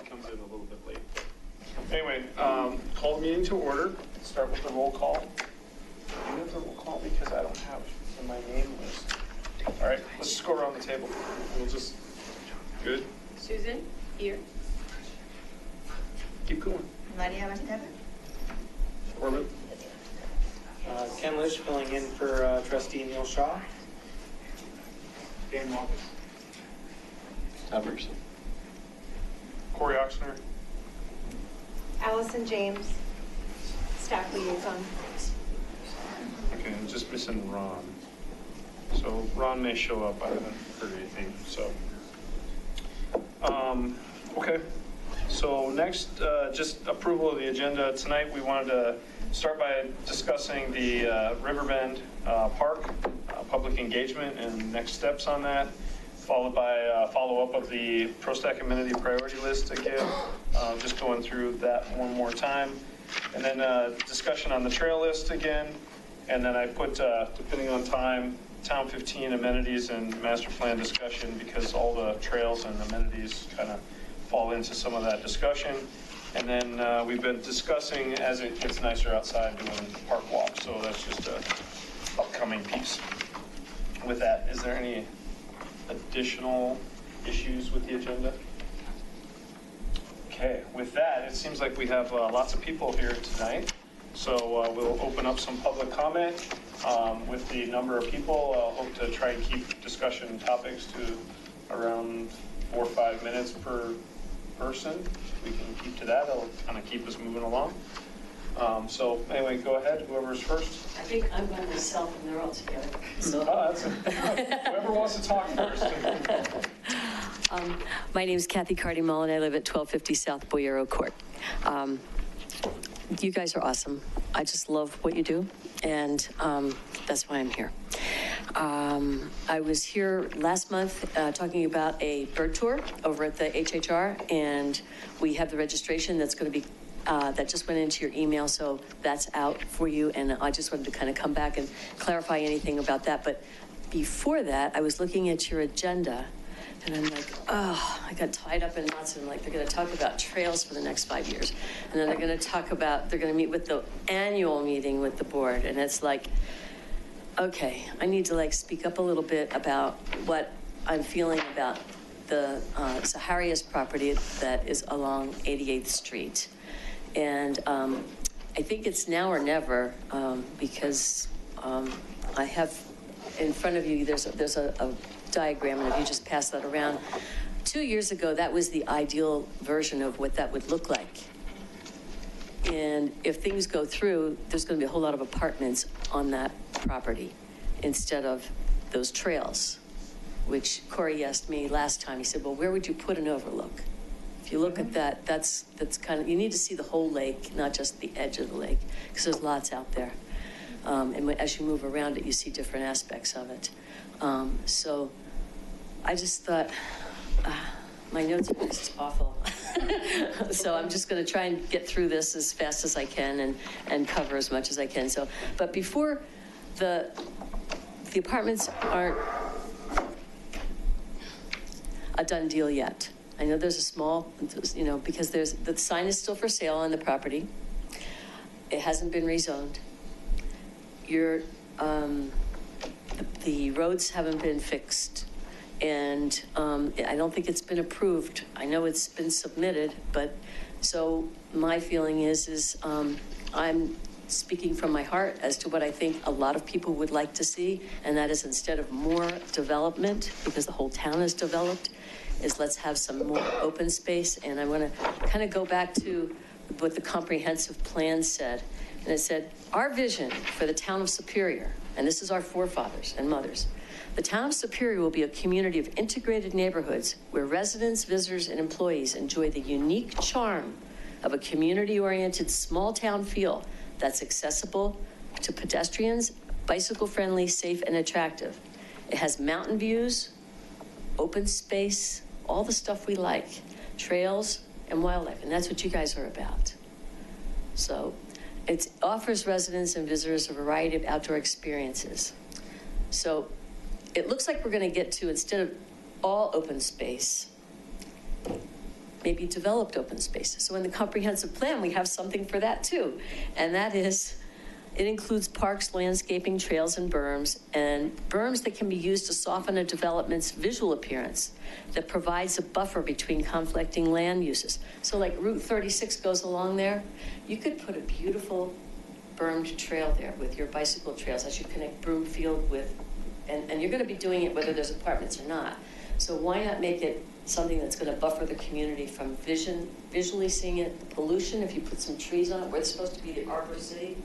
comes in a little bit late. Anyway, call the meeting to order. Start with the roll call. Do you have the roll call? Because I don't have it in my name list. All right, let's just go around the table. We'll just, good. Susan, here. Keep going. Maria Bastard. Corbin. Ken Lish filling in for trustee Neil Shaw. Dan Walker. Everson. Corey Oxner. Allison James, staff liaison. Okay, I'm just missing Ron. So Ron may show up. I haven't heard anything. So, okay. So next, just approval of the agenda. Tonight we wanted to start by discussing the Riverbend Park public engagement and next steps on that, followed by follow-up of the PROSTAC amenity priority list again, just going through that one more time, and then discussion on the trail list again, and then I put, depending on time, Town 15 amenities and master plan discussion, because all the trails and amenities kind of fall into some of that discussion. And then we've been discussing, as it gets nicer outside, doing park walks, so that's just a upcoming piece. With that, is there any additional issues with the agenda? Okay, with that, it seems like we have lots of people here tonight. So we'll open up some public comment. With the number of people, I'll hope to try and keep discussion topics to around 4 or 5 minutes per person. If we can keep to that, it'll kind of keep us moving along. So anyway, go ahead, whoever's first. I think I'm by myself and they're all together. So. That's it. Whoever wants to talk first. My name is Kathy Cardi-Mullen. I live at 1250 South Boyero Court. You guys are awesome. I just love what you do, and that's why I'm here. I was here last month talking about a bird tour over at the HHR, and we have the registration that's going to be that just went into your email, so that's out for you, and I just wanted to kind of come back and clarify anything about that. But before that, I was looking at your agenda, and I'm like, oh, I got tied up in knots, and like, they're going to talk about trails for the next 5 years, and then they're going to talk about, they're going to meet with the annual meeting with the board, and it's like, okay, I need to like speak up a little bit about what I'm feeling about the Zaharias property that is along 88th Street. And I think it's now or never, because I have in front of you, there's a diagram, and if you just pass that around. 2 years ago, that was the ideal version of what that would look like. And if things go through, there's going to be a whole lot of apartments on that property instead of those trails, which Corey asked me last time. He said, well, where would you put an overlook? If you look at that, that's kind of, you need to see the whole lake, not just the edge of the lake, because there's lots out there. And as you move around it, you see different aspects of it. So I just thought, my notes are just awful. So I'm just going to try and get through this as fast as I can and cover as much as I can. So, but before the apartments aren't a done deal yet. I know there's a small, you know, because the sign is still for sale on the property. It hasn't been rezoned. The roads haven't been fixed, and I don't think it's been approved. I know it's been submitted, but so my feeling is I'm speaking from my heart as to what I think a lot of people would like to see, and that is, instead of more development, because the whole town is developed, is let's have some more open space. And I want to kind of go back to what the comprehensive plan said. And it said, our vision for the town of Superior, and this is our forefathers and mothers, the town of Superior will be a community of integrated neighborhoods where residents, visitors, and employees enjoy the unique charm of a community-oriented small town feel that's accessible to pedestrians, bicycle-friendly, safe, and attractive. It has mountain views, open space, all the stuff we like, trails and wildlife, and that's what you guys are about. So it offers residents and visitors a variety of outdoor experiences. So it looks like we're going to get to, instead of all open space, maybe developed open space. So in the comprehensive plan, we have something for that too. And that is, it includes parks, landscaping, trails, and berms that can be used to soften a development's visual appearance, that provides a buffer between conflicting land uses. So like Route 36 goes along there, you could put a beautiful bermed trail there with your bicycle trails as you connect Broomfield with, and you're gonna be doing it whether there's apartments or not. So why not make it something that's gonna buffer the community from visually seeing it, the pollution, if you put some trees on it, where it's supposed to be the Arbor City,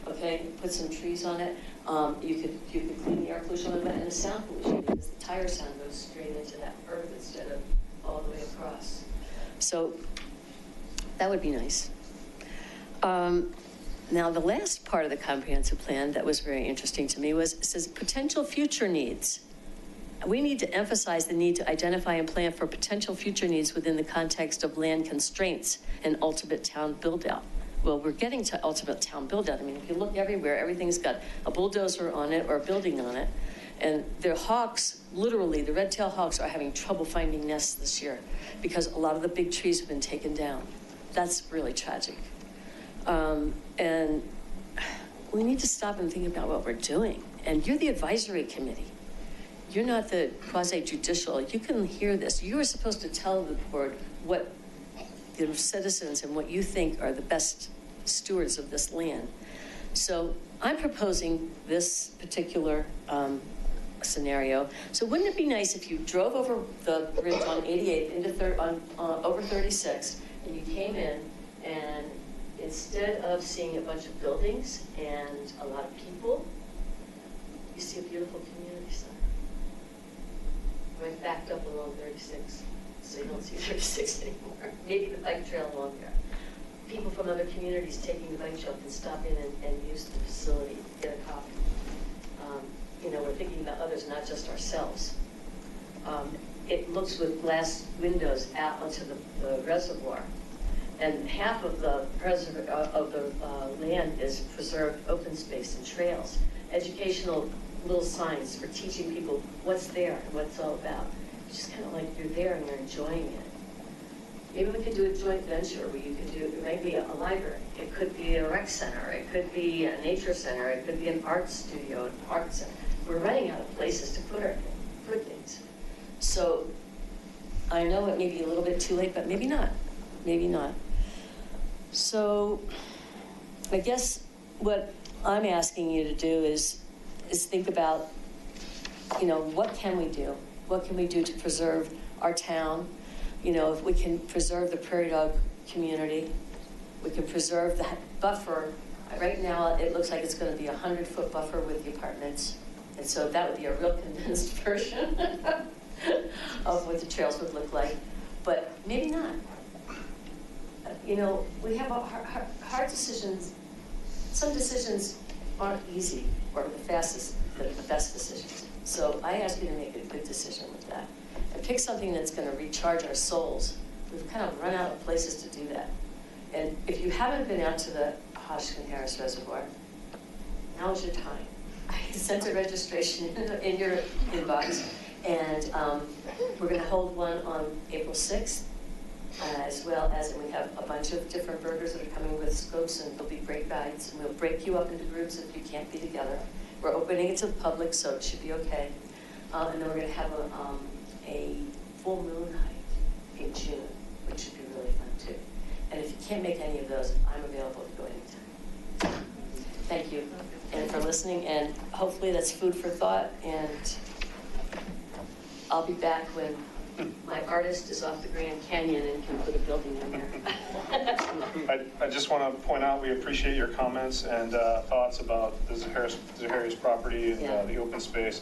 okay, put some trees on it. You could clean the air pollution a little bit, and the sound pollution, because the tire sound goes straight into that earth instead of all the way across. So that would be nice. Now, the last part of the comprehensive plan that was very interesting to me was, it says potential future needs. We need to emphasize the need to identify and plan for potential future needs within the context of land constraints and ultimate town build-out. Well, we're getting to ultimate town build-out. I mean, if you look everywhere, everything's got a bulldozer on it or a building on it. And the hawks, literally, the red-tailed hawks are having trouble finding nests this year because a lot of the big trees have been taken down. That's really tragic. And we need to stop and think about what we're doing. And you're the advisory committee. You're not the quasi-judicial. You can hear this. You are supposed to tell the board what the citizens and what you think are the best stewards of this land. So I'm proposing this particular scenario. So wouldn't it be nice if you drove over the bridge on 88 into over 36, and you came in, and instead of seeing a bunch of buildings and a lot of people, you see a beautiful community center. Right backed up along 36, so you don't see 36 anymore. Maybe the bike trail along there. People from other communities taking the bike trail can stop in and use the facility, get a coffee. We're thinking about others, not just ourselves. It looks with glass windows out onto the reservoir. And half of the land is preserved open space and trails. Educational little signs for teaching people what's there and what it's all about. It's just kind of like you're there and you're enjoying it. Maybe we could do a joint venture where you could do maybe a library. It could be a rec center. It could be a nature center. It could be an art studio, an art center. We're running out of places to put things. So I know it may be a little bit too late, but maybe not. Maybe not. So I guess what I'm asking you to do is think about, what can we do? What can we do to preserve our town? If we can preserve the prairie dog community, we can preserve that buffer. Right now, it looks like it's going to be a 100-foot buffer with the apartments. And so that would be a real condensed version of what the trails would look like. But maybe not. We have hard decisions. Some decisions aren't easy or the fastest, but the best decisions. So I ask you to make a good decision with that. And pick something that's going to recharge our souls. We've kind of run out of places to do that. And if you haven't been out to the Hodgkin Harris Reservoir, now's your time. I sent a registration in your inbox, and we're going to hold one on April 6th. As well as, and we have a bunch of different burgers that are coming with scopes, and there'll be great guides, and we'll break you up into groups if you can't be together. We're opening it to the public, so it should be okay. And then we're going to have a full moon hike in June, which should be really fun too. And if you can't make any of those, I'm available to go anytime. Thank you, and for listening, and hopefully that's food for thought, and I'll be back when my artist is off the Grand Canyon and can put a building in there. I just want to point out, we appreciate your comments and thoughts about the Zaharias property and the open space.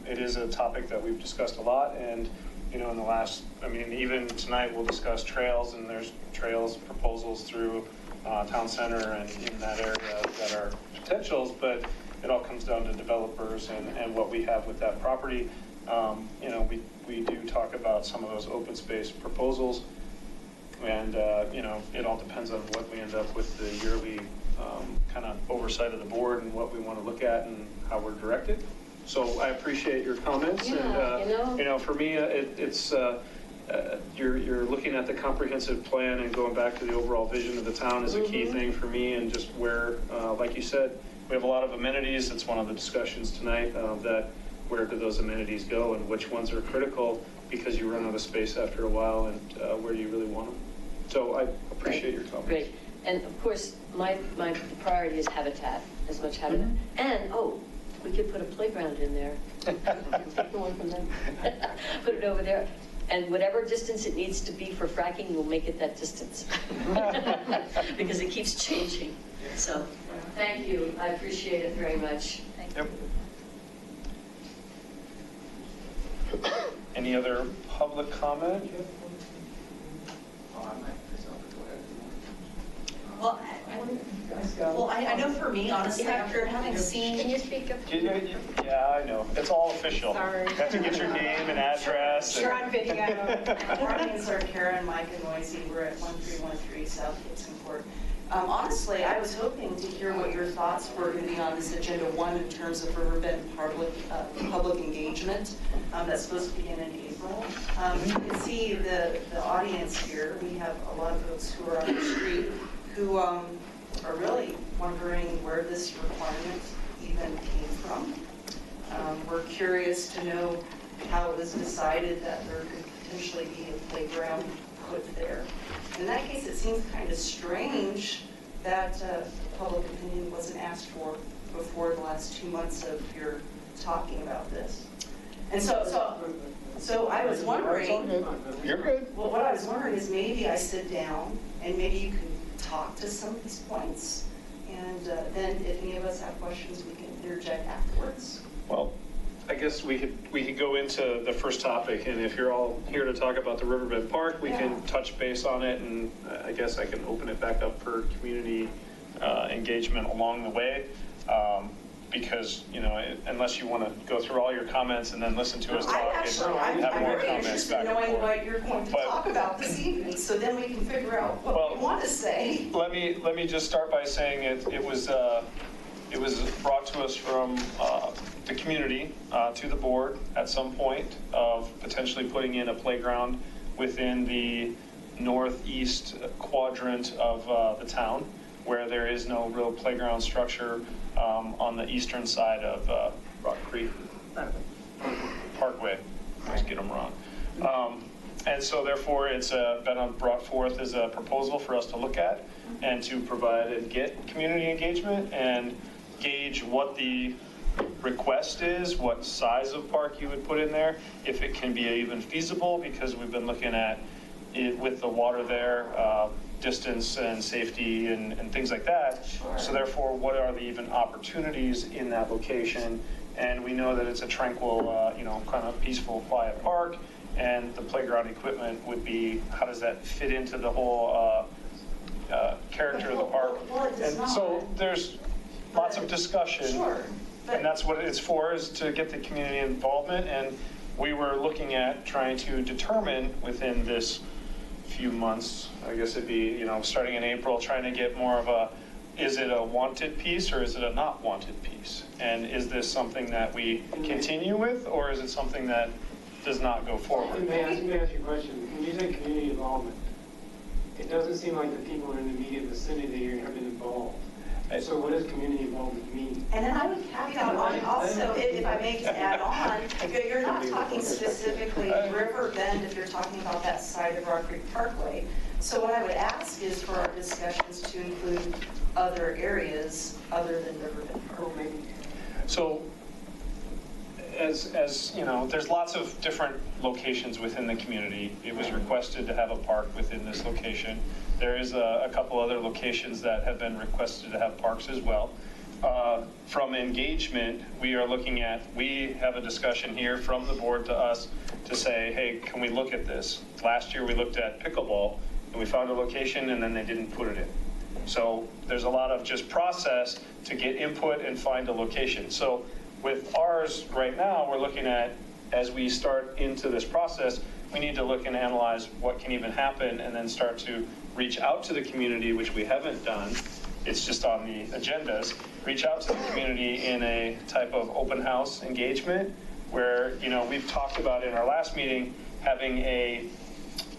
It is a topic that we've discussed a lot, and in the last, even tonight we'll discuss trails, and there's trails proposals through town center and in that area that are potentials, but it all comes down to developers and what we have with that property. We do talk about some of those open space proposals, and it all depends on what we end up with the yearly kind of oversight of the board and what we want to look at and how we're directed. So I appreciate your comments, and for me, it's you're looking at the comprehensive plan and going back to the overall vision of the town is a key thing for me, and just where, like you said, we have a lot of amenities. It's one of the discussions tonight, that where do those amenities go and which ones are critical because you run out of space after a while, and where do you really want them? So I appreciate your comments. Great. And of course, my priority is habitat, as much habitat. And, we could put a playground in there. Take the one from them. Put it over there. And whatever distance it needs to be for fracking, we'll make it that distance. Because it keeps changing. So, thank you. I appreciate it very much. Thank you. Any other public comment? Well, I know for me, honestly, after having seen. Can you speak up? Yeah, I know. It's all official. Sorry. You have to get your name and address. Sure, on video. My names are Karen, Mike, and Noisy. We're at 1313 South Gibson Court. Honestly, I was hoping to hear what your thoughts were going to be on this agenda one in terms of Riverbend public engagement that's supposed to begin in April. You can see the audience here. We have a lot of folks who are on the street who are really wondering where this requirement even came from. We're curious to know how it was decided that there could potentially be a playground put there. In that case, it seems kind of strange that public opinion wasn't asked for before the last 2 months of your talking about this. And so I was wondering. You're good. Well, what I was wondering is maybe I sit down and maybe you can talk to some of these points, and then if any of us have questions, we can interject afterwards. Well, I guess we could go into the first topic, and if you're all here to talk about the Riverbend Park, we can touch base on it, and I guess I can open it back up for community engagement along the way. Because, unless you want to go through all your comments and then listen to us talk and have more very comments interested back in and knowing forth. what you're going to talk about this evening, so then we can figure out what we want to say. Let me just start by saying it was brought to us from the community to the board at some point of potentially putting in a playground within the northeast quadrant of the town, where there is no real playground structure on the eastern side of Rock Creek Parkway. I always get them wrong. And so therefore it's been brought forth as a proposal for us to look at and to provide and get community engagement and gauge what the request is, what size of park you would put in there, if it can be even feasible, because we've been looking at it with the water there, distance and safety and things like that. Sure. So therefore, what are the even opportunities in that location? And we know that it's a tranquil, kind of peaceful, quiet park, and the playground equipment would be, how does that fit into the whole character of the park? Well, it does And so not. there's lots of discussion. Sure. And that's what it's for, is to get the community involvement. And we were looking at trying to determine within this few months, I guess it'd be, starting in April, trying to get more of a, is it a wanted piece or is it a not wanted piece? And is this something that we continue with, or is it something that does not go forward? May I ask you a question? When you say community involvement, it doesn't seem like the people in the immediate vicinity here have been involved. So what does community involvement mean? And then I would caveat on also, if I may just add on, you're not talking specifically Riverbend if you're talking about that side of Rock Creek Parkway. So what I would ask is for our discussions to include other areas other than Riverbend Park. So as you know, there's lots of different locations within the community. It was requested to have a park within this location. There is a couple other locations that have been requested to have parks as well. From engagement, we are looking at, we have a discussion here from the board to us to say, hey, can we look at this? Last year we looked at pickleball and we found a location and then they didn't put it in. So there's a lot of just process to get input and find a location. So with ours right now, we're looking at, as we start into this process, we need to look and analyze what can even happen and then start to reach out to the community, which we haven't done. It's just on the agendas. Reach out to the community in a type of open house engagement where, we've talked about in our last meeting having a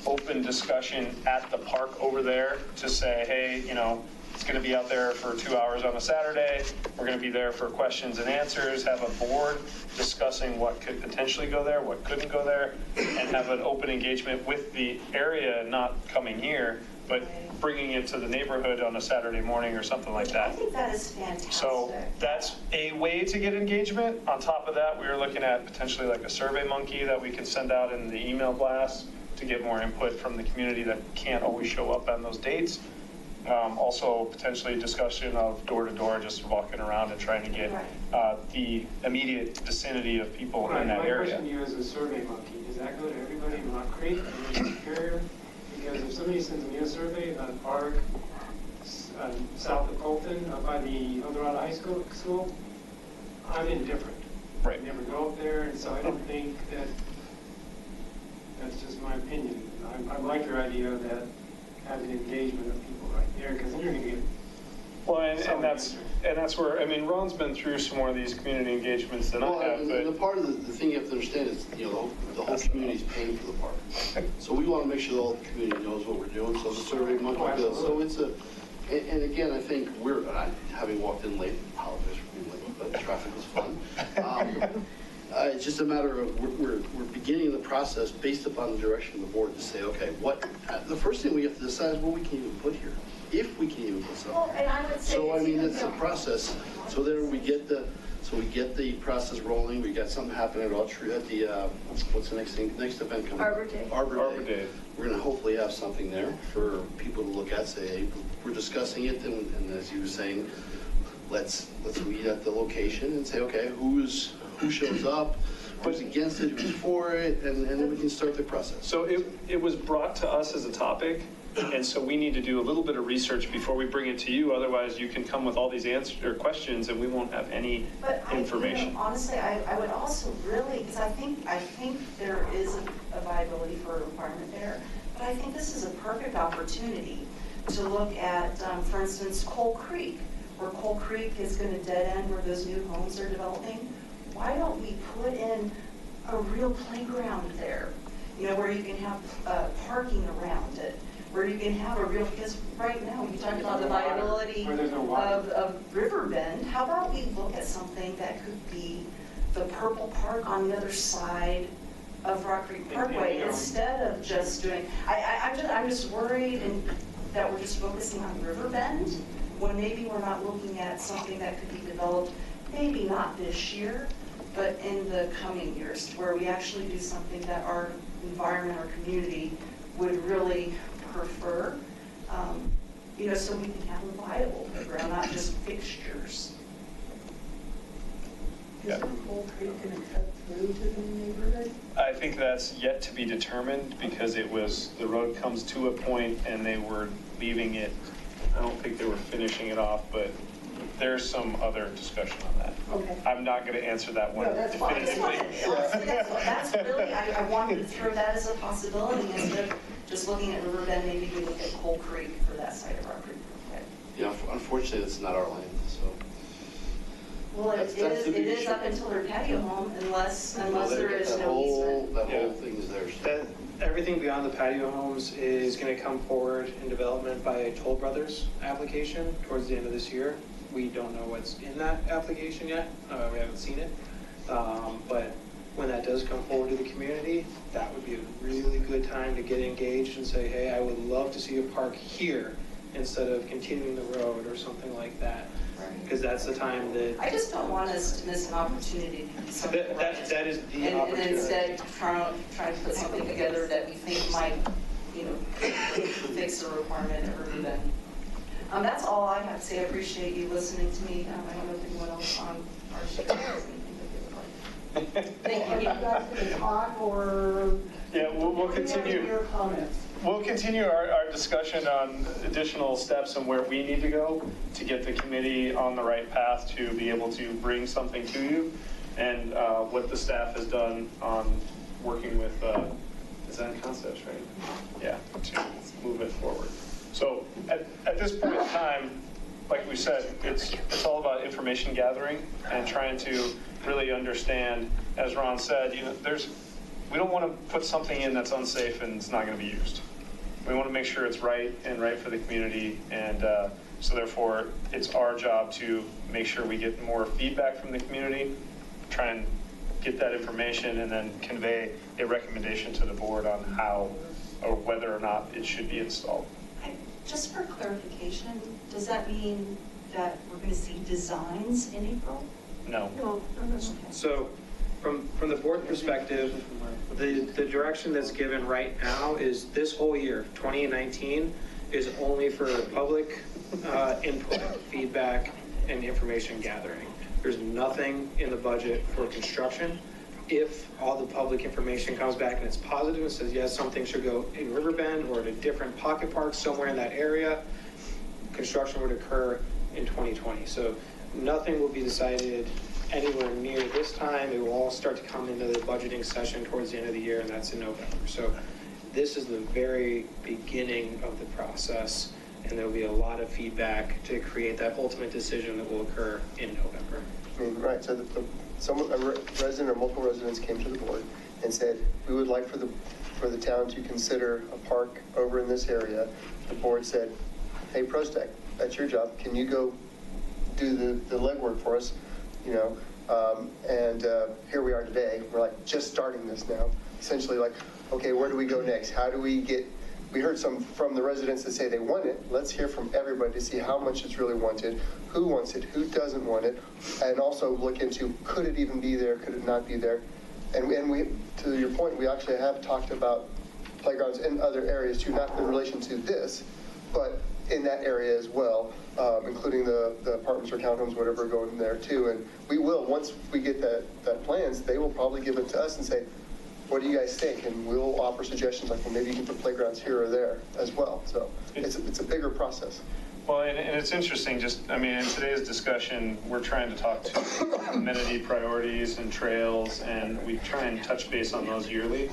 open discussion at the park over there to say, hey, you know, it's going to be out there for 2 hours on a Saturday. We're going to be there for questions and answers, have a board discussing what could potentially go there, what couldn't go there, and have an open engagement with the area, not coming here, but bringing it to the neighborhood on a Saturday morning or something like I that. think that is fantastic. So that's a way to get engagement. On top of that, we were looking at potentially like a survey monkey that we could send out in the email blast to get more input from the community that can't always show up on those dates. Also potentially discussion of door to door, just walking around and trying to get the immediate vicinity of people in that My area. question to you as a survey monkey, does that go to everybody in Rock Creek and Superior? Because if somebody sends me a survey about a park south of Colton, up by the El Dorado High School, I'm indifferent. Right. I never go up there, and so I don't think that's just my opinion. I like your idea that having engagement of people right there, because then you're going to get. Well, and that's where, I mean, Ron's been through some more of these community engagements than I have, and but the part of the thing you have to understand is, you know, the whole community's paying for the park. So we want to make sure the whole community knows what we're doing, so the survey monkey does. So it's and again, I think having walked in late, apologize for being late, but traffic was fun. It's just a matter of, we're beginning the process based upon the direction of the board to say, okay, the first thing we have to decide is what we can even put here, if we can even put something. Well, and I would say. So, I mean, it's a process. So there we get the process rolling. We got something happening at the, what's the next event coming? Arbor Day. Arbor Day. We're going to hopefully have something there for people to look at, say, hey, we're discussing it, and as you were saying, let's meet at the location and say, okay, who shows up, who's against it, who's for it, and then we can start the process. so it was brought to us as a topic, and so we need to do a little bit of research before we bring it to you. Otherwise, you can come with all these answers or questions, and we won't have any information. Honestly, I would also really, because I think there is a viability for a requirement there, but I think this is a perfect opportunity to look at, for instance, Coal Creek, where Coal Creek is going to dead end where those new homes are developing. Why don't we put in a real playground there? You know, where you can have parking around it, where you can have a real, because right now, you talked about the viability of Riverbend. How about we look at something that could be the Purple Park on the other side of Rock Creek Parkway, instead of just doing, I'm just worried that we're just focusing on Riverbend, when maybe we're not looking at something that could be developed, maybe not this year, but in the coming years, where we actually do something that our environment, our community would really prefer, you know, so we can have a viable playground, not just fixtures. Yeah. Is Coal Creek going to cut through to the neighborhood? I think that's yet to be determined, because the road comes to a point and they were leaving it. I don't think they were finishing it off, but there's some other discussion on that. Okay. I'm not going to answer that one No, that's fine. definitively. Honestly, that's really, I wanted to throw that as a possibility, instead of just looking at Riverbend, maybe we look at Coal Creek for that side of Rock Creek. Yeah, unfortunately, it's not our land, so. Well, it That's the big is issue. up until their patio home, unless there is That no whole- easement. That whole Yeah. thing is theirs. Everything beyond the patio homes is going to come forward in development by a Toll Brothers application towards the end of this year. We don't know what's in that application yet. We haven't seen it. But when that does come forward to the community, that would be a really good time to get engaged and say, hey, I would love to see a park here instead of continuing the road or something like that. Because that's the time that. I just don't want us to miss an opportunity to do something right. That is the And opportunity. instead, trying to put something together that we think might, you know, fix the requirement at Riverbend. That's all I have to say. I appreciate you listening to me. I don't know if anyone else on our show has anything that they would like. Thank Are you. you guys going to talk, or? Yeah, we'll Any continue. of your comments? We'll continue our discussion on additional steps and where we need to go to get the committee on the right path to be able to bring something to you, and what the staff has done on working with Design Concepts, right? Yeah, to move it forward. So at this point in time, like we said, it's all about information gathering and trying to really understand, as Ron said, you know, there's we don't want to put something in that's unsafe and it's not going to be used. We want to make sure it's right and right for the community, and so therefore, it's our job to make sure we get more feedback from the community, try and get that information, and then convey a recommendation to the board on how or whether or not it should be installed. Just for clarification, does that mean that we're going to see designs in April? No. No, So from the board perspective, the direction that's given right now is this whole year, 2019, is only for public input, feedback, and information gathering. There's nothing in the budget for construction. If all the public information comes back and it's positive and says, yes, something should go in Riverbend or at a different pocket park somewhere in that area, construction would occur in 2020. So nothing will be decided anywhere near this time. It will all start to come into the budgeting session towards the end of the year, and that's in November. So this is the very beginning of the process, and there'll be a lot of feedback to create that ultimate decision that will occur in November. I mean, right, so a resident or multiple residents came to the board and said, we would like for the town to consider a park over in this area. The board said, hey, PROSTAC, that's your job. Can you go do the legwork for us? You know, and here we are today. We're like just starting this now. Essentially like, okay, where do we go next? How do we get, we heard some from the residents that say they want it. Let's hear from everybody to see how much it's really wanted, who wants it, who doesn't want it, and also look into, could it even be there, could it not be there? And we, to your point, we actually have talked about playgrounds in other areas too, not in relation to this, but in that area as well, including the apartments or townhomes, whatever, going there too. And we will, once we get that plans, they will probably give it to us and say, what do you guys think? And we'll offer suggestions like, well, maybe you can put playgrounds here or there as well. So it's a bigger process. Well, and it's interesting, just, I mean, in today's discussion, we're trying to talk to amenity priorities and trails, and we try and touch base on those yearly,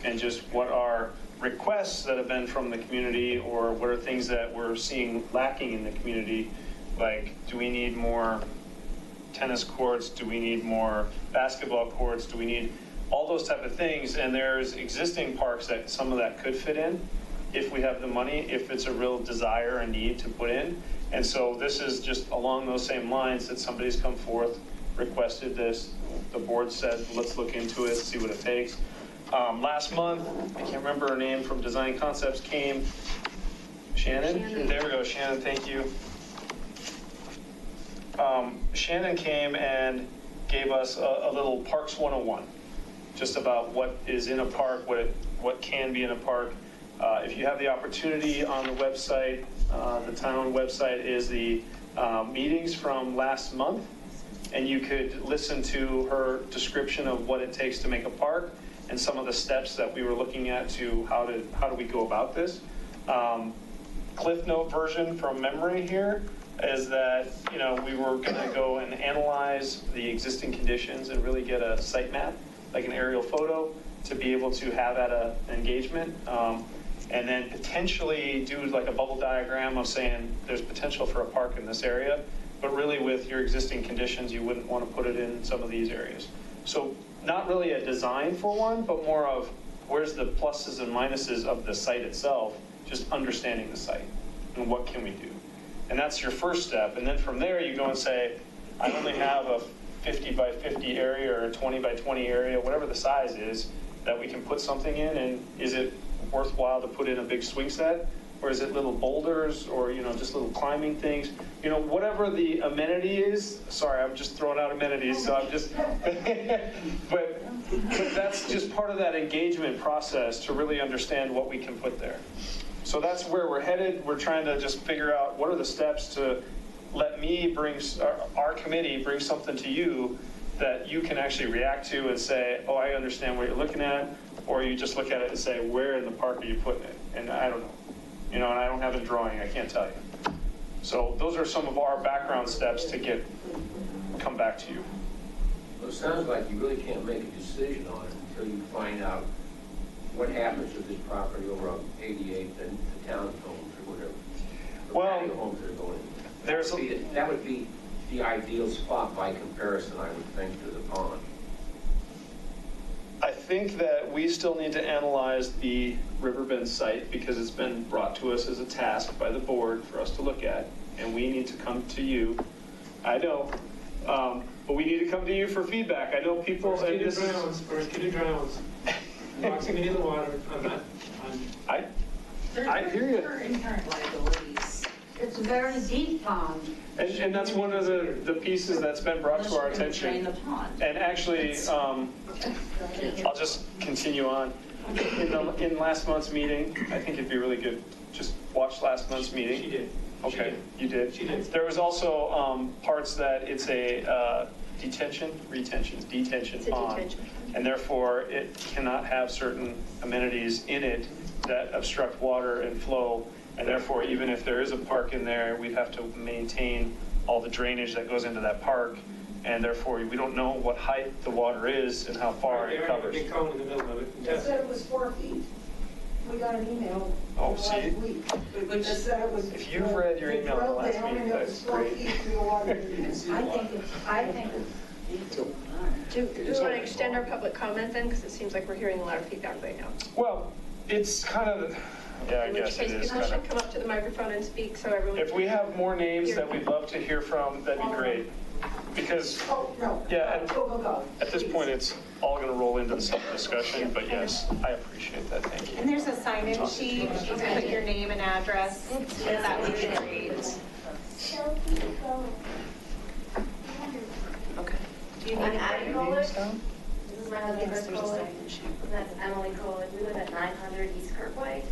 and just what are requests that have been from the community, or what are things that we're seeing lacking in the community, like, do we need more tennis courts? Do we need more basketball courts? Do we need all those type of things? And there's existing parks that some of that could fit in if we have the money, if it's a real desire and need to put in. And so this is just along those same lines that somebody's come forth, requested this. The board said, let's look into it, see what it takes. Last month, I can't remember her name from Design Concepts, came. Shannon? There we go, Shannon, thank you. Shannon came and gave us a little Parks 101, just about what is in a park, what can be in a park. If you have the opportunity on the website, the town website is the meetings from last month, and you could listen to her description of what it takes to make a park and some of the steps that we were looking at to how do we go about this. Cliff note version from memory here is that, you know, we were going to go and analyze the existing conditions and really get a site map, like an aerial photo, to be able to have at an engagement. And then potentially do like a bubble diagram of saying there's potential for a park in this area, but really with your existing conditions, you wouldn't want to put it in some of these areas. So not really a design for one, but more of where's the pluses and minuses of the site itself, just understanding the site and what can we do. And that's your first step. And then from there you go and say, I only have a 50 by 50 area or a 20 by 20 area, whatever the size is, that we can put something in, and is it worthwhile to put in a big swing set, or is it little boulders, or, you know, just little climbing things, you know, whatever the amenity is. Sorry, I'm just throwing out amenities, so I'm just but that's just part of that engagement process to really understand what we can put there. So that's where we're headed. We're trying to just figure out what are the steps to let me bring, our committee bring something to you that you can actually react to and say, oh, I understand what you're looking at, or you just look at it and say, where in the park are you putting it? And I don't know. You know, and I don't have a drawing, I can't tell you. So those are some of our background steps to come back to you. Well, it sounds like you really can't make a decision on it until you find out what happens with this property over on 88th and the townhomes or whatever. The patio homes that are going in. That would be the ideal spot by comparison, I would think, to the pond. I think that we still need to analyze the Riverbend site because it's been brought to us as a task by the board for us to look at, and we need to come to you. I know, but we need to come to you for feedback. I know people. First kid who drowns. Walks me in the water. I hear you. They're inherent liabilities. It's a very deep pond. And that's one of the pieces that's been brought to our attention. Drain the pond. And actually, I'll just continue on. In last month's meeting, I think it'd be really good, just watch last month's meeting. She did. Okay, you did? She did. There was also parts that it's a detention It's a pond. detention. And therefore, it cannot have certain amenities in it that obstruct water and flow. And therefore, even if there is a park in there, we'd have to maintain all the drainage that goes into that park. And therefore, we don't know what height the water is and how far it covers. Big cone in the middle of it. They said it was 4 feet. We got an email Oh, last see? week. It said it was. If you've read your email they last drilled week, it, that's it was 4 great. feet through the water. I think Do we want to extend our public comment then? Because it seems like we're hearing a lot of feedback right now. Well, it's kind of, yeah, I In which guess it case, is people kind should of. come up to the microphone and speak so everyone. If we have more names that we'd love to hear from, that'd be great. Because Oh, no. Yeah, and- Go. at this point, it's all going to roll into the same discussion, but yes, I appreciate that, thank you. And there's a sign-in sheet, you can put your name and address, that would be great. Okay. Do you need I'm Colich. This is my husband, Yes, Chris there's a Colich. sign-in sheet. And that's Emily Colich. We live at 900 East Kirkway.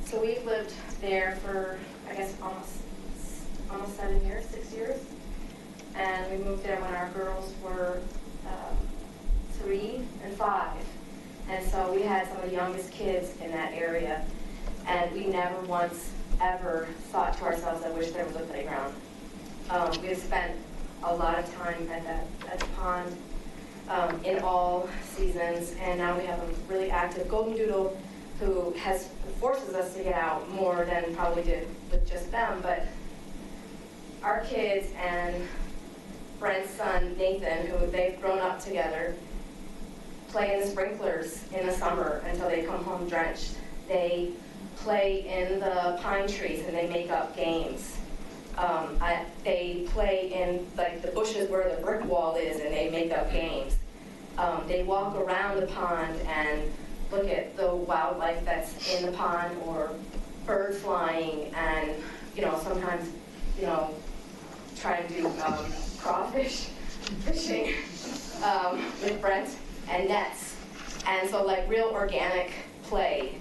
So we've lived there for, I guess, almost 7 years, 6 years. And we moved there when our girls were 3 and 5. And so we had some of the youngest kids in that area. And we never once ever thought to ourselves, I wish there was a playground. We have spent a lot of time at the pond in all seasons, and now we have a really active golden doodle who forces us to get out more than probably did with just them. But our kids and Brent's son Nathan, who they've grown up together, play in the sprinklers in the summer until they come home drenched. They play in the pine trees and they make up games. They play in like the bushes where the brick wall is and they make up games. They walk around the pond and look at the wildlife that's in the pond or birds flying and, sometimes, try and do crawfish fishing with Brent and nets. And so like real organic play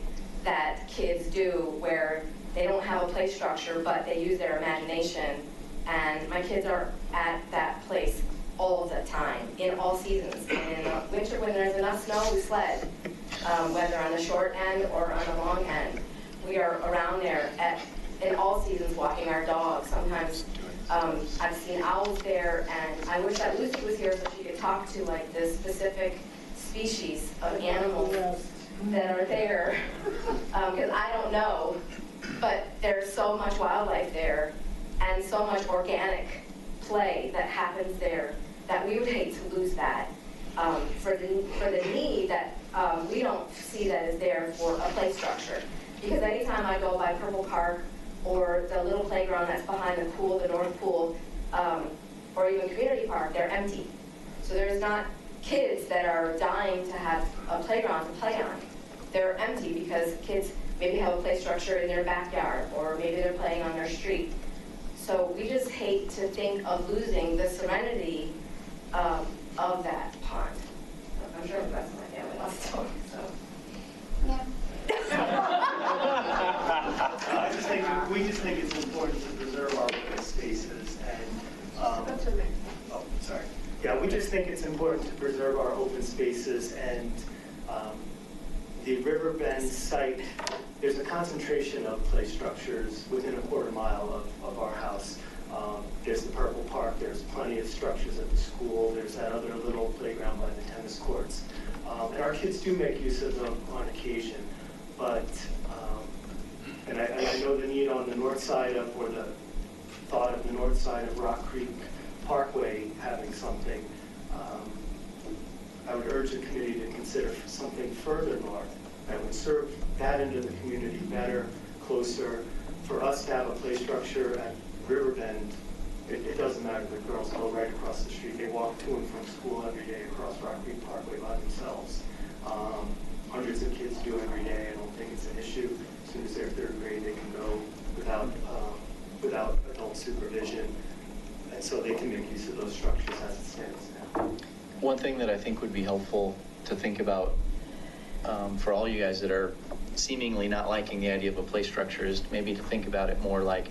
that kids do where they don't have a play structure, but they use their imagination. And my kids are at that place all the time, in all seasons. And in the winter, when there's enough snow, we sled, whether on the short end or on the long end. We are around there in all seasons walking our dogs. Sometimes I've seen owls there, and I wish that Lucy was here so she could talk to like the specific species of animals that are there, because I don't know, but there's so much wildlife there and so much organic play that happens there that we would hate to lose that for the need that we don't see that is there for a play structure. Because anytime I go by Purple Park or the little playground that's behind the pool, the North Pool, or even Community Park, they're empty. So there's not kids that are dying to have a playground to play on. They're empty because kids maybe have a play structure in their backyard or maybe they're playing on their street. So we just hate to think of losing the serenity of that pond. I'm sure the rest of my family wants to talk, so. Yeah. We just think it's important to preserve our open spaces and, oh, sorry. Yeah, we just think it's important to preserve our open spaces and the Riverbend site, there's a concentration of play structures within a quarter mile of our house. There's the Purple Park, there's plenty of structures at the school, there's that other little playground by the tennis courts. And our kids do make use of them on occasion, but, and I know the need on the north side of, or the thought of the north side of Rock Creek Parkway having something. I would urge the committee to consider something further north that would serve that end of the community better, closer. For us to have a play structure at Riverbend, it doesn't matter. The girls go right across the street. They walk to and from school every day across Rock Creek Parkway by themselves. Hundreds of kids do every day. I don't think it's an issue. As soon as they're third grade, they can go without adult supervision. And so they can make use of those structures as it stands now. One thing that I think would be helpful to think about for all you guys that are seemingly not liking the idea of a play structure is maybe to think about it more like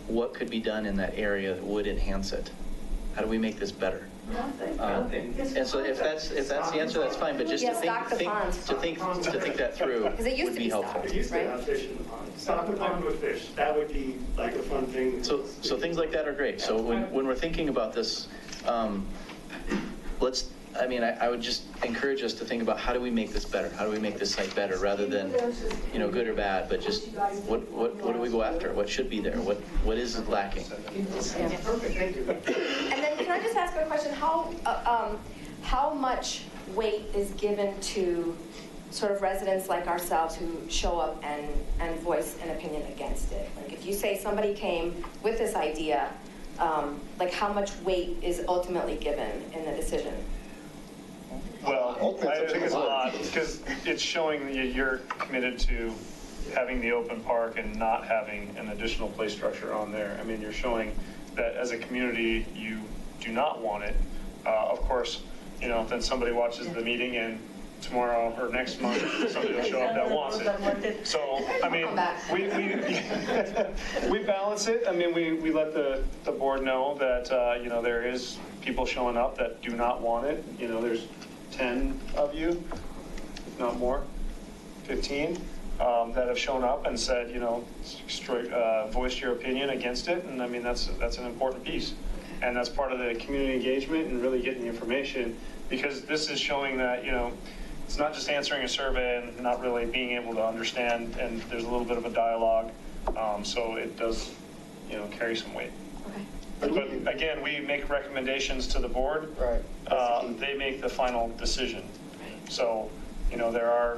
what could be done in that area that would enhance it. How do we make this better? Nothing. And so if that's the answer, that's fine. But just to think that through would be helpful. It used to have fish in the pond. Stock the pond with fish. That would be like a fun thing. So things like that are great. So when we're thinking about this, I would just encourage us to think about how do we make this better? How do we make this site better rather than, good or bad, but just what do we go after? What should be there? What is lacking? Perfect, thank you. And then can I just ask a question? How much weight is given to sort of residents like ourselves who show up and voice an opinion against it? Like if you say somebody came with this idea, like how much weight is ultimately given in the decision? Well, I think it's a lot, because it's showing that you're committed to having the open park and not having an additional play structure on there. I mean, you're showing that as a community, you do not want it. Of course, then somebody watches the meeting and tomorrow or next month, somebody will show up that wants it. So, I mean, we balance it. I mean, we let the board know that, there is people showing up that do not want it. There's 10 of you, if not more, 15, that have shown up and said, voiced your opinion against it. And I mean, that's an important piece. And that's part of the community engagement and really getting the information, because this is showing that, it's not just answering a survey and not really being able to understand, and there's a little bit of a dialogue. So it does, carry some weight. Okay. But again, we make recommendations to the board. Right. They make the final decision. So, there are,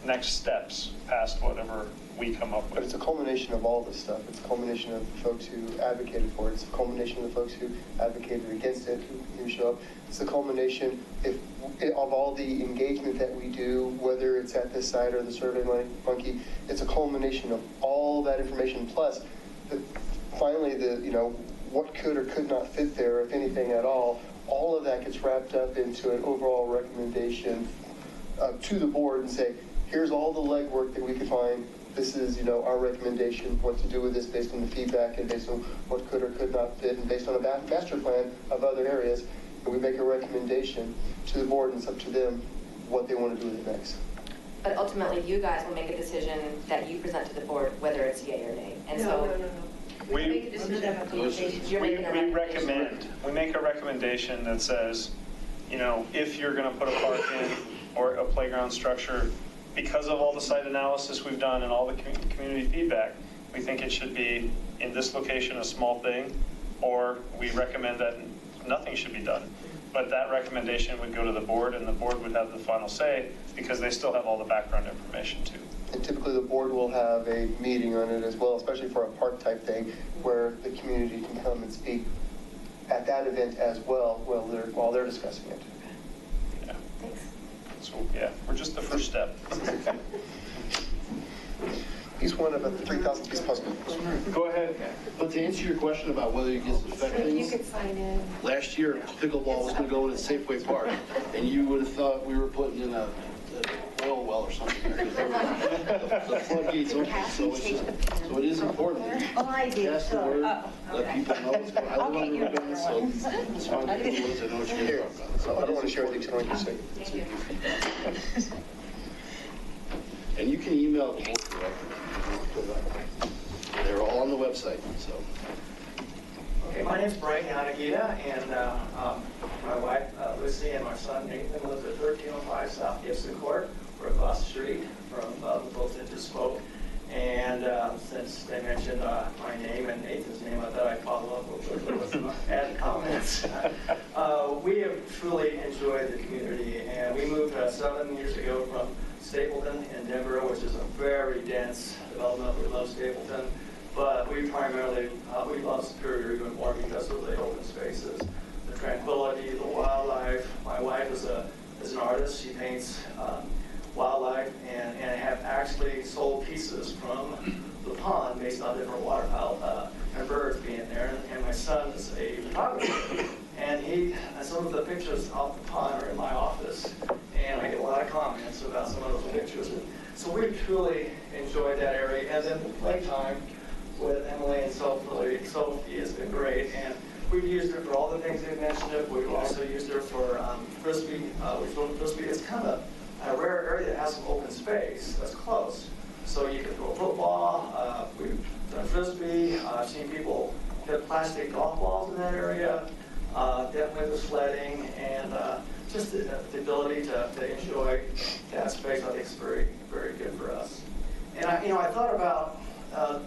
next steps past whatever we come up But with. it's a culmination of all this stuff. It's a culmination of the folks who advocated for it. It's a culmination of the folks who advocated against it, who show up. It's a culmination of all the engagement that we do, whether it's at this site or the Survey Monkey. It's a culmination of all that information. Plus, finally, what could or could not fit there, if anything at all of that gets wrapped up into an overall recommendation to the board and say, here's all the legwork that we could find. This is, our recommendation, what to do with this based on the feedback and based on what could or could not fit and based on a master plan of other areas. And we make a recommendation to the board and it's up to them what they want to do with it next. But ultimately, you guys will make a decision that you present to the board, whether it's yay or nay. And No. We recommend. We make a recommendation that says, if you're going to put a park in or a playground structure, because of all the site analysis we've done and all the community feedback, we think it should be in this location, a small thing, or we recommend that nothing should be done. But that recommendation would go to the board, and the board would have the final say because they still have all the background information too. And typically the board will have a meeting on it as well, especially for a park type thing, where the community can come and speak at that event as well while they're discussing it. Yeah. Thanks. So yeah, we're just the first step. He's one of a 3,000 piece puzzle. Go ahead. But to answer your question about whether it gets affect You things, could sign in. last year pickleball was going to go in at Safeway Park, and you would have thought we were putting in a oil well or something there. The floodgates open, so it is important. Pass the word, let people know what's going on. I live on Riverbend, so it's fine to people know what you're talking about. So I don't want to share everything tonight, you say. Thank you. And you can email them both directly. They're all on the website, so. Okay, my name's Brian Yanagita, and my wife Lucy and my son Nathan live at 1305 South Gibson Court. We're across the street from the folks that just spoke. And since they mentioned my name and Nathan's name, I thought I'd follow up with some added comments. We have truly enjoyed the community, and we moved 7 years ago from Stapleton in Denver, which is a very dense development. We love Stapleton, but we primarily, we love Superior even more because of the open spaces, the tranquility, the wildlife. My wife is an artist. She paints wildlife and have actually sold pieces from the pond based on different waterfowl and birds being there. And my son is a photographer, and some of the pictures off the pond are in my office, and I get a lot of comments about some of those pictures. And so we truly enjoyed that area. And then the playtime with Emily and Sophie has been great. And we've used her for all the things they mentioned. We've also used her for Frisbee. We throw Frisbee. It's kind of a rare area that has some open space that's close. So you can throw football. We've done Frisbee. I've seen people hit plastic golf balls in that area. Definitely the sledding and just the ability to enjoy that space. I think is very, very good for us. And I thought about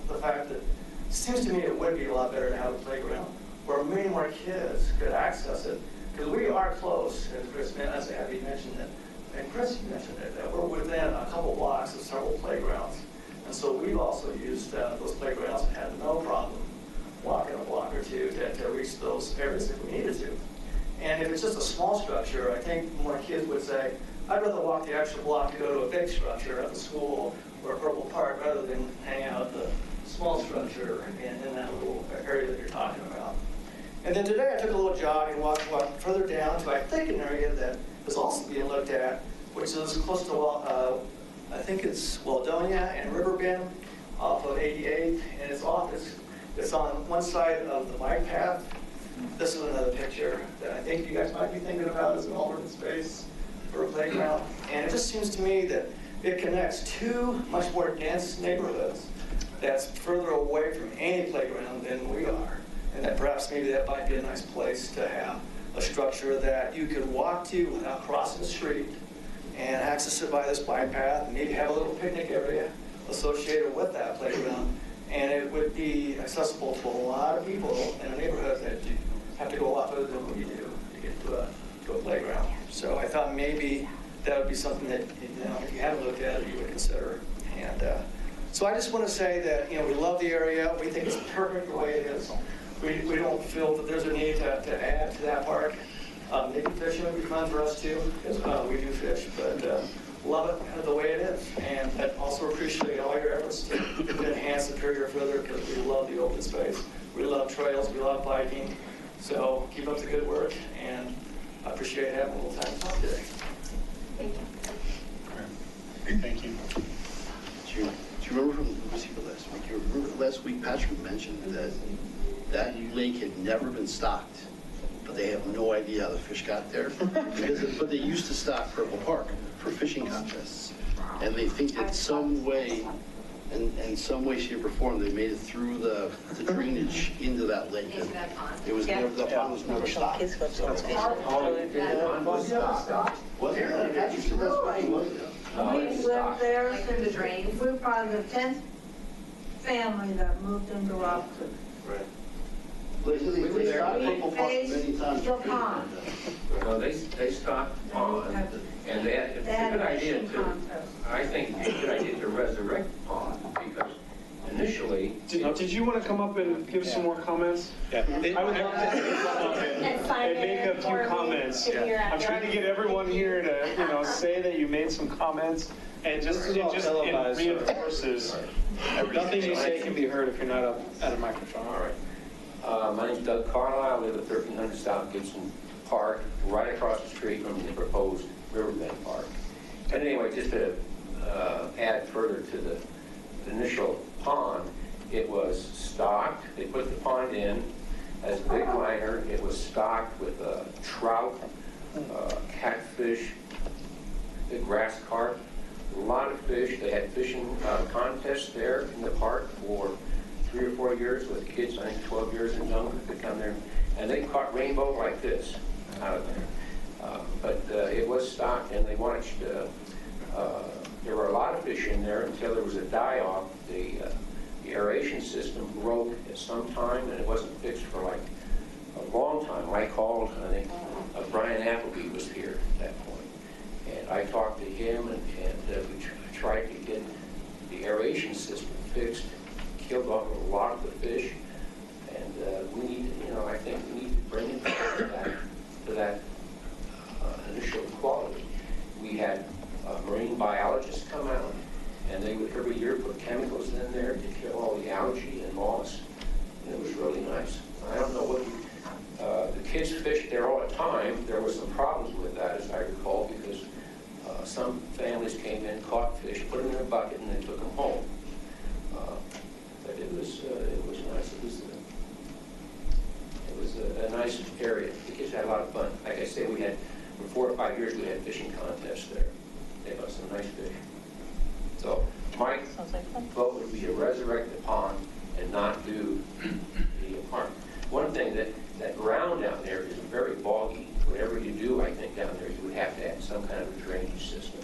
the fact that it seems to me it would be a lot better to have a playground where many more kids could access it, because we are close, as Chris as Abby mentioned it, and Chris mentioned it, that we're within a couple blocks of several playgrounds. And so we've also used those playgrounds and had no problem walking a block or two to reach those areas if we needed to. And if it's just a small structure, I think more kids would say, I'd rather walk the extra block to go to a big structure at the school or Purple Park rather than hang out at the small structure in that little area that you're talking about. And then today I took a little jog and walked further down to, I think, an area that is also being looked at, which is close to, I think it's Waldonia and Riverbend off of 88, and it's on one side of the bike path. This is another picture that I think you guys might be thinking about as an alternate space for a playground. And it just seems to me that it connects two much more dense neighborhoods that's further away from any playground than we are. And that perhaps maybe that might be a nice place to have a structure that you could walk to without crossing the street and access it by this bike path, and maybe have a little picnic area associated with that playground. And it would be accessible to a lot of people in a neighborhood that you have to go a lot further than what you do to get to a playground. So I thought maybe that would be something that, if you haven't looked at it, you would consider. And so I just want to say that, we love the area. We think it's perfect the way it is. We don't feel that there's a need to add to that park. Maybe fishing would be fun for us too, because we do fish, but love it the way it is. And I also appreciate all your efforts to enhance Superior further, because we love the open space. We love trails, we love biking. So keep up the good work, and I appreciate having a little time to talk today. Thank you. Thank you. Do you remember last week? You remember last week Patrick mentioned that lake had never been stocked, but they have no idea how the fish got there. But they used to stock Purple Park for fishing contests, and they think that some way, in some way, shape, or form, they made it through the drainage into that lake. Into that pond. It was never, the pond was never stocked. We lived there Like through the drains. We're probably the 10th family that moved into Rockford. Right. They stocked Purple Park many times. The pond. No, they stocked pond, and it's a good idea to, I think it's a good idea to resurrect pond, because initially. Did you want to come up and give some more comments? Yeah. I would love to and make a few comments. I'm trying to get everyone here to, say that you made some comments, and it reinforces. Nothing you say can be heard if you're not up at a microphone. All right. My name's Doug Carlisle. I live at 1300 South Gibson Park, right across the street from the proposed Riverbend Park. And anyway, just to add further to the initial pond, it was stocked. They put the pond in as a big liner. It was stocked with trout, catfish, the grass carp, a lot of fish. They had fishing contests there in the park for 3 or 4 years with kids, I think 12 years and younger, that come there. And they caught rainbow like this out of there. But it was stocked, and they watched, there were a lot of fish in there until there was a die-off the aeration system broke at some time, and it wasn't fixed for like a long time. I called, I think Brian Appleby was here at that point, and I talked to him, and we tried to get the aeration system fixed, killed off a lot of the fish, and we need, I think we need to bring it back to that initial quality. We had marine biologists come out, and they would every year put chemicals in there to kill all the algae and moss, and it was really nice. I don't know what the kids fished there all the time. There were some problems with that, as I recall, because some families came in, caught fish, put them in a bucket, and they took them home. But it was nice. It was a nice area. The kids had a lot of fun. Like I say, we had, for 4 or 5 years, we had fishing contests there. They got some nice fish. So my vote would be to resurrect the pond and not do the park. One thing, that ground down there is very boggy. Whatever you do, I think, down there, you would have to have some kind of a drainage system.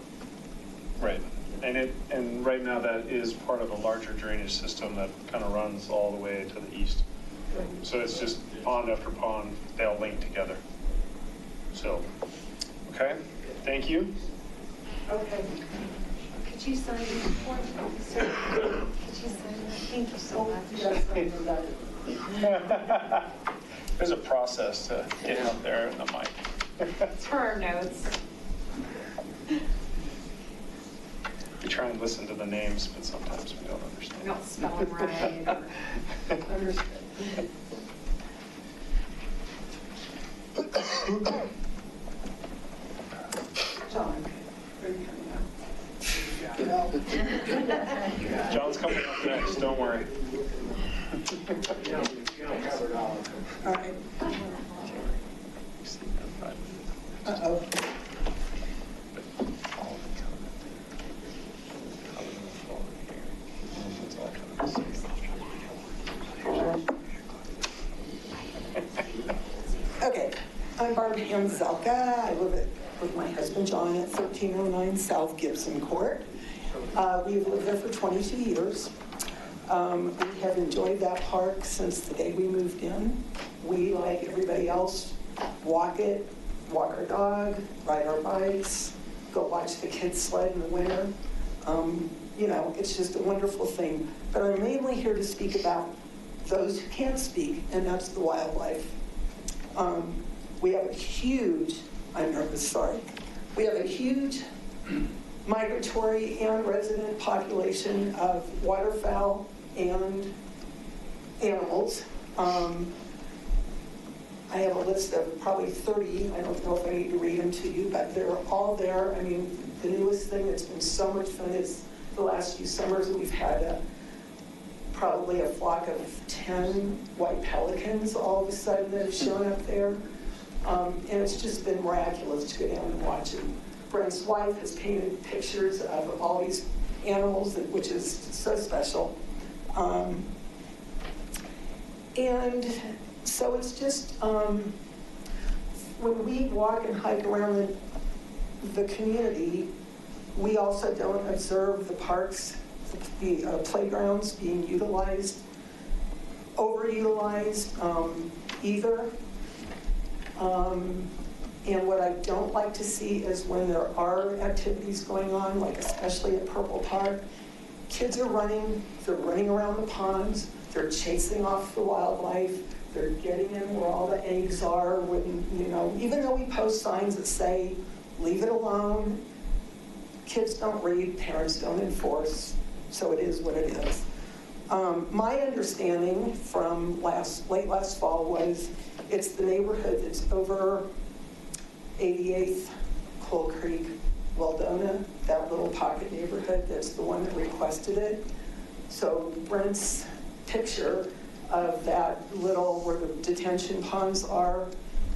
Right. And right now that is part of a larger drainage system that kind of runs all the way to the east. So it's just pond after pond, they all link together. So, okay, thank you. Okay. Could you sign this form, sir? Could you sign that? Thank you so much. Yes, There's a process to getting up there in the mic. It's for our notes. We try and listen to the names, but sometimes we don't understand. We don't spell them right. Understood. John, are you coming out? John's coming up next, don't worry. All right. Uh-oh. Okay, I'm Barb Hamzelka. I live with my husband John at 1309 South Gibson Court. We've lived there for 22 years. We have enjoyed that park since the day we moved in. We, like everybody else, walk it, walk our dog, ride our bikes, go watch the kids sled in the winter. It's just a wonderful thing. But I'm mainly here to speak about those who can't speak, and that's the wildlife. We have a huge, I'm nervous, sorry. We have a huge migratory and resident population of waterfowl and animals. I have a list of probably 30. I don't know if I need to read them to you, but they're all there. I mean, the newest thing that's been so much fun is the last few summers we've had probably a flock of 10 white pelicans all of a sudden that have shown up there. And it's just been miraculous to go down and watch it. Brent's wife has painted pictures of all these animals, which is so special. And so it's just, when we walk and hike around the community, we also don't observe the parks, the playgrounds being utilized, overutilized either. And what I don't like to see is when there are activities going on, like especially at Purple Park, kids are running, they're running around the ponds, they're chasing off the wildlife, they're getting in where all the eggs are, when, even though we post signs that say, leave it alone, kids don't read, parents don't enforce, so it is what it is. My understanding from late last fall was it's the neighborhood that's over 88th, Coal Creek, Waldona, that little pocket neighborhood, that's the one that requested it. So Brent's picture of that little, where the detention ponds are,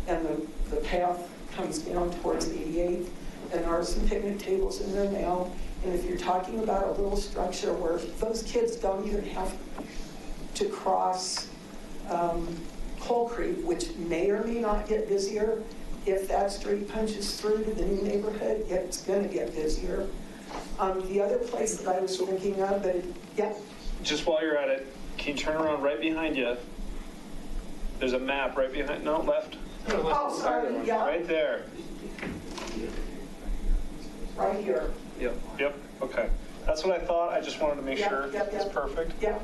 and the path comes down towards 88th, and there are some picnic tables in there now. And if you're talking about a little structure where those kids don't even have to cross Coal Creek, which may or may not get busier, if that street punches through to the new neighborhood, it's going to get busier. The other place that I was thinking of, but just while you're at it, can you turn around right behind you? There's a map right behind, no, left. Oh, sorry, yeah. Right there. Right here. Yep, okay. That's what I thought, I just wanted to make Yep, sure yep, it's yep. perfect. Yeah.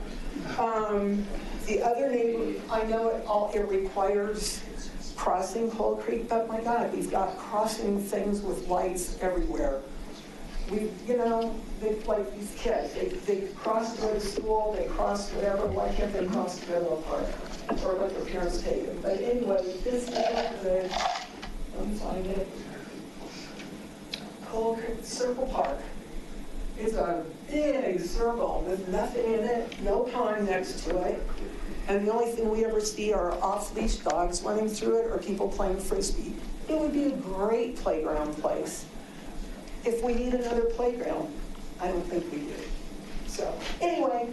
The other neighbor, I know it requires crossing Coal Creek, but my God, we've got crossing things with lights everywhere. Like these kids, they cross to go to school, they cross whatever, why can't they cross to go to a park? Or let their parents take them. But anyway, this is the, let me find it. Coal Creek Circle Park. It's a big circle with nothing in it, no pond next to it. And the only thing we ever see are off-leash dogs running through it or people playing Frisbee. It would be a great playground place. If we need another playground, I don't think we do. So anyway,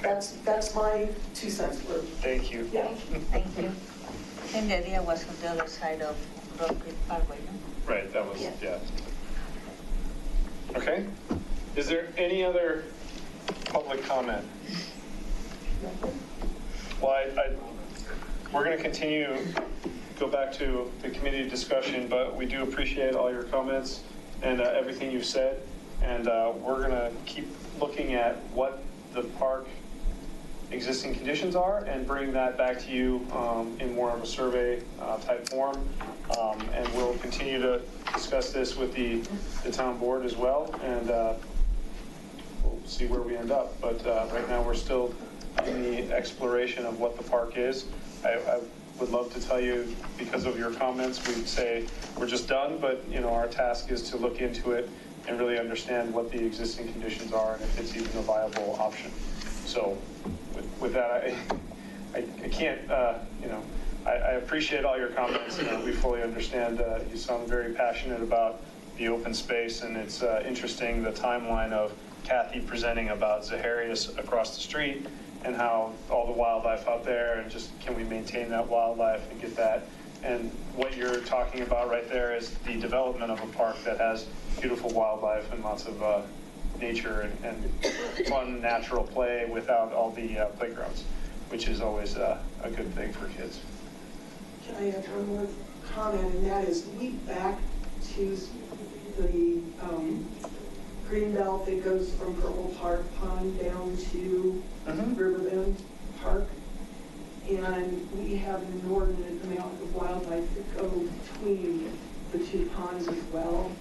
that's my 2 cents worth. Thank you. Yeah. Thank you. I think the idea was on the other side of Rock Creek Parkway, no? Right, that was, Yeah. yeah. Okay. Is there any other public comment? Well, we're going to continue, go back to the committee discussion, but we do appreciate all your comments and everything you've said. And we're going to keep looking at what the park existing conditions are and bring that back to you in more of a survey type form. And we'll continue to discuss this with the town board as well. And we'll see where we end up. But right now we're still in the exploration of what the park is. I would love to tell you, because of your comments, we'd say we're just done, but our task is to look into it and really understand what the existing conditions are and if it's even a viable option. So with that, I can't, I appreciate all your comments. We fully understand you sound very passionate about the open space, and it's interesting the timeline of Kathy presenting about Zaharias across the street and how all the wildlife out there, and just can we maintain that wildlife and get that. And what you're talking about right there is the development of a park that has beautiful wildlife and lots of nature and fun natural play without all the playgrounds, which is always a good thing for kids. Can I have one more comment, and that is we back to the green belt that goes from Purple Park Pond down to Riverbend Park. And we have an inordinate amount of wildlife that go between the two ponds as well.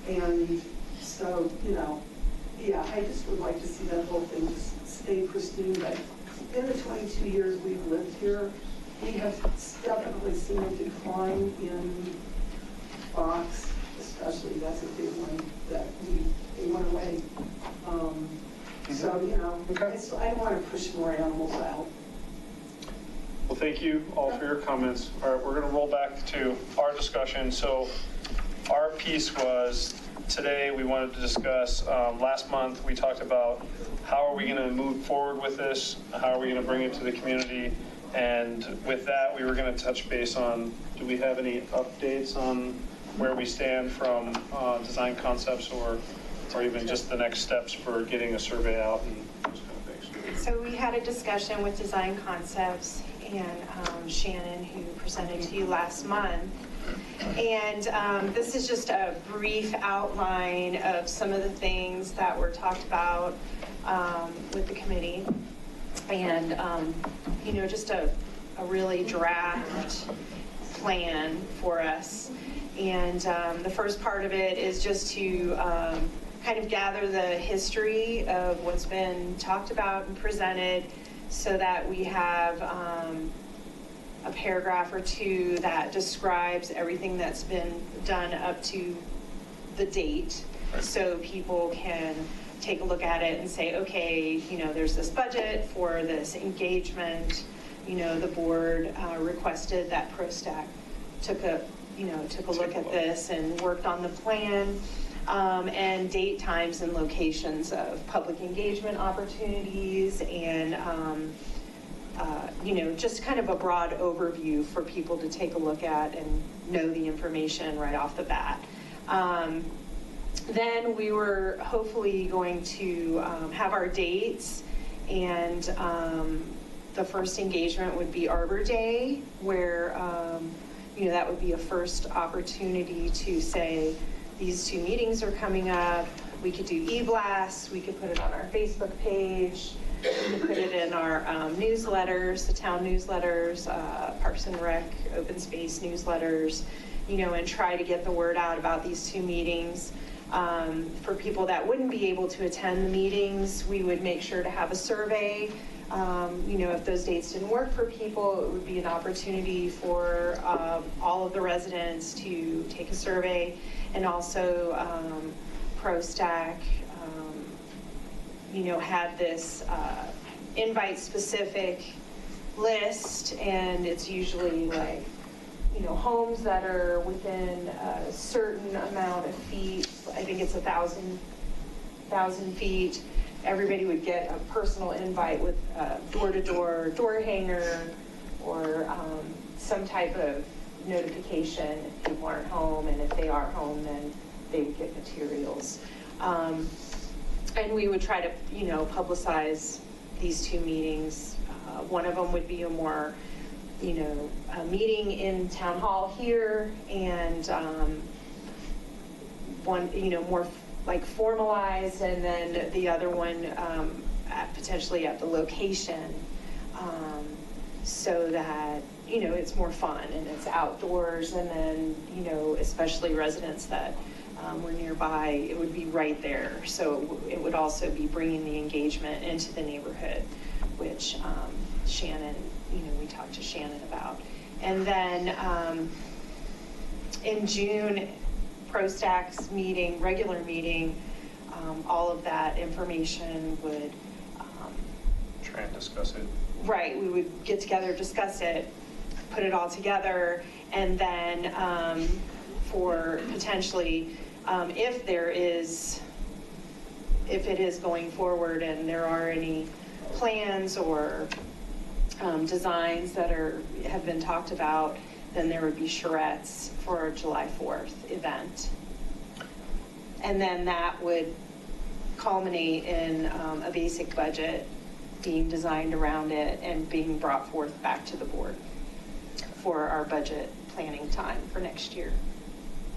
And so, yeah, I just would like to see that whole thing just stay pristine. But in the 22 years we've lived here, we have definitely seen a decline in fox, especially. That's a big one that they went away. So, I don't want to push more animals out. Well, thank you all for your comments. All right, we're going to roll back to our discussion. So our piece was today we wanted to discuss, last month we talked about how are we going to move forward with this? How are we going to bring it to the community? And with that, we were going to touch base on, do we have any updates on where we stand from design concepts or even just the next steps for getting a survey out and those kind of things? So we had a discussion with Design Concepts and Shannon, who presented to you last month. And this is just a brief outline of some of the things that were talked about with the committee. And, just a really draft plan for us. And the first part of it is just to kind of gather the history of what's been talked about and presented so that we have a paragraph or two that describes everything that's been done up to the date. So people can take a look at it and say, okay, there's this budget for this engagement. The board requested that PROSTAC took a look at this and worked on the plan. And date, times, and locations of public engagement opportunities and, just kind of a broad overview for people to take a look at and know the information right off the bat. Then we were hopefully going to have our dates, and the first engagement would be Arbor Day, where that would be a first opportunity to say, these 2 meetings are coming up. We could do e-blasts, we could put it on our Facebook page, we could put it in our newsletters, the town newsletters, Parks and Rec, open space newsletters, and try to get the word out about these 2 meetings. For people that wouldn't be able to attend the meetings, we would make sure to have a survey. If those dates didn't work for people, it would be an opportunity for all of the residents to take a survey, and also PROSTAC, had this invite-specific list, and it's usually like, homes that are within a certain amount of feet. I think it's 1,000 feet. Everybody would get a personal invite with a door-to-door door hanger, or some type of notification if people aren't home, and if they are home, then they would get materials. And we would try to, publicize these 2 meetings. One of them would be a more, a meeting in town hall here, and one, more like formalized, and then the other one potentially at the location, so that, it's more fun and it's outdoors, and then, especially residents that were nearby, it would be right there. So it would also be bringing the engagement into the neighborhood, which Shannon, we talked to Shannon about. And then in June, PROSTAC's meeting, regular meeting, all of that information would try and discuss it. Right, we would get together, discuss it, put it all together, and then for potentially, if it is going forward and there are any plans or designs that have been talked about, then there would be charrettes for our July 4th event. And then that would culminate in a basic budget being designed around it and being brought forth back to the board for our budget planning time for next year.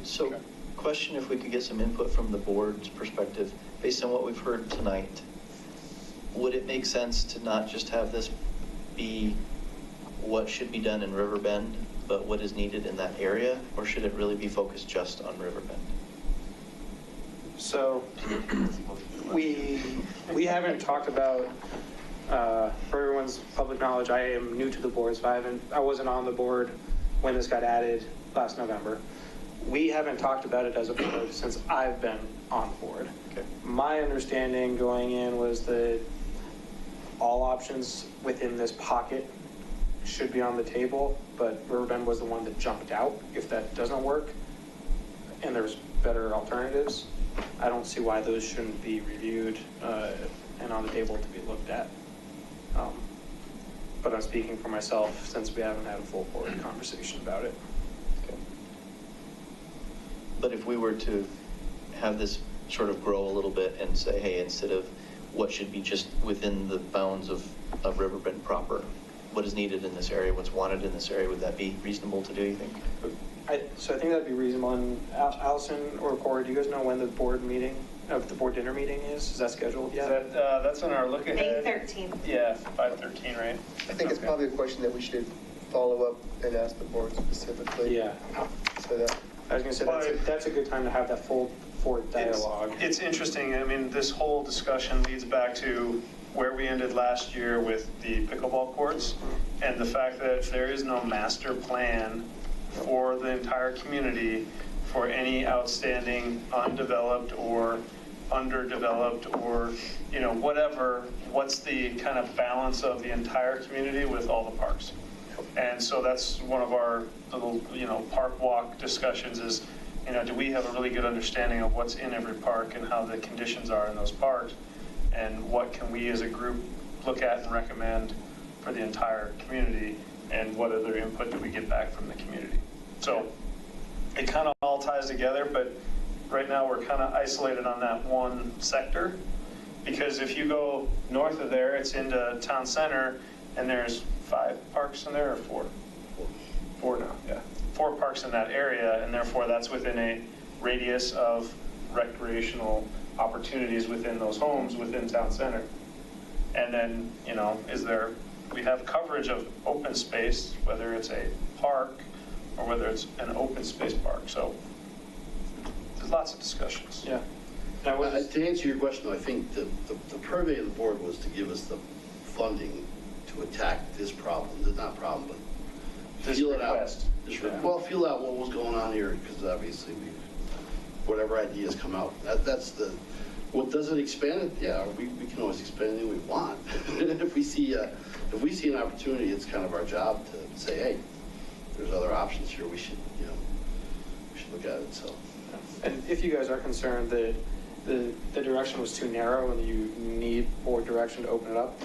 So, question, if we could get some input from the board's perspective, based on what we've heard tonight, would it make sense to not just have this be what should be done in Riverbend, but what is needed in that area, or should it really be focused just on Riverbend? So we haven't talked about, for everyone's public knowledge, I am new to the board, so I wasn't on the board when this got added last November. We haven't talked about it as a board since I've been on board. Okay. My understanding going in was that all options within this pocket should be on the table, but Riverbend was the one that jumped out if that doesn't work, and there's better alternatives. I don't see why those shouldn't be reviewed and on the table to be looked at. But I'm speaking for myself since we haven't had a full board conversation about it. Okay. But if we were to have this sort of grow a little bit and say, hey, instead of what should be just within the bounds of Riverbend proper, what is needed in this area, what's wanted in this area, would that be reasonable to do, you think? So I think that'd be reasonable. And Allison or Corey, do you guys know when the board dinner meeting is? Is that scheduled yet? That's on our look ahead. May 13th. Yeah, 5/13, right? I think it's probably a question that we should follow up and ask the board specifically. Yeah. So that, I was going to say, that's a good time to have that full board dialogue. It's interesting. I mean, this whole discussion leads back to where we ended last year with the pickleball courts, and the fact that there is no master plan for the entire community for any outstanding undeveloped or underdeveloped or, whatever, what's the kind of balance of the entire community with all the parks. And so that's one of our little, park walk discussions is, do we have a really good understanding of what's in every park and how the conditions are in those parks? And what can we as a group look at and recommend for the entire community? And what other input do we get back from the community? So it kind of all ties together, but right now we're kind of isolated on that one sector. Because if you go north of there, it's into town center, and there's 5 parks in there, or 4? 4 now, yeah. 4 parks in that area, and therefore that's within a radius of recreational opportunities within those homes within town center. And then, you know, we have coverage of open space, whether it's a park or whether it's an open space park. So there's lots of discussions. Yeah. To answer your question, I think the purvey of the board was to give us the funding to attack this problem, not problem, but This feel request. it out. Well, feel out what was going on here, because obviously whatever ideas come out, what doesn't expand it, yeah, we can always expand anything we want. If we see an opportunity, it's kind of our job to say, hey, there's other options here, we should look at it, so. And if you guys are concerned that the direction was too narrow and you need board direction to open it up,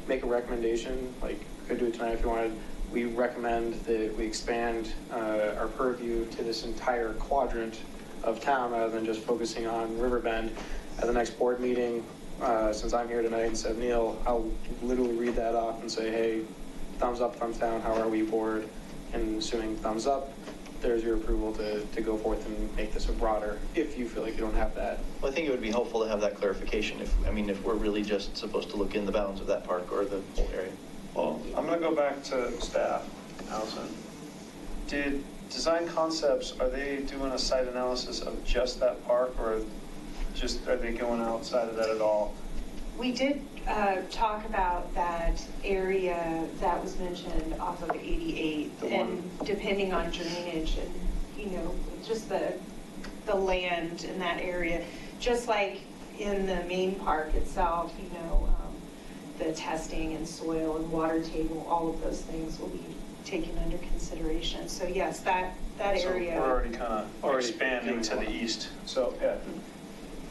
make a recommendation, like, could do it tonight if you wanted. We recommend that we expand our purview to this entire quadrant of town rather than just focusing on Riverbend. At the next board meeting, since I'm here tonight instead of Neil, I'll literally read that off and say, hey, thumbs up, thumbs down, how are we, board? And assuming thumbs up, there's your approval to go forth and make this a broader, if you feel like you don't have that. Well, I think it would be helpful to have that clarification if we're really just supposed to look in the bounds of that park or the whole area. Well, I'm going to go back to staff, Allison. Did Design Concepts, are they doing a site analysis of just that park, or are they going outside of that at all? We did talk about that area that was mentioned off of 88, and depending on drainage and, you know, just the land in that area, just like in the main park itself, you know, the testing and soil and water table, all of those things will be taken under consideration. So yes, that area. So we're already kind of expanding to the east. So yeah.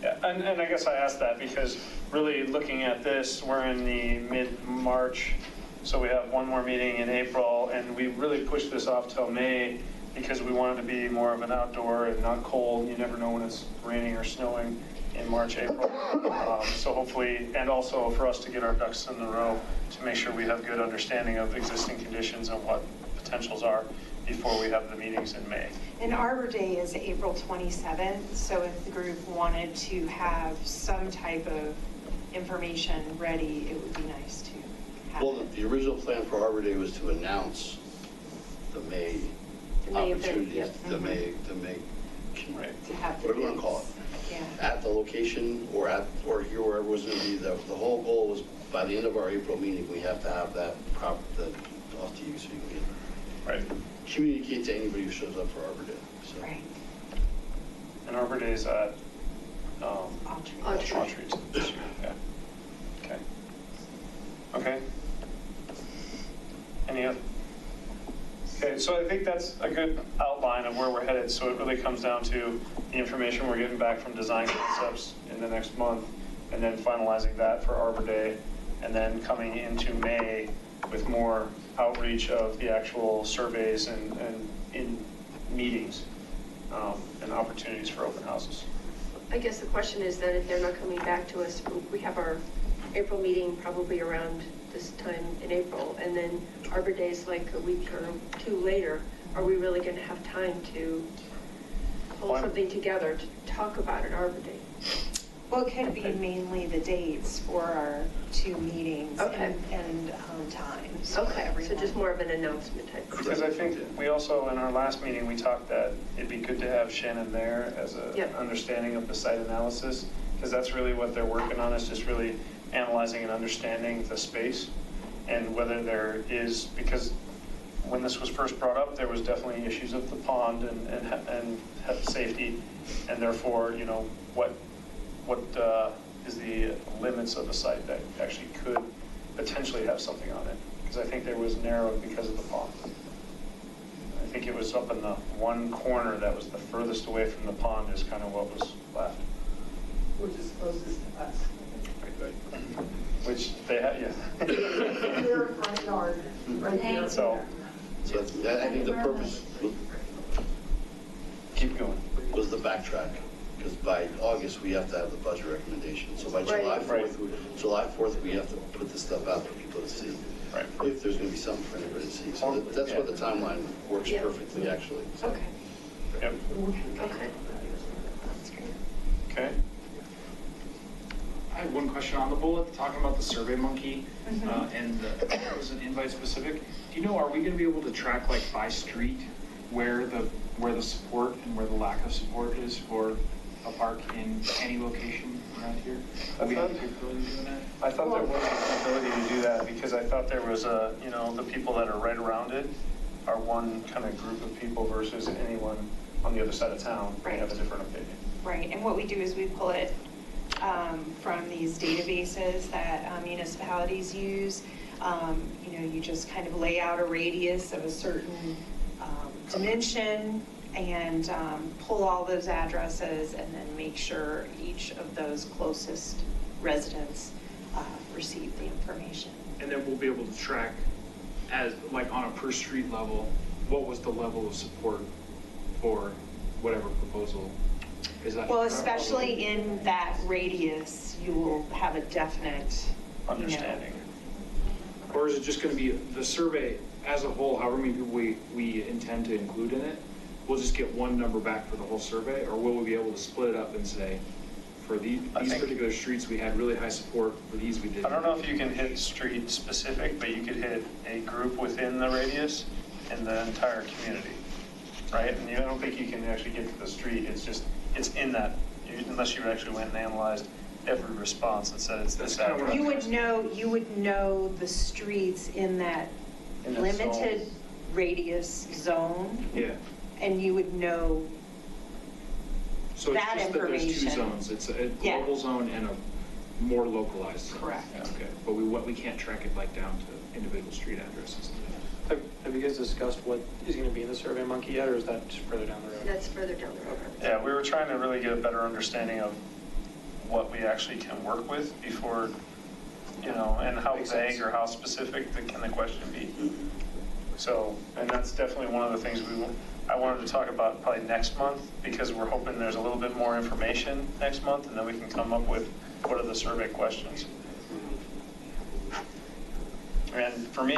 Yeah, and I guess I asked that because really looking at this, we're in the mid-March, so we have one more meeting in April, and we really pushed this off till May because we wanted to be more of an outdoor and not cold. You never know when it's raining or snowing in March, April. So hopefully, and also for us to get our ducks in a row to make sure we have good understanding of existing conditions and what potentials are before we have the meetings in May. And Arbor Day is April 27th, so if the group wanted to have some type of information ready, it would be nice to have it. The original plan for Arbor Day was to announce the May opportunities, the May, right, to have whatever you want to call it. Yeah. At the location or here, wherever it was going to be. The whole goal was by the end of our April meeting, we have to have that off to you so you can communicate to anybody who shows up for Arbor Day. So. Right. And Arbor Day is at Autry's this year. Yeah. Okay. Okay. Any other? Okay, so I think that's a good outline of where we're headed. So it really comes down to the information we're getting back from Design Concepts in the next month, and then finalizing that for Arbor Day, and then coming into May with more outreach of the actual surveys and in meetings and opportunities for open houses. I guess the question is that if they're not coming back to us, we have our April meeting probably around this time in April, and then Arbor Day is like a week or 2 later. Are we really going to have time to pull something together to talk about an Arbor Day? Well, it could be mainly the dates for our 2 meetings and times. Okay, so just more of an announcement type. Because I think we also, in our last meeting, we talked that it'd be good to have Shannon there as an understanding of the site analysis, because that's really what they're working on, is just really analyzing and understanding the space and whether there is, because when this was first brought up, there was definitely issues of the pond and safety, and therefore, you know, what is the limits of a site that actually could potentially have something on it? Because I think there was narrowed because of the pond. I think it was up in the one corner that was the furthest away from the pond is kind of what was left. Which is closest to us. Which they had, yeah. Their front yard, right there. So I think the purpose keep going. was the backtrack, because by August, we have to have the budget recommendation. So by July 4th, we have to put this stuff out for people to see. Right. If there's going to be something for anybody to see. So that's what the timeline works Yeah. perfectly, actually. So. Okay. Yep. Okay. Okay. I have one question on the bullet, talking about the Survey Monkey, Mm-hmm. and it was an invite specific. Do you know, are we gonna be able to track like by street where the support and where the lack of support is for a park in any location around here? Are we have the capability of doing that? I thought there was an ability to do that because I thought there was a, the people that are right around it are one kind of group of people versus anyone on the other side of town may have a different opinion. Right, and what we do is we pull it from these databases that municipalities use. You just kind of lay out a radius of a certain dimension and pull all those addresses and then make sure each of those closest residents receive the information. And then we'll be able to track as, like on a per street level, what was the level of support for whatever proposal? Is that? Well, especially in that radius, you will have a definite understanding. Or is it just going to be the survey as a whole, however many people we intend to include in it, we'll just get one number back for the whole survey? Or will we be able to split it up and say, for these particular streets, we had really high support, for these we didn't? I don't know if you can hit street specific, but you could hit a group within the radius and the entire community, right? And I don't think you can actually get to the street. It's just, it's in that, unless you actually went and analyzed every response and said it's this address. You would know the streets in that limited radius zone. Yeah. And you would know So it's that just that there's two information. zones. It's a global zone and a more localized zone. Correct. Okay, but we can't track it like down to individual street addresses. Have you guys discussed what is going to be in the Survey Monkey yet, or is that further down the road? That's further down the road. Yeah, we were trying to really get a better understanding of what we actually can work with before, and how vague or how specific can the question be. So, and that's definitely one of the things I wanted to talk about probably next month, because we're hoping there's a little bit more information next month, and then we can come up with what are the survey questions. And for me,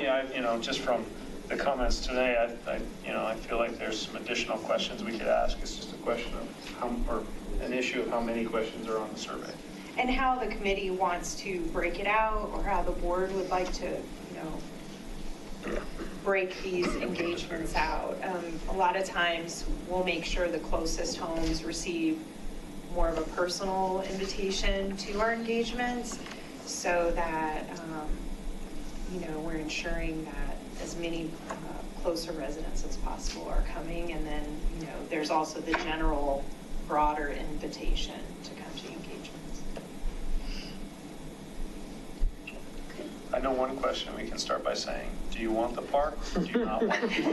just from the comments today, I feel like there's some additional questions we could ask. It's just a question of or an issue of how many questions are on the survey. and how the committee wants to break it out, or how the board would like to, break these engagements out. A lot of times, we'll make sure the closest homes receive more of a personal invitation to our engagements, so that, we're ensuring that as many closer residents as possible are coming. And then, there's also the general broader invitation to come to engagements. I know one question we can start by saying, do you want the park or do you not want the park?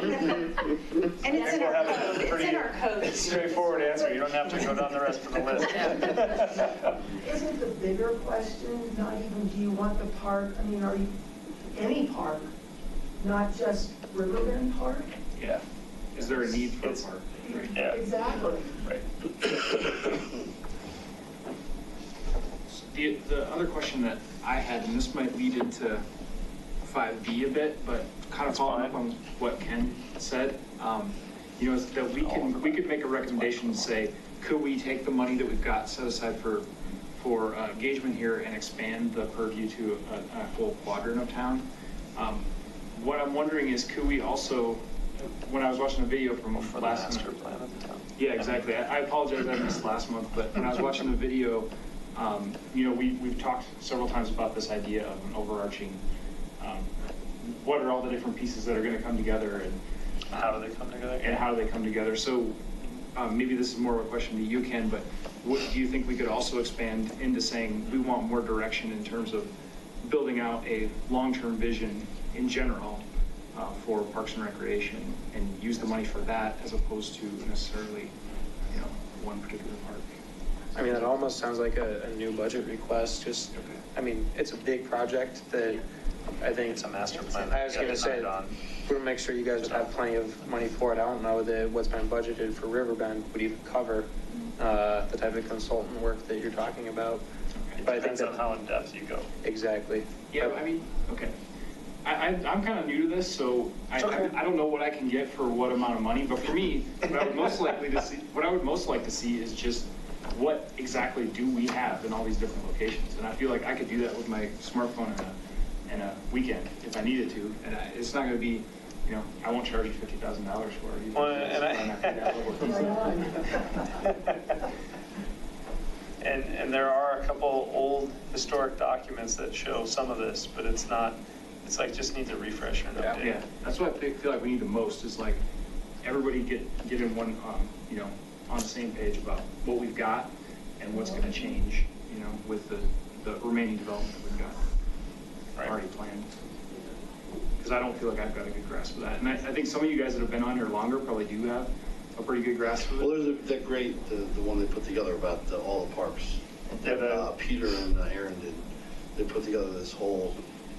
And it's in our code. It's in our code. Straightforward answer. You don't have to go down the rest of the list. Isn't the bigger question not even do you want the park? I mean, are you any park, not just Riverbend Park? Yeah. Is there a need for a park? Right. Yeah. Exactly. Right. The other question that I had, and this might lead into 5B a bit, but kind of following up on what Ken said, is that we could make a recommendation and say, could we take the money that we've got set aside for engagement here and expand the purview to a whole quadrant of town? What I'm wondering is, could we also, when I was watching a video from last master plan of the town. Yeah, exactly. I apologize, I missed last month, but when I was watching the video, we've talked several times about this idea of an overarching, what are all the different pieces that are going to come together, and how do they come together? And how do they come together? So maybe this is more of a question to you, Ken, but what do you think we could also expand into saying we want more direction in terms of building out a long-term vision in general for Parks and Recreation, and use the money for that as opposed to necessarily, one particular park? I mean, that almost sounds like a new budget request. Just, I mean, it's a big project that I think it's a master plan. I was going to say, we'll make sure you guys would have plenty of money for it. I don't know that what's been budgeted for Riverbend would even cover the type of consultant work that you're talking about. It But I think depends on that, how in depth you go. exactly. Yeah, I mean, okay. I'm kind of new to this, so I don't know what I can get for what amount of money, but for me, what I would most like to see is just what exactly do we have in all these different locations? And I feel like I could do that with my smartphone in a weekend if I needed to. And it's not going to be, you know, I won't charge you $50,000 for it. Well, and there are a couple old historic documents that show some of this, but it's not, it's like just needs a refresher and update. Yeah, that's what I feel like we need the most is like everybody get in one, you know, on the same page about what we've got and what's going to change, you know, with the remaining development that we've got already planned. Because I don't feel like I've got a good grasp of that. And I think some of you guys that have been on here longer probably do have a pretty good grasp of it. Well, there's that great, the one they put together about all the parks. Yeah, Peter and Aaron did. They put together this whole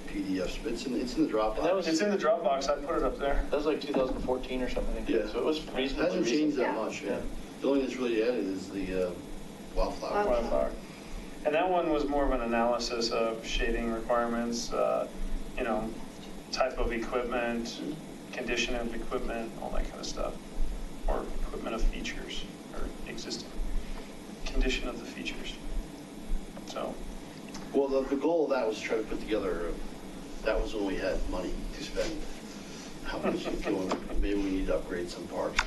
PDF. It's in the Dropbox. It's in the Dropbox. I put it up there. That was like 2014 or something, I think. Yeah. So it was reasonably It hasn't changed that recent. much. Yeah. The only thing that's really added is the wildflower. Wildflower. And that one was more of an analysis of shading requirements, you know, type of equipment, condition of equipment, all that kind of stuff. Or equipment of features, or existing condition of the features. So. Well, the goal of that was to try to put together, that was when we had money to spend. How much is going, maybe we need to upgrade some parks.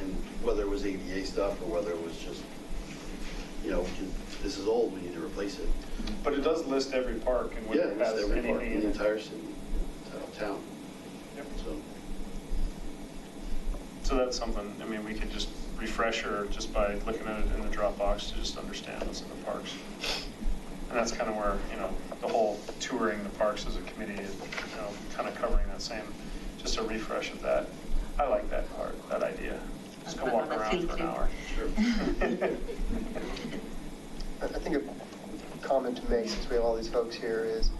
And whether it was ADA stuff or whether it was just, you know, this is old, we need to replace it. But it does list every park and whether Yeah, it it has lists every park anything in the in it. entire city, town. Yep. So. So that's something, I mean, we could just refresh her just by looking at it in the Dropbox to just understand what's in the parks. And that's kind of where, you know, the whole touring the parks as a committee is, you know, kind of covering that same, just a refresh of that. I like that part, that idea. Just go walk around for an hour. Sure. I think a comment to make, since we have all these folks here, is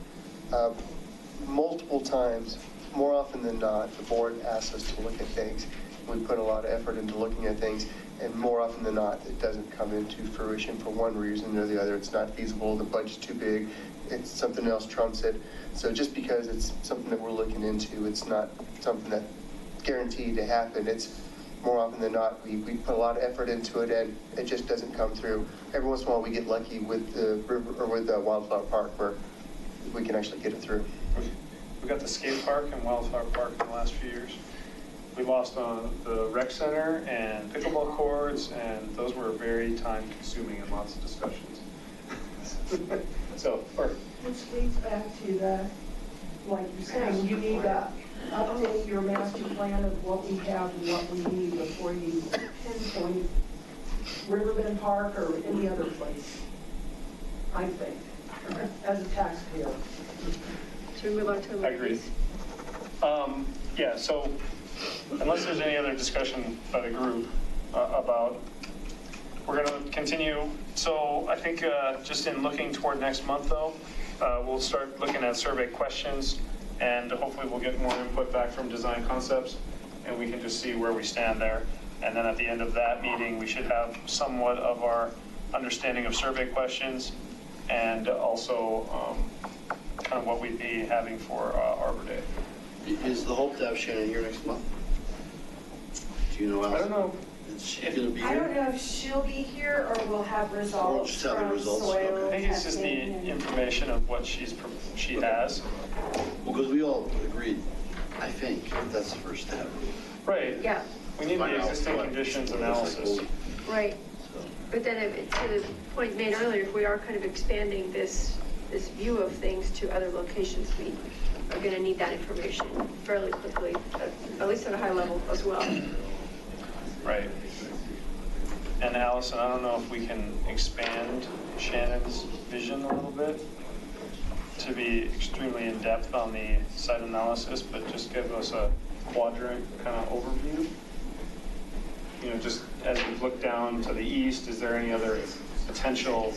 multiple times, more often than not, the board asks us to look at things. We put a lot of effort into looking at things, and more often than not, it doesn't come into fruition for one reason or the other. It's not feasible, the budget's too big, it's something else trumps it. So just because it's something that we're looking into, it's not something that's guaranteed to happen. It's more often than not, we put a lot of effort into it and it just doesn't come through. Every once in a while, we get lucky with the river or with the Wildflower Park where we can actually get it through. We got the skate park and Wildflower Park in the last few years. We lost on the rec center and pickleball courts, and those were very time consuming and lots of discussions. So, Which leads back to the, like you're saying, you need to update your master plan of what we have and what we need before you pinpoint Riverbend Park or any other place, I think, as a taxpayer. Should we move on to the I agree. Yeah, so unless there's any other discussion by the group about, we're going to continue. So I think just in looking toward next month, though, we'll start looking at survey questions, and hopefully we'll get more input back from design concepts, and we can just see where we stand there. And then at the end of that meeting, we should have somewhat of our understanding of survey questions, and also kind of what we'd be having for Arbor Day. Is the hope to have Shannon here next month? Do you know? I don't know. Is she going to be I don't here? know if she'll be here or we'll have results just have the from results, soil okay. I think it's just the testing and- information of what she has. Well, because we all agreed, I think, that's the first step. Right. Yeah, We need Find the out existing what- conditions what it looks analysis. like. right. So, But then to the point made earlier, if we are kind of expanding this view of things to other locations, we are going to need that information fairly quickly, at least at a high level as well. Right. And Allison, I don't know if we can expand Shannon's vision a little bit to be extremely in-depth on the site analysis, but just give us a quadrant kind of overview. You know, just as we look down to the east, is there any other potential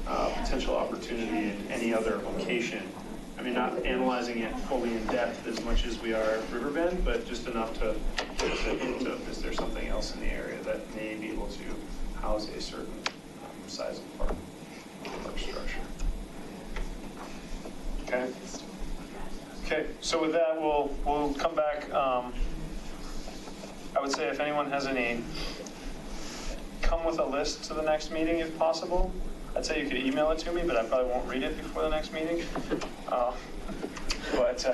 opportunity in any other location? I mean, not analyzing it fully in depth as much as we are at Riverbend, but just enough to there's a hint of, is there something else in the area that may be able to house a certain size of park structure. Okay. Okay, so with that, we'll come back. I would say if anyone has any, come with a list to the next meeting if possible. I'd say you could email it to me, but I probably won't read it before the next meeting. But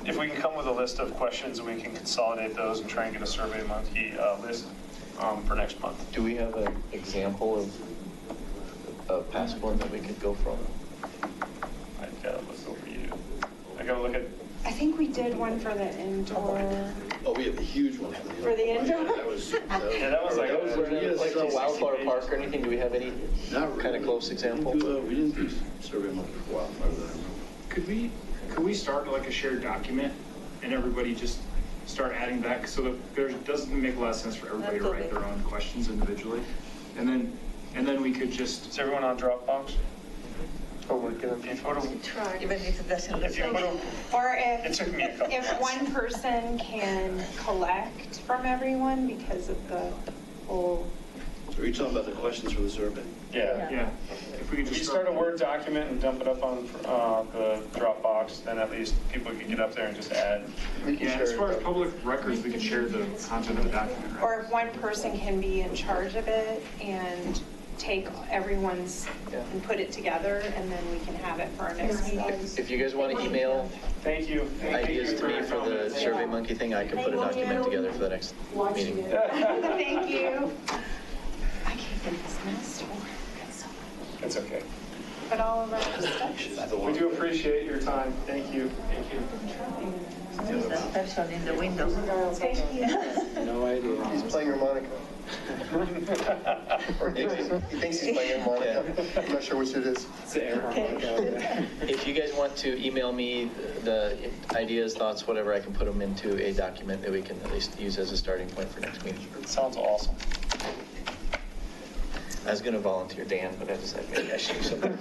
if we can come with a list of questions, we can consolidate those and try and get a Survey Monkey list for next month. Do we have an example of a past one that we could go from? I've got to look over you. I got to look at. I think we did one for the indoor. Oh, we have a huge one For the indoor? Yeah, that was like a Wildflower Park or anything. Do we have any kind of close example? We didn't do Survey Monkey for Wildflower. Could we start like a shared document and everybody just start adding back so that there doesn't make a lot of sense for everybody to write their own questions individually, and then we could just. Is everyone on Dropbox? Even if it doesn't look like. Or It took me a couple if months. one person can collect from everyone because of the whole. So are you talking about the questions for the survey? Yeah. If we could If you just start a Word document and dump it up on the Dropbox, then at least people can get up there and just add. Yeah, as far as public records, we could share the content of the document, right? Or if one person can be in charge of it and take everyone's and put it together, and then we can have it for our next meeting. If you guys want to email Thank you. ideas to me for the Survey Monkey thing, I can put a document together for the next meeting. Thank you. I can't get this mess to work. It's okay. But all of our stuff. We do appreciate your time. Thank you. Thank you. That person in the window. Thank you. No idea. He's playing harmonica. Or he thinks he's playing harmonica. I'm not sure which it is. It's the air harmonica. If you guys want to email me the ideas, thoughts, whatever, I can put them into a document that we can at least use as a starting point for next meeting. Sounds awesome. I was going to volunteer Dan, but I decided maybe I should do something.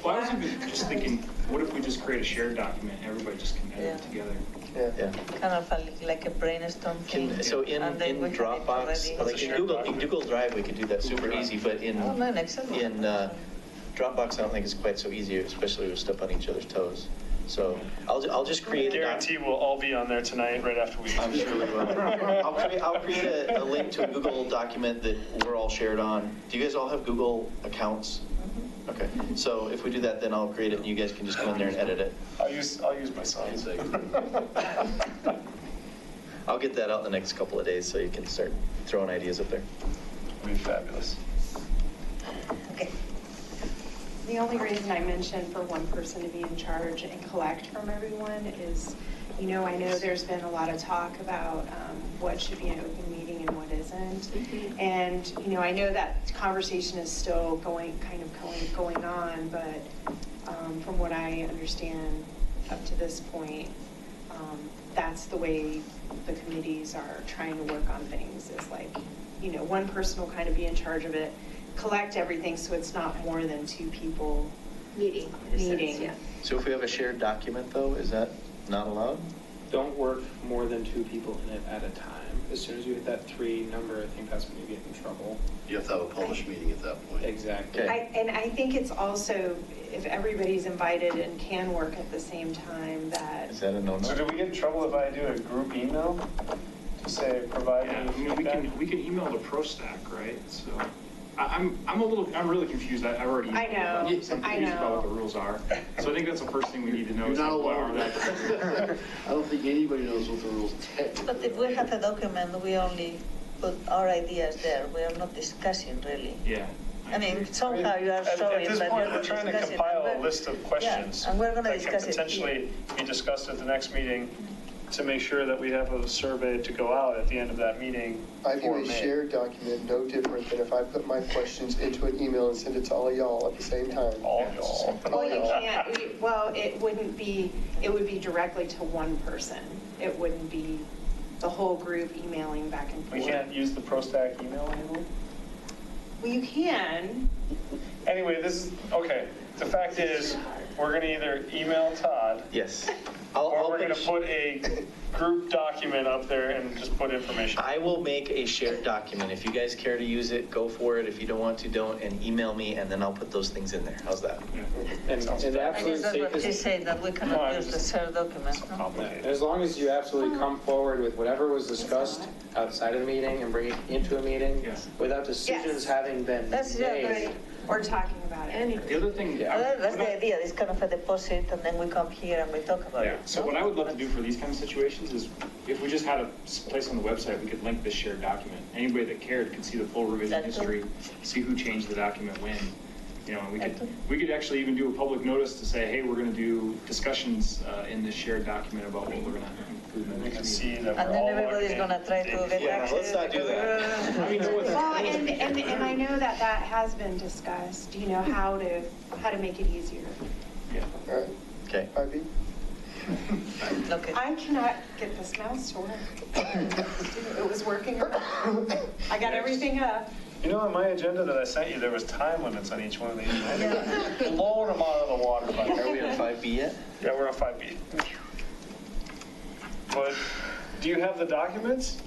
Well, I was even just thinking, what if we just create a shared document and everybody just can edit it together? Yeah. Kind of like a brainstorm thing. So in And then we have it Dropbox, already. like in Google Drive, we could do that super easy, but in Dropbox, I don't think it's quite so easy, especially with stuff on each other's toes. So I'll just create a Guarantee we'll all be on there tonight right after we. I'm sure we will. I'll create a link to a Google document that we're all shared on. Do you guys all have Google accounts? Okay, so if we do that, then I'll create it and you guys can just go in there and edit it. I'll use my son's. I'll get that out in the next couple of days so you can start throwing ideas up there. It'll be fabulous. Okay. The only reason I mentioned for one person to be in charge and collect from everyone is, I know there's been a lot of talk about what should be an open meeting and what isn't. And, I know that conversation is still going on, but from what I understand up to this point, that's the way the committees are trying to work on things, is like, one person will kind of be in charge of it, collect everything so it's not more than two people Meeting. in a sense, meeting. yeah. So if we have a shared document though, is that not allowed? Don't work more than 2 people in it at a time. As soon as you hit that 3 number, I think that's when you get in trouble. You have to have a published meeting at that point. Exactly. And I think it's also, if everybody's invited and can work at the same time, that. Is that a no-no? So do we get in trouble if I do a group email to say provide? Yeah, I mean, we can email the PROSTAC, right? So I'm really confused. I've already. I know, I'm confused I about know. what the rules are. So I think that's the first thing we need to know. You're is not like, what are alone. that? I don't think anybody knows what the rules are. But if we have a document, we only put our ideas there. We are not discussing really. Yeah. I mean, somehow you are At showing this that point, you're we're not trying to discussing. compile a And list of questions. Yeah, and we're going to that can discuss it potentially be discussed at the next meeting to make sure that we have a survey to go out at the end of that meeting. I view for a May. shared document no different than if I put my questions into an email and send it to all of y'all at the same time. All y'all. Well, you can't, it wouldn't be, it would be directly to one person. It wouldn't be the whole group emailing back and forth. We can't use the PROSTAC email anymore? Well, you can. Anyway, okay. The fact is, we're going to either email Todd Yes. Or we're gonna put a group document up there and just put information. I will make a shared document. If you guys care to use it, go for it. If you don't want to, don't, and email me, and then I'll put those things in there. How's that? And the absolute She safest, said that we cannot use the shared document. No? as long as you absolutely come forward with whatever was discussed outside of the meeting and bring it into a meeting Yes. without decisions Yes. having been That's made. We're talking about it. The other thing. That's the idea. It's kind of a deposit, and then we come here and we talk about Yeah, it. so no? what I would love to do for these kind of situations is, if we just had a place on the website, we could link this shared document. Anybody that cared could see the full revision That too. history, see who changed the document when. You know, and we could actually even do a public notice to say, hey, we're gonna do discussions in this shared document about what we're gonna include in the We next can meeting. see that And we're then all everybody's looking. gonna try to get Yeah, access. let's not do that. I mean, Well, and I know that has been discussed, you know, how to make it easier. All right, Okay. 5B? Okay. I cannot get this mouse to work. It was working. I got everything up. You know, on my agenda that I sent you, there was time limits on each one of these. I think we're blowing them out of the water. Are we on 5B yet? Yeah, we're on 5B. But do you have the documents?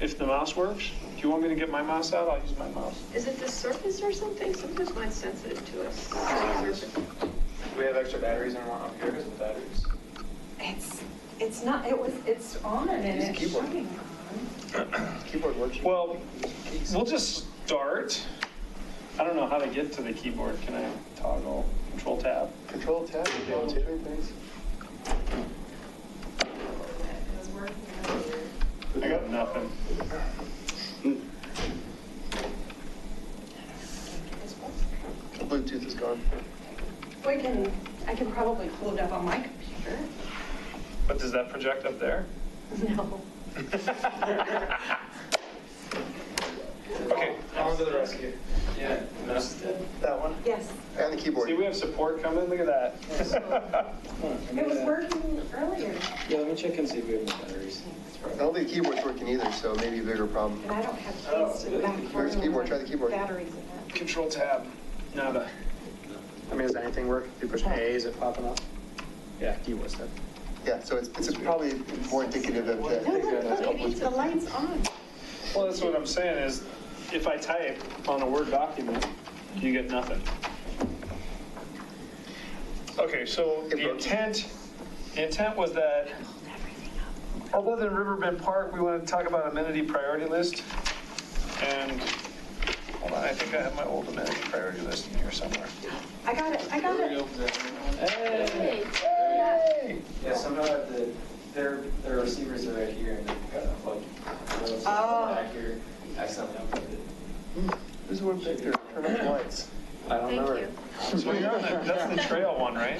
If the mouse works? Do you want me to get my mouse out? I'll use my mouse. Is it the surface or something? Sometimes mine's sensitive to us. We have extra batteries and one up here because of the batteries. It's not, it's on and it's keyboard. showing on. Keyboard works. Well, we'll just start. I don't know how to get to the keyboard. Can I toggle Control Tab? Control tab, three things. I got nothing. The Bluetooth is gone. I can probably pull it up on my computer. But does that project up there? No. Okay. On to the rescue. Yeah. That one? Yes. And the keyboard. See, we have support coming. Look at that. It was working earlier. Yeah, let me check and see if we have any batteries. I don't think the keyboard's working either, so maybe a bigger problem. And I don't have keys to the back. Where's the keyboard? Try the keyboard. Batteries in it. Control Tab. Nada. I mean, does anything work? If you push A, is it popping up? Yeah, keyboard stuff. Yeah, so it's probably more indicative of the. No, look, the light's on. Well, that's what I'm saying is, if I type on a Word document, you get nothing. Okay, so the intent was that, other than Riverbend Park, we wanted to talk about amenity priority list. And, hold on, I think I have my old amenity priority list in here somewhere. I got it. Hey! Yeah, somehow their receivers are right here and they've got unplugged. Oh. Back here, accidentally unplugged it. Who's the one back there? Turn on the lights. I don't know. So you're on that's the trail one, right?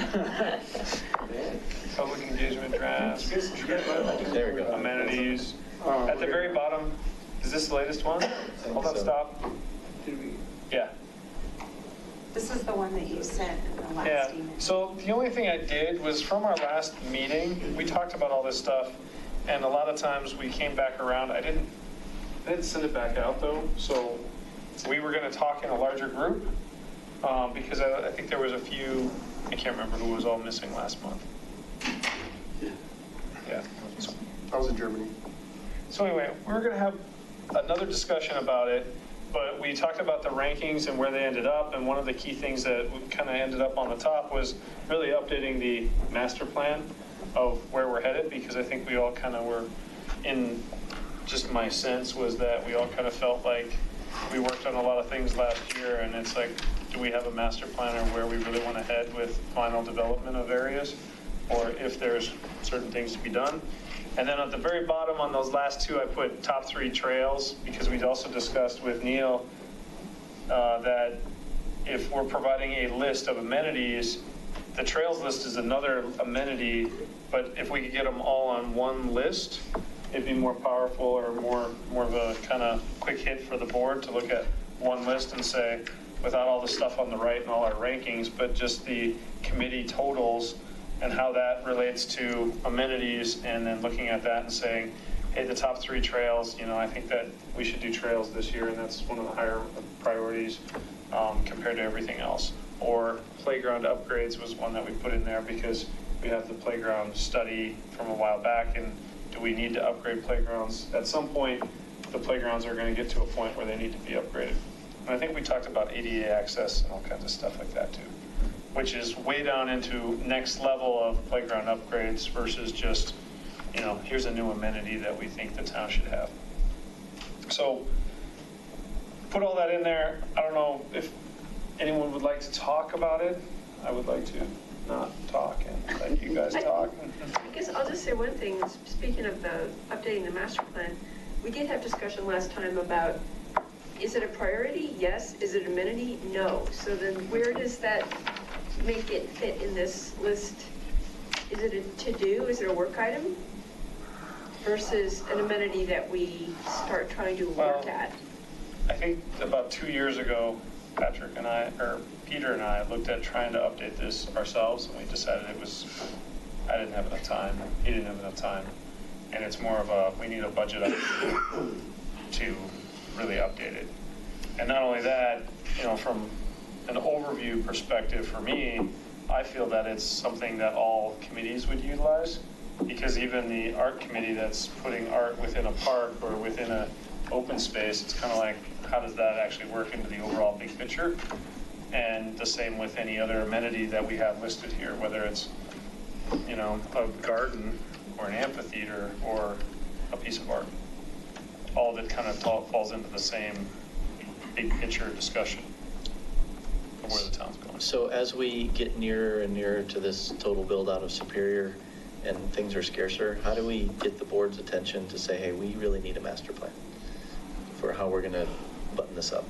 Public engagement drafts. There we go. Amenities. At the very bottom, is this the latest one? Hold on, so. stop. Yeah. This is the one that you sent in the last Yeah, email. so the only thing I did was from our last meeting, we talked about all this stuff, and a lot of times we came back around. I didn't send it back out though, so we were gonna talk in a larger group, because I think there was a few, I can't remember who was all missing last month. Yeah. I was in Germany. So anyway, we're gonna have another discussion about it, but we talked about the rankings and where they ended up, and one of the key things that kind of ended up on the top was really updating the master plan of where we're headed, because I think we all kind of were in, just my sense was that we all kind of felt like we worked on a lot of things last year, and it's like, do we have a master plan or where we really want to head with final development of areas, or if there's certain things to be done. And then at the very bottom on those last two, I put top 3 trails, because we'd also discussed with Neil that if we're providing a list of amenities, the trails list is another amenity, but if we could get them all on one list, it'd be more powerful or more of a kind of quick hit for the board to look at one list and say, without all the stuff on the right and all our rankings, but just the committee totals and how that relates to amenities, and then looking at that and saying, hey, the top 3 trails, you know, I think that we should do trails this year, and that's one of the higher priorities compared to everything else. Or playground upgrades was one that we put in there, because We have the playground study from a while back, and do we need to upgrade playgrounds? At some point, the playgrounds are going to get to a point where they need to be upgraded. And I think we talked about ADA access and all kinds of stuff like that too, which is way down into next level of playground upgrades versus just, here's a new amenity that we think the town should have. So put all that in there. I don't know if anyone would like to talk about it. I would like to not talk and let you guys talk. I guess I'll just say one thing. Speaking of updating the master plan, we did have discussion last time about, is it a priority? Yes. Is it amenity? No. So then where does that make it fit in this list? Is it a to-do? Is it a work item? Versus an amenity that we start trying to work at? I think about 2 years ago, Peter and I looked at trying to update this ourselves, and we decided I didn't have enough time, he didn't have enough time. And it's more of we need a budget update to really update it. And not only that, from an overview perspective for me, I feel that it's something that all committees would utilize, because even the art committee that's putting art within a park or within an open space, it's kind of like, how does that actually work into the overall big picture? And the same with any other amenity that we have listed here, whether it's, a garden or an amphitheater or a piece of art. All of it kind of falls into the same big picture discussion of where the town's going. So as we get nearer and nearer to this total build out of Superior and things are scarcer, how do we get the board's attention to say, hey, we really need a master plan for how we're going to button this up?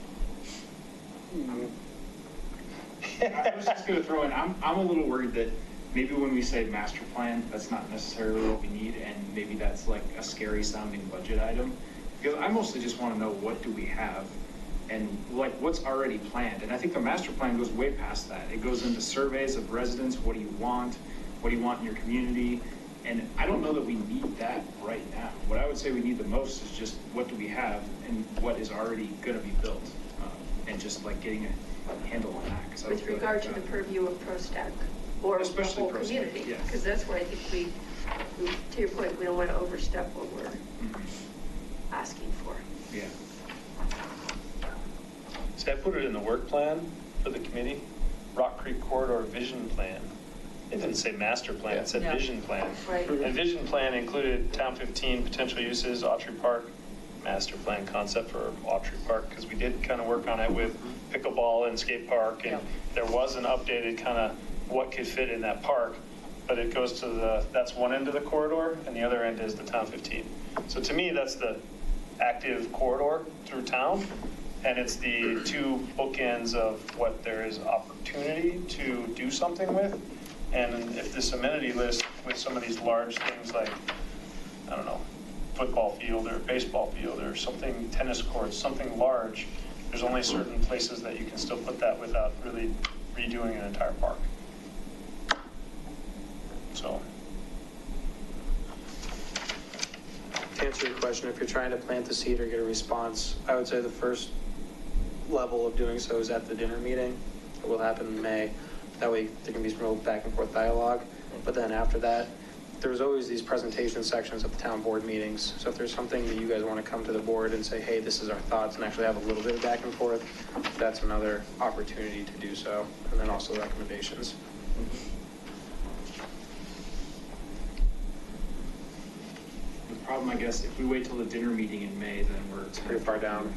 I was just going to throw in, I'm a little worried that maybe when we say master plan, that's not necessarily what we need, and maybe that's like a scary sounding budget item. Because I mostly just want to know, what do we have and like what's already planned? And I think the master plan goes way past that. It goes into surveys of residents. What do you want? What do you want in your community? And I don't know that we need that right now. What I would say we need the most is just what do we have and what is already going to be built, and just like getting a handle on that. With regard to the purview of PROSTAC or especially the whole PROSTAC, community, yes. because that's where I think we, to your point, we don't want to overstep what we're asking for. Yeah. See, I put it in the work plan for the committee, Rock Creek Corridor Vision Plan. It didn't say master plan, it said vision plan. Right. And vision plan included Town 15 potential uses, Autry Park, master plan concept for Autry Park, because we did kind of work on it with pickleball and skate park, and there was an updated kind of what could fit in that park, but it goes to that's one end of the corridor, and the other end is the Town 15. So to me, that's the active corridor through town, and it's the two bookends of what there is opportunity to do something with. And if this amenity list with some of these large things like, I don't know, football field or baseball field or something, tennis courts, something large, there's only certain places that you can still put that without really redoing an entire park. So. To answer your question, if you're trying to plant the seed or get a response, I would say the first level of doing so is at the dinner meeting. It will happen in May. That way there can be some real back and forth dialogue. But then after that, there's always these presentation sections of the town board meetings. So if there's something that you guys want to come to the board and say, hey, this is our thoughts, and actually have a little bit of back and forth, that's another opportunity to do so. And then also recommendations. The problem, I guess, if we wait till the dinner meeting in May, then we're pretty far down.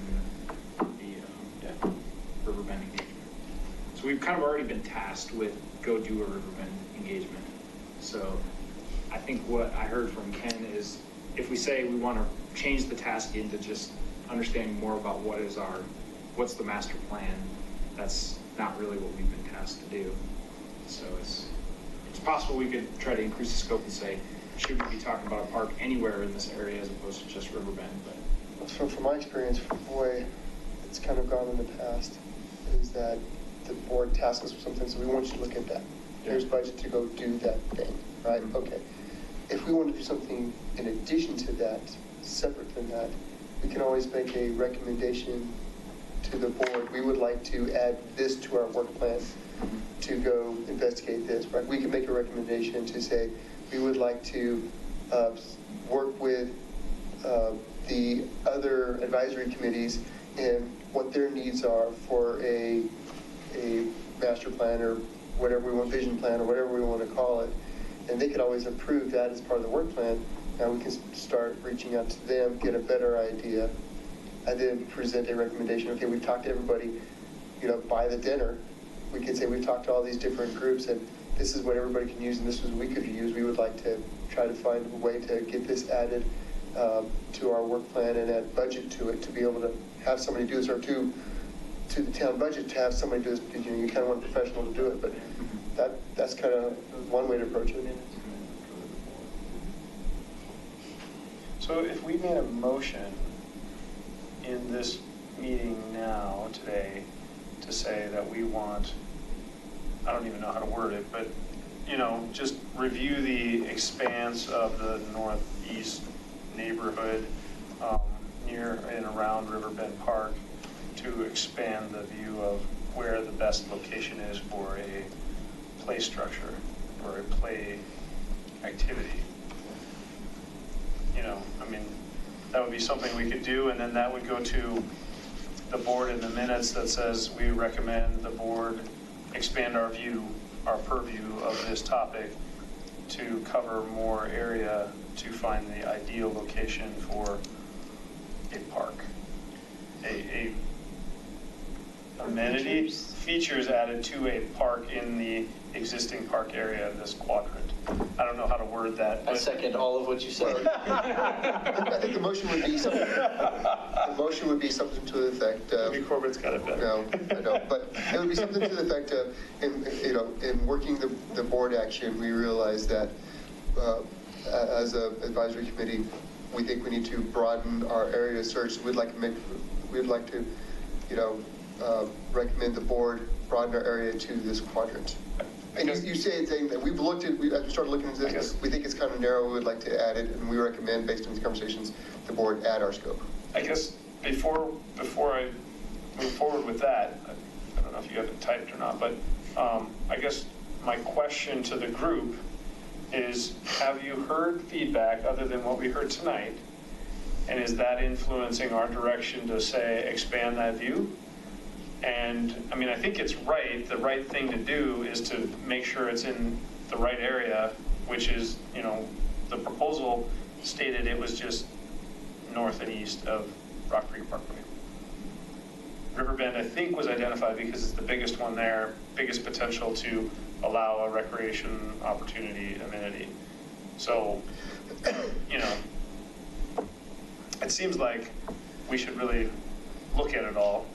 The Riverbend engagement. So we've kind of already been tasked with go do a Riverbend engagement. So I think what I heard from Ken is if we say we want to change the task into just understanding more about what's the master plan, that's not really what we've been tasked to do. So it's possible we could try to increase the scope and say, should we be talking about a park anywhere in this area as opposed to just Riverbend? But from my experience, boy, it's kind of gone in the past, is that the board tasks us with something, so we want you to look at that. Here's budget to go do that thing, right? Okay. If we want to do something in addition to that, separate from that, we can always make a recommendation to the board. We would like to add this to our work plan to go investigate this, right? We can make a recommendation to say, we would like to work with the other advisory committees and what their needs are for a master plan or whatever we want, vision plan or whatever we want to call it. And they could always approve that as part of the work plan. Now we can start reaching out to them, get a better idea, and then present a recommendation. Okay, we've talked to everybody, by the dinner. We could say we've talked to all these different groups and this is what everybody can use and this is what we could use. We would like to try to find a way to get this added to our work plan and add budget to it to be able to have somebody do this, or to the town budget to have somebody do this, because you kind of want a professional to do it, but that's kind of one way to approach it. So if we made a motion in this meeting now, today, to say that we want, I don't even know how to word it, but, just review the expanse of the northeast neighborhood near and around Riverbend Park to expand the view of where the best location is for a play structure or a play activity. That would be something we could do, and then that would go to the board in the minutes that says we recommend the board expand our purview of this topic to cover more area to find the ideal location for a park. A amenity features added to a park in the existing park area of this quadrant. I don't know how to word that. I second all of what you said. I think the motion would be something. The motion would be something to the effect. Maybe Corbett's got it better. No, I don't. But it would be something to the effect of, in working the board action, we realize that as an advisory committee, we think we need to broaden our area of search. We'd like to recommend the board broaden our area to this quadrant. And you say that we've started looking into this. We think it's kind of narrow. We would like to add it, and we recommend, based on these conversations, the board add our scope. I guess before I move forward with that, I don't know if you have it typed or not, but I guess my question to the group is, have you heard feedback other than what we heard tonight? And is that influencing our direction to say, expand that view? And I think it's right. The right thing to do is to make sure it's in the right area, which is, the proposal stated it was just north and east of Rock Creek Parkway. Riverbend, I think, was identified because it's the biggest one there, biggest potential to allow a recreation opportunity amenity. So, it seems like we should really look at it all.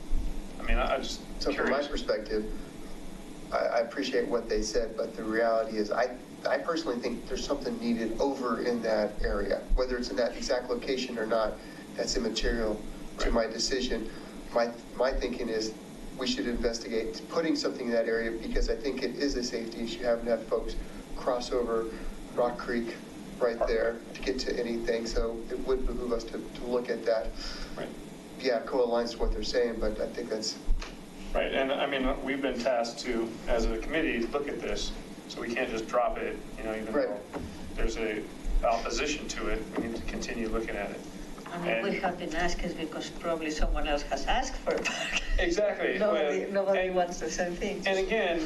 I'm just So curious. from my perspective, I appreciate what they said, but the reality is I personally think there's something needed over in that area. Whether it's in that exact location or not, that's immaterial to my decision. My thinking is we should investigate putting something in that area, because I think it is a safety issue having to have folks cross over Rock Creek right there to get to anything. So it would behoove us to look at that. Right. Yeah, co-aligns to what they're saying, but I think that's... Right, and we've been tasked to, as a committee, look at this, so we can't just drop it, even though there's a opposition to it, we need to continue looking at it. We have been asked because probably someone else has asked for a park. Exactly. Nobody wants the same thing. And again,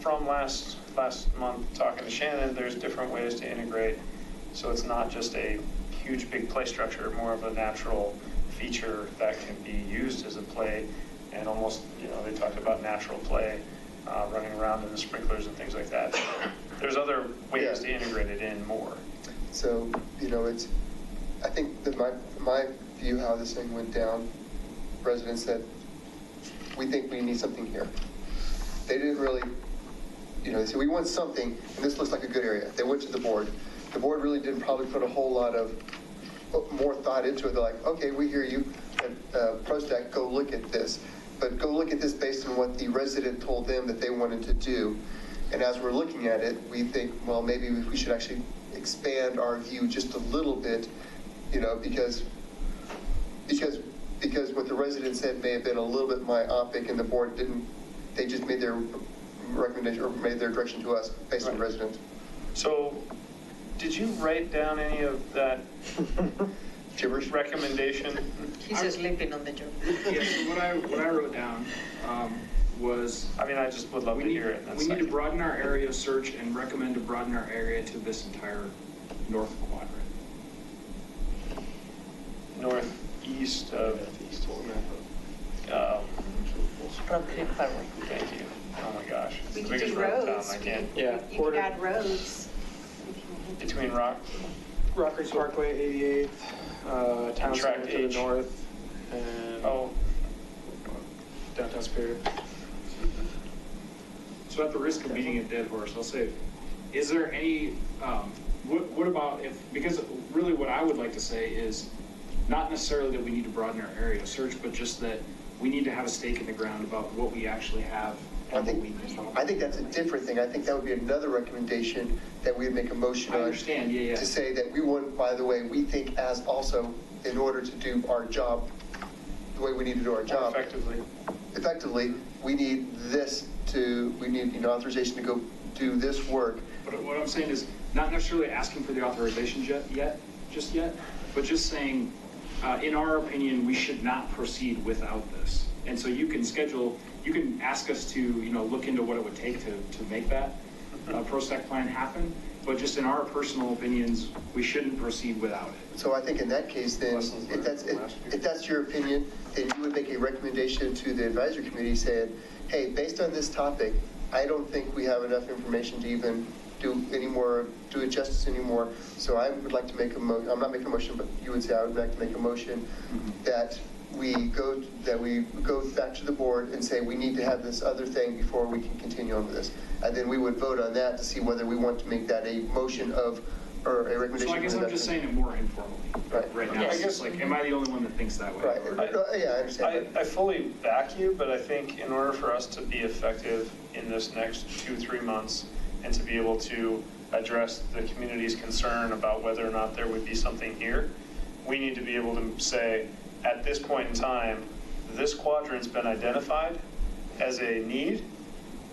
from last month talking to Shannon, there's different ways to integrate, so it's not just a huge big play structure, more of a natural feature that can be used as a play, and almost, they talked about natural play, running around in the sprinklers and things like that. So there's other ways to integrate it in more. So, I think that my view how this thing went down, residents said, we think we need something here. They didn't really, they said, we want something, and this looks like a good area. They went to the board. The board really didn't probably put a whole lot of more thought into it. They're like, okay, we hear you, PROSTAC, go look at this. But go look at this based on what the resident told them that they wanted to do. And as we're looking at it, we think, well, maybe we should actually expand our view just a little bit, because what the resident said may have been a little bit myopic, and the board didn't, they just made their recommendation or made their direction to us based on residents. So, did you write down any of that gibberish recommendation? He's sleeping on the job. Yeah, so what I wrote down was. I mean, I just would love to hear it. We need to broaden our area of search and recommend to broaden our area to this entire north quadrant. Northeast of. Thank you. Oh my gosh. It's We the could biggest do road in roads. town. I can't. Yeah. You could add roads. Between Rockridge Parkway, 88th, Town Tract Center to the H. north, and downtown Superior. So at the risk of beating a dead horse, I'll say, is there any, what about if, because really what I would like to say is not necessarily that we need to broaden our area of search, but just that we need to have a stake in the ground about what we actually have and what we need. I think that's a different thing. I think that would be another recommendation that we would make a motion on. I understand, yeah. To say that we want, by the way, we think as also, in order to do our job, the way we need to do our job. Effectively, we need authorization to go do this work. But what I'm saying is not necessarily asking for the authorization just yet, but just saying, in our opinion, we should not proceed without this. And so you can ask us to, look into what it would take to make that PROSTAC plan happen. But just in our personal opinions, we shouldn't proceed without it. So I think in that case, then, if that's your opinion, then you would make a recommendation to the advisory committee saying, hey, based on this topic, I don't think we have enough information to even do it justice anymore. So I would like to make I'm not making a motion, but you would say I would like to make a motion that we go back to the board and say we need to have this other thing before we can continue on with this. And then we would vote on that to see whether we want to make that a motion or a recommendation. So I guess I'm just saying it more informally right now. Yeah, I It's guess, like, am I the only one that thinks that way? Right. Yeah, I understand. I fully back you, but I think in order for us to be effective in this next 2-3 months and to be able to address the community's concern about whether or not there would be something here, we need to be able to say, at this point in time, this quadrant's been identified as a need,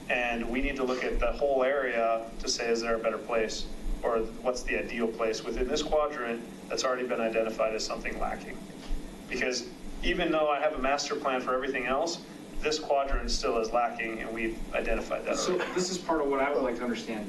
and we need to look at the whole area to say, is there a better place? Or what's the ideal place within this quadrant that's already been identified as something lacking? Because even though I have a master plan for everything else, this quadrant still is lacking, and we've identified that already. So this is part of what I would like to understand.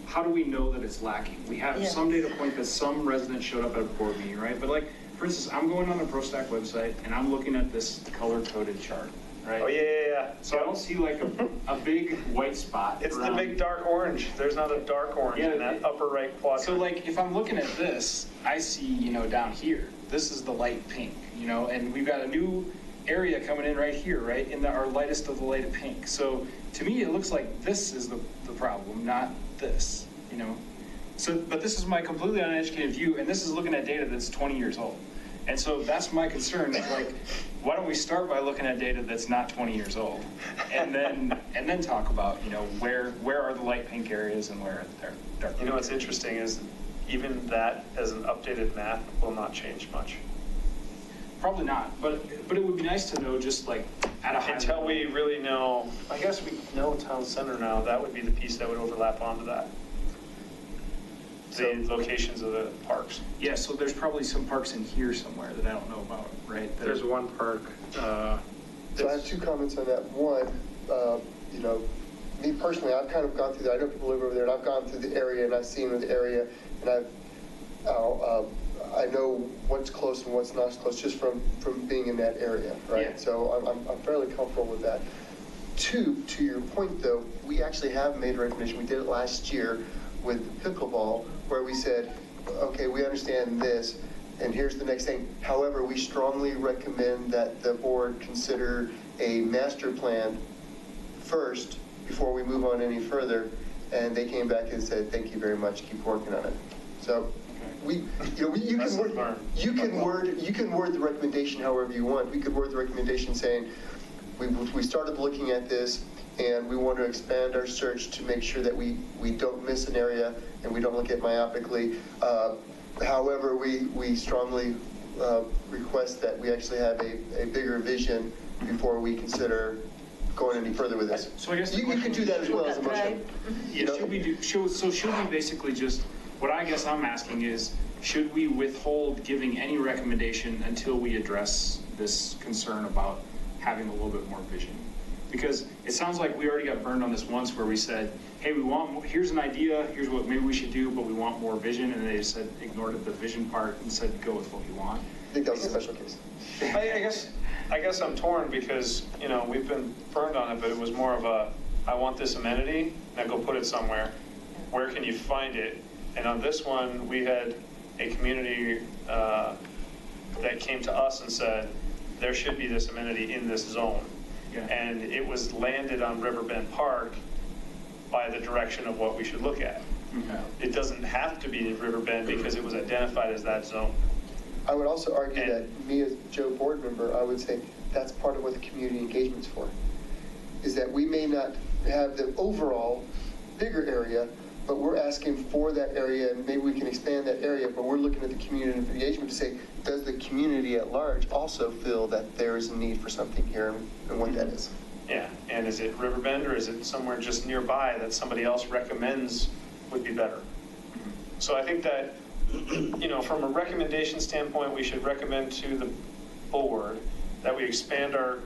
How do we know that it's lacking? We have some data point that some resident showed up at a board meeting, right? But like, for instance, I'm going on the PROSTAC website and I'm looking at this color-coded chart, right? Oh, yeah. So I don't see like a big white spot. It's the big dark orange. There's not a dark orange in that upper right quadrant. So like, if I'm looking at this, I see, down here, this is the light pink, and we've got a new area coming in right here, right? In our lightest of the light pink. So to me, it looks like this is the problem, not this, So, but this is my completely uneducated view, and this is looking at data that's 20 years old. And so that's my concern, is like, why don't we start by looking at data that's not 20 years old? And then talk about, where are the light pink areas and where are the dark pink. What's interesting is even that as an updated map will not change much. Probably not, but it would be nice to know just like at a high Until level. we really know, I guess we know town center now, that would be the piece that would overlap onto that. The locations of the parks. Yeah, so there's probably some parks in here somewhere that I don't know about, right? There's one park. So I have 2 comments on that. One, me personally, I've kind of gone through that. I know people live over there, and I've gone through the area, and I've seen the area, and I know what's close and what's not close just from being in that area, right? Yeah. So I'm fairly comfortable with that. 2, to your point though, we actually have made a recommendation. We did it last year with pickleball, where we said, okay, we understand this, and here's the next thing. However, we strongly recommend that the board consider a master plan first before we move on any further. And they came back and said, thank you very much, keep working on it. So you can word the recommendation however you want. We could word the recommendation saying, we started looking at this, and we want to expand our search to make sure that we don't miss an area and we don't look at myopically. However, we strongly request that we actually have a bigger vision before we consider going any further with this. So I guess the You question could do that as well as a motion. Yeah, should we do, should we basically just, what I guess I'm asking is, should we withhold giving any recommendation until we address this concern about having a little bit more vision? Because it sounds like we already got burned on this once where we said, hey, we want, here's an idea, here's what maybe we should do, but we want more vision, and they just said, ignored the vision part and said, go with what you want. I think that was a special case. I guess I'm torn because, you know, we've been burned on it, but it was more of a, I want this amenity, now go put it somewhere. Where can you find it? And on this one, we had a community that came to us and said, there should be this amenity in this zone. Yeah. And it was landed on Riverbend Park by the direction of what we should look at. It doesn't have to be Riverbend because it was identified as that zone. I would also argue that me as Joe board member, I would say that's part of what the community engagement's for. Is that we may not have the overall bigger area, but we're asking for that area, and maybe we can expand that area, but we're looking at the community engagement to say, does the community at large also feel that there is a need for something here and what that is? Yeah, and is it Riverbend or is it somewhere just nearby that somebody else recommends would be better? So I think that, you know, from a recommendation standpoint, we should recommend to the board that we expand our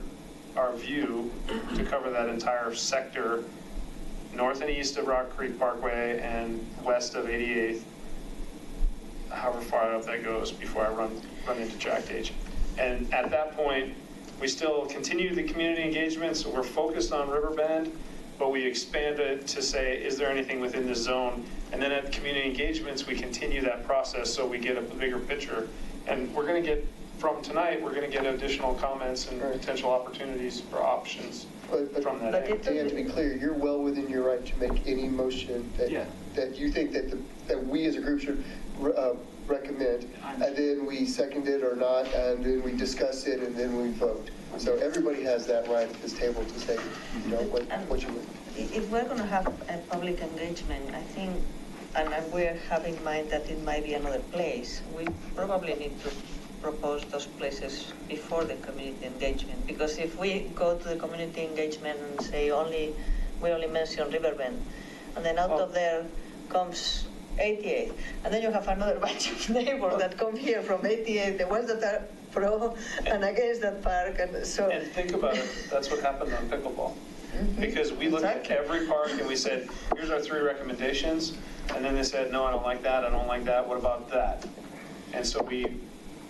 view to cover that entire sector, north and east of Rock Creek Parkway and west of 88th, however far up that goes before I run into Jack Gage. And at that point, we still continue the community engagement, so we're focused on Riverbend, but we expand it to say, is there anything within this zone? And then at community engagements, we continue that process so we get a bigger picture. And we're going to get, from tonight, we're going to get additional comments and potential opportunities for options from that. And to be clear, you're well within your right to make any motion that you think that we as a group should recommend, and then we second it or not, and then we discuss it, and then we vote. So everybody has that right at this table to say, you know, what you want. If we're going to have a public engagement, I think, and we have in mind that it might be another place, we probably need to propose those places before the community engagement. Because if we go to the community engagement and say we only mention Riverbend, and then out of there comes 88, and then you have another bunch of neighbors that come here from 88, the ones that are pro and against that park, and so. And think about it, that's what happened on pickleball. Because we looked at every park and we said, here's our 3 recommendations, and then they said, no, I don't like that, I don't like that, what about that? And so we,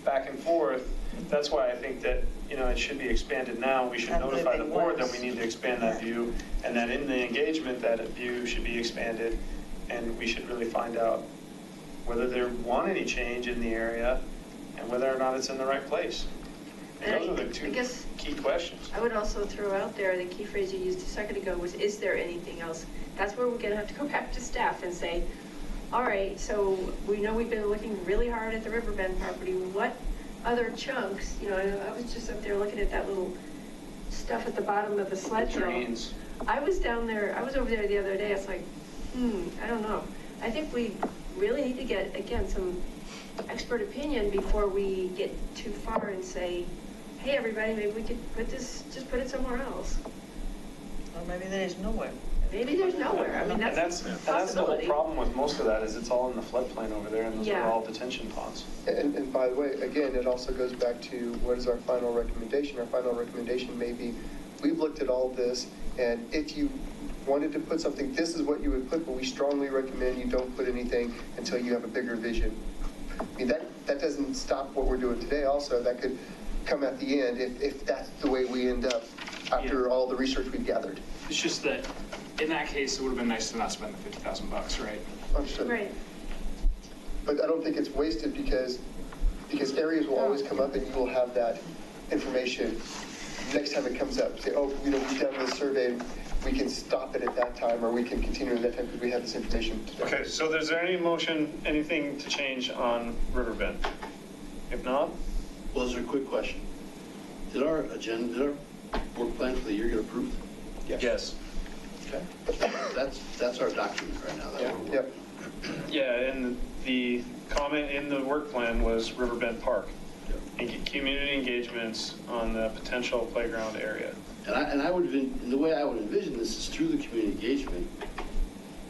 back and forth, that's why I think that, you know, it should be expanded now. We should notify the board that we need to expand that view, and that in the engagement, that view should be expanded, and we should really find out whether they want any change in the area and whether or not it's in the right place. And those are the 2 key questions. I would also throw out there, the key phrase you used a second ago was, is there anything else? That's where we're going to have to go back to staff and say, all right, so we know we've been looking really hard at the Riverbend property. What other chunks, you know, I was just up there looking at that little stuff at the bottom of the sled hill. I was down there, I was over there the other day, it's like, I don't know. I think we really need to get, again, some expert opinion before we get too far and say, hey, everybody, maybe we could just put it somewhere else. Or maybe there is nowhere. Maybe there's nowhere. I mean, that's a possibility. That's the whole problem with most of that, is it's all in the floodplain over there, and those are all detention ponds. And by the way, again, it also goes back to what is our final recommendation. Our final recommendation may be, we've looked at all this, and if you wanted to put something, this is what you would put, but we strongly recommend you don't put anything until you have a bigger vision. I mean, that doesn't stop what we're doing today also. That could come at the end if that's the way we end up after all the research we've gathered. It's just that, in that case, it would have been nice to not spend the $50,000, right? Understood. Right. But I don't think it's wasted because areas will always come up and you will have that information next time it comes up. Say, oh, you know, we've done this survey, and we can stop it at that time, or we can continue at that time because we have this information today. Okay, so is there any motion, anything to change on Riverbend? If not? Well, there's a quick question. Did our work plan for the year get approved? Yes. Okay. That's our document right now. Yep. Yeah, and the comment in the work plan was Riverbend Park. And community engagements on the potential playground area. And I would, the way I would envision this is through the community engagement,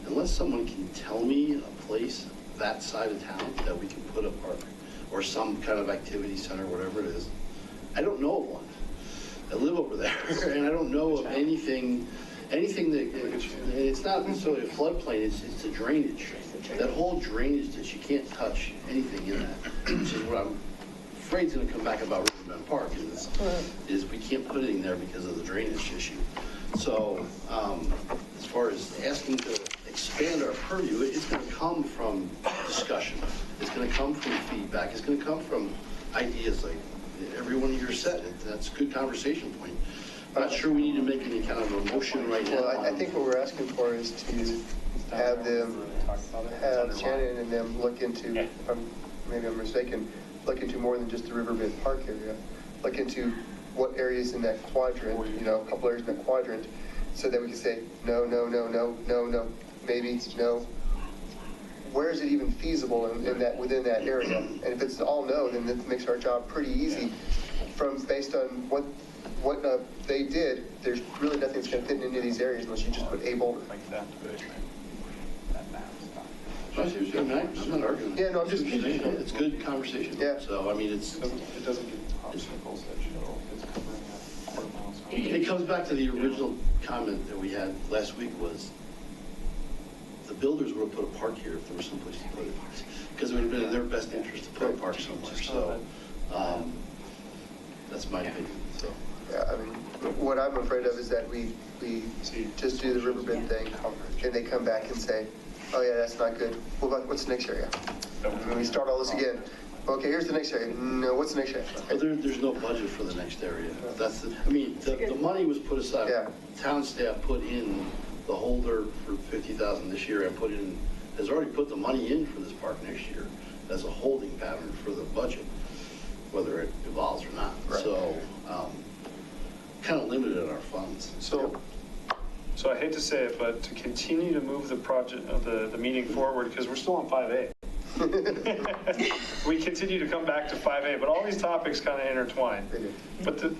unless someone can tell me a place that side of town that we can put a park or some kind of activity center, whatever it is, I don't know of one. I live over there, and I don't know of anything that, and it's not necessarily a floodplain, it's a drainage. That whole drainage that you can't touch anything in that, which is what I'm afraid is going to come back about Riverbend Park, is we can't put anything there because of the drainage issue. So as far as asking to expand our purview, it's going to come from discussion. It's going to come from feedback. It's going to come from ideas like every one of you said. That's a good conversation point. I'm not sure we need to make any kind of a motion right now. Well, I think what we're asking for is to have Shannon and them look into, maybe I'm mistaken, look into more than just the Riverbend Park area. Look into what areas in that quadrant, a couple areas in that quadrant, so that we can say, no, no, no, no, no, no, maybe, no. Where is it even feasible in that, within that area? And if it's all no, then that makes our job pretty easy based on what they did. There's really nothing that's going to fit in any of these areas unless you just put a boulder. I'm not arguing. Yeah, no, I'm just. It's good conversation. Yeah. So, I mean, it doesn't give obstacles that show it's covering a quarter mile. It comes back to the original comment that we had last week was the builders would have put a park here if there was some place to put it. Because it would have been in their best interest to put a park somewhere. So, that's my opinion. So. Yeah, I mean, what I'm afraid of is that we just do the Riverbend thing, and they come back and say, oh yeah, that's not good. What's the next area? And we start all this again. Okay, here's the next area. No, what's the next area? But there's no budget for the next area. That's the money was put aside. Yeah. Town staff put in the holder for $50,000 this year and has already put the money in for this park next year as a holding pattern for the budget, whether it evolves or not. Right. So, kind of limited in our funds. So I hate to say it, but to continue to move the project of the meeting forward, because we're still on 5A. We continue to come back to 5A, but all these topics kind of intertwine. But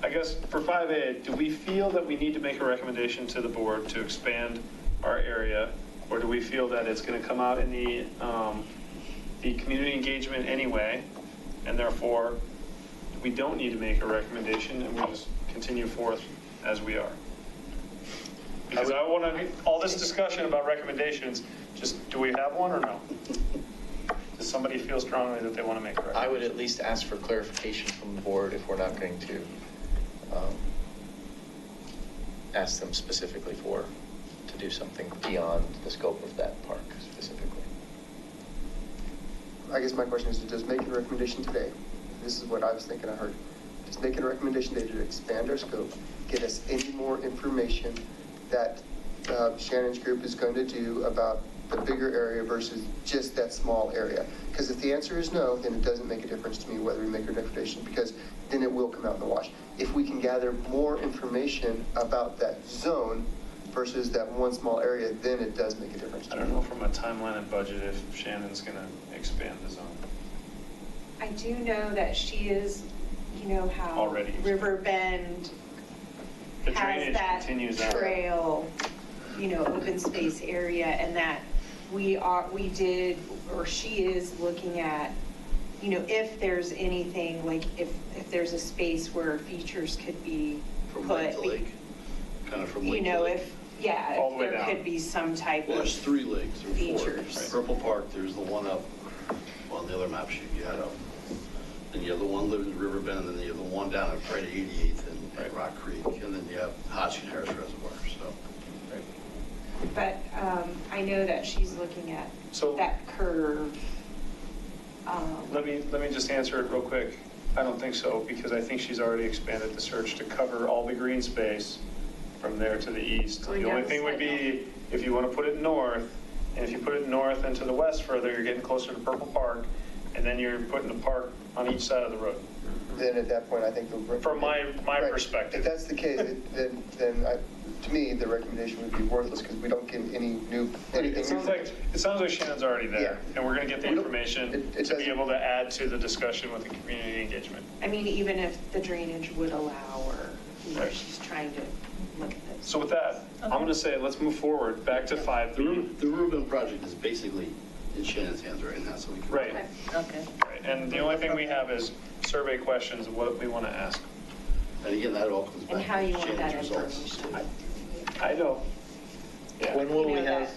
I guess for 5A, do we feel that we need to make a recommendation to the board to expand our area, or do we feel that it's going to come out in the community engagement anyway, and therefore we don't need to make a recommendation and we'll just continue forth as we are? Because I want to, all this discussion about recommendations, just, do we have one or no? Does somebody feel strongly that they want to make a recommendation? I would at least ask for clarification from the board if we're not going to ask them specifically to do something beyond the scope of that park specifically. I guess my question is to just make a recommendation today. This is what I was thinking I heard. Just make a recommendation today to expand our scope, get us any more information that Shannon's group is going to do about the bigger area versus just that small area. Because if the answer is no, then it doesn't make a difference to me whether we make a recommendation, because then it will come out in the wash. If we can gather more information about that zone versus that one small area, then it does make a difference to me. I don't know from a timeline and budget if Shannon's going to expand the zone. I do know that she is, how Already. Riverbend The has drainage that continues out. trail, open space area, and that she is looking at, if there's anything, like if there's a space where features could be From put. lake to lake, kind of from lake to lake. All the way there down. could be some type Well, of there's 3 lakes, or 4. features. Purple Park, there's the one up, well, on the other map sheet you had up. Then you have the one living in Riverbend, and then you have the one down at right at 88th and Rock Creek, and then you have Hodgson Harris Reservoir, so. But I know that she's looking at that curve. Let me just answer it real quick. I don't think so, because I think she's already expanded the search to cover all the green space from there to the east. Going The only down thing would be if you want to put it north, and if you put it north and to the west further, you're getting closer to Purple Park, and then you're putting a park on each side of the road. Then at that point, I think from my perspective. If that's the case, then to me, the recommendation would be worthless because we don't get any anything. It sounds like Shannon's already there, Yeah. and we're going to get the information to be able to add to the discussion with the community engagement. I mean, even if the drainage would allow, or, know, she's trying to look at this. So with that, I'm going to say, let's move forward, back to 5B. The Riverbend project is basically in Shannon's hands right now, so we can. Right. Okay. Right. And the only thing we have is survey questions of what we want to ask. And again, that all comes back And how you to want that Shannon's results. information. I know. Yeah. When will You we know have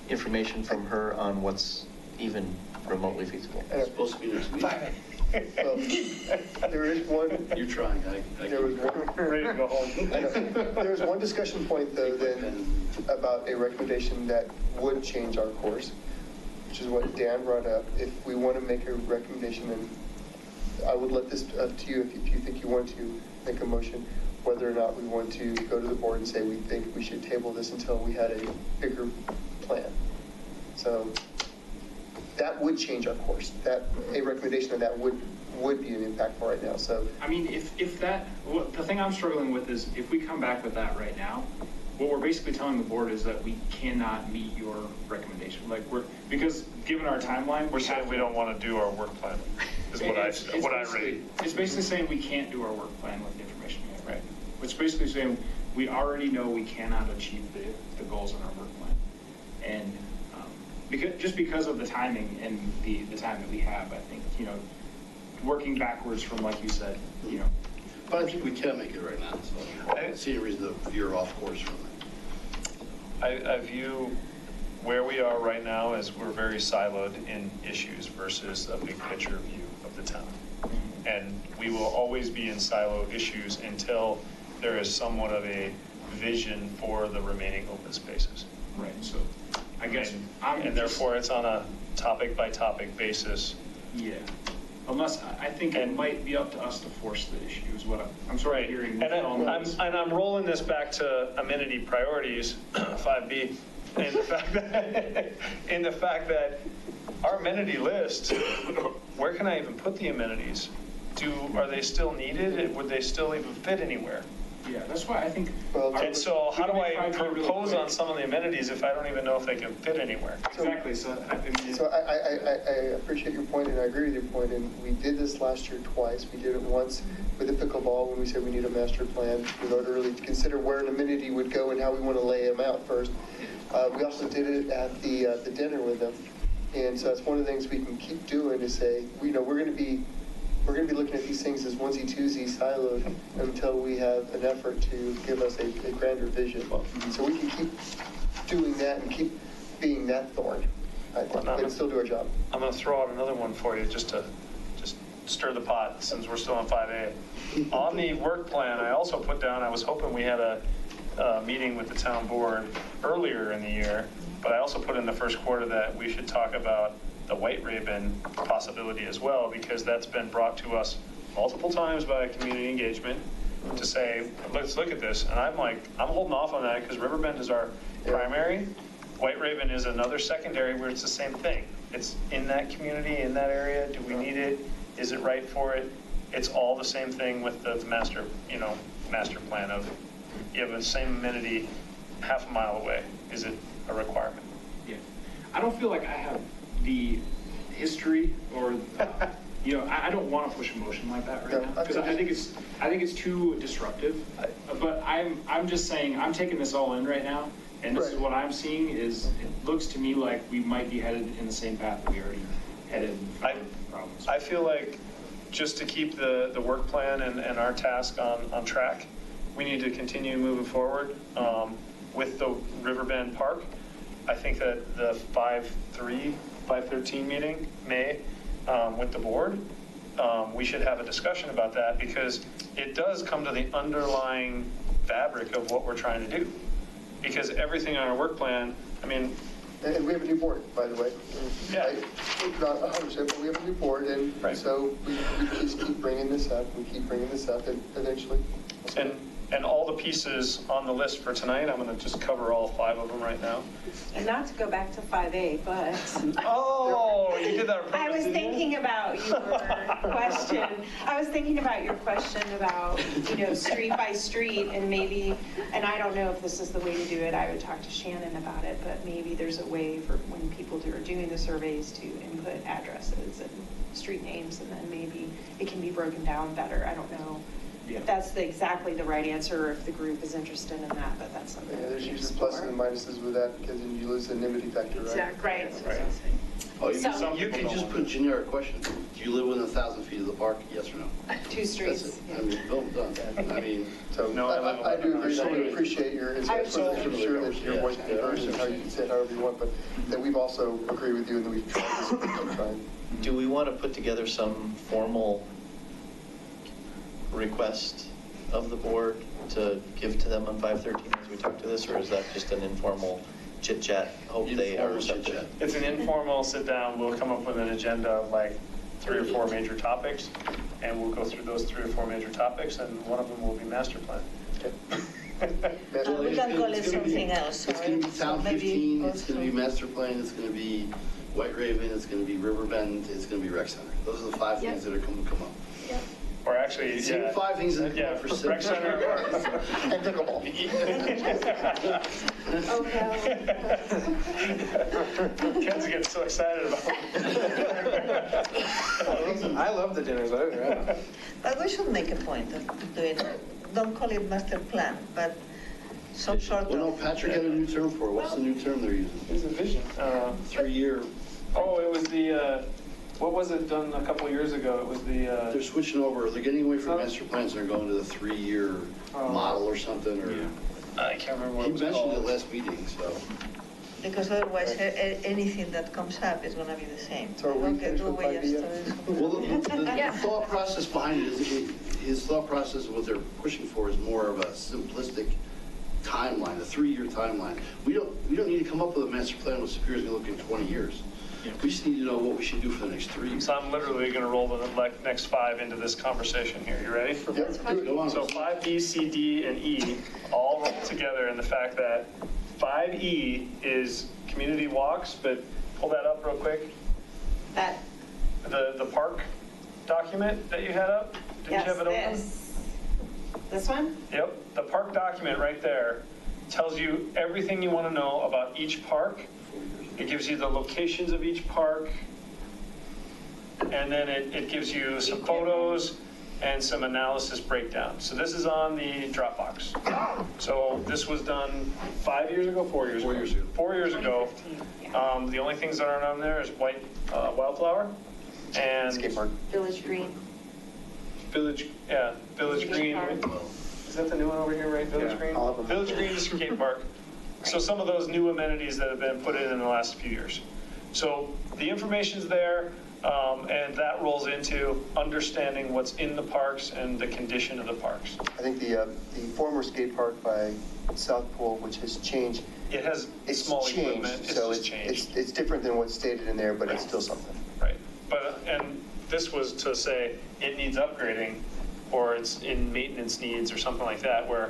information from her on what's even remotely feasible? It's supposed to be next week. Well, there is one, You're trying, there was one, Ready to go home. I know. There was one discussion point though then about a recommendation that would change our course, which is what Dan brought up. If we want to make a recommendation, then I would let this up to you if you think you want to make a motion, whether or not we want to go to the board and say we think we should table this until we had a bigger plan. So that would change our course. That, a recommendation of that would be an impactful right now, so. I mean, if that, the thing I'm struggling with is if we come back with that right now, what we're basically telling the board is that we cannot meet your recommendation. Like because given our timeline, We're saying we don't want to do our work plan, is what I read. It's basically saying we can't do our work plan with the information we have. Right. Which basically saying we already know we cannot achieve the goals in our work plan. And because of the timing and the time that we have, I think, working backwards from, like you said, But I think we can make it right now, so I don't see any reason to veer off course from it. I view where we are right now as we're very siloed in issues versus a big picture view of the town. And we will always be in siloed issues until there is somewhat of a vision for the remaining open spaces. Right, so I guess And therefore, it's on a topic-by-topic basis. Yeah. Unless, I think it might be up to us to force the issue is what I'm sort of hearing. And I'm rolling this back to amenity priorities, 5B, in the fact that our amenity list, where can I even put the amenities? Are they still needed? Would they still even fit anywhere? Yeah, that's why I think. And so how do I propose on some of the amenities if I don't even know if they can fit anywhere? Exactly, so I appreciate your point, and I agree with your point, and we did this last year twice. We did it once with the pickleball when we said we need a master plan in order really to consider where an amenity would go and how we want to lay them out first. We also did it at the dinner with them, and so that's one of the things we can keep doing is say, we're going to be looking at these things as onesie-twosie siloed until we have an effort to give us a grander vision. So we can keep doing that and keep being that thorn, I think, and still do our job. I'm going to throw out another one for you just to stir the pot since we're still on 5A. On the work plan, I also put down, I was hoping we had a meeting with the town board earlier in the year, but I also put in the first quarter that we should talk about the White Raven possibility as well, because that's been brought to us multiple times by community engagement to say, let's look at this. And I'm holding off on that because Riverbend is our primary. White Raven is another secondary where it's the same thing. It's in that community, in that area. Do we need it? Is it right for it? It's all the same thing with the master plan of you have the same amenity half a mile away. Is it a requirement? Yeah. I don't feel like I have the history or, I don't want to push a motion like that right now because I think it's too disruptive. But I'm just saying I'm taking this all in right now, and this is what I'm seeing is it looks to me like we might be headed in the same path that we already headed. I feel like just to keep the work plan and our task on track, we need to continue moving forward with the Riverbend Park. I think that the 5/13 meeting, May, with the board, we should have a discussion about that because it does come to the underlying fabric of what we're trying to do. Because everything on our work plan, And we have a new board, by the way. Yeah. Not 100%, but we have a new board, and so we just keep bringing this up, and eventually. And all the pieces on the list for tonight, I'm going to just cover all 5 of them right now. And not to go back to 5A, but. Oh, you did that on purpose, I was thinking about your question. I was thinking about your question about, street by street and maybe, and I don't know if this is the way to do it. I would talk to Shannon about it, but maybe there's a way for when people are doing the surveys to input addresses and street names, and then maybe it can be broken down better. I don't know that's exactly the right answer if the group is interested in that, but that's something. Yeah, there's we can usually pluses explore. and minuses with that because then you lose the anonymity factor, right? Exactly. Right. Oh, So- you can just put generic questions. Do you live within 1,000 feet of the park? Yes or no? 2 streets. That's it. I mean, boom, done. I mean, So No, I do agree, I do appreciate your insight. I- I'm sure that your voice can be heard and how you can say it however you want, but that we've also agreed with you and that we've tried this and tried. Do we want to put together some formal request of the board to give to them on 513 as we talk to this, or is that just an informal chit chat? Hope they are Informal receptive. chit-chat. It's an informal sit down. We'll come up with an agenda of like 3 or 4 major topics, and we'll go through those 3 or 4 major topics, and one of them will be master plan. We can call it something else. It's going to be so Town maybe 15, it's also- going to be Master Plan, it's going to be White Raven, it's going to be Riverbend, it's going to be Rec Center. Those are the 5 things that are going to come up. Or actually, Same yeah. 5 things that come Yeah, up for Rec Center or- And pickleball. Ken's getting so excited about it. I love the dinners, I But we should make a point of doing, don't call it master plan, but some sort Well, no, of. Patrick had a new term for it. What's the new term they're using? It was a vision. 3-year. Oh, it was the, what was it done a couple of years ago? It was the, They're switching over, they're getting away from master plans, they're going to the 3-year model or something, or. I can't remember what He it was mentioned it called. last meeting, so. Because otherwise, anything that comes up is gonna be the same. So are we Okay, finished do with we 5B? just- Well, the thought process behind it is, his thought process of what they're pushing for is more of a simplistic timeline, a 3-year timeline. We don't need to come up with a master plan with Superior's gonna look in 20 years. We just need to know what we should do for the next 3 years. So I'm literally going to roll the next 5 into this conversation here. You ready? Go on. So 5B, C, D, and E all roll together in the fact that 5E is community walks, but pull that up real quick. That, The park document that you had up, didn't yes, you have it open? this one? Yep, the park document right there tells you everything you want to know about each park. It gives you the locations of each park, and then it gives you some photos and some analysis breakdown. So this is on the Dropbox. So this was done 5 years ago, 4 years ago? 4 years ago. 4 years ago. The only things that aren't on there is white wildflower and Skate park. Village Green. Village Green. Is that the new one over here, right? Village Green? all of them. Village Green is skate park. So some of those new amenities that have been put in the last few years. So the information's there, and that rolls into understanding what's in the parks and the condition of the parks. I think the former skate park by South Pool, which has changed, It has it's small equipment, changed, it's so just changed. it's different than what's stated in there, but it's still something. Right, but, and this was to say it needs upgrading, or it's in maintenance needs or something like that, where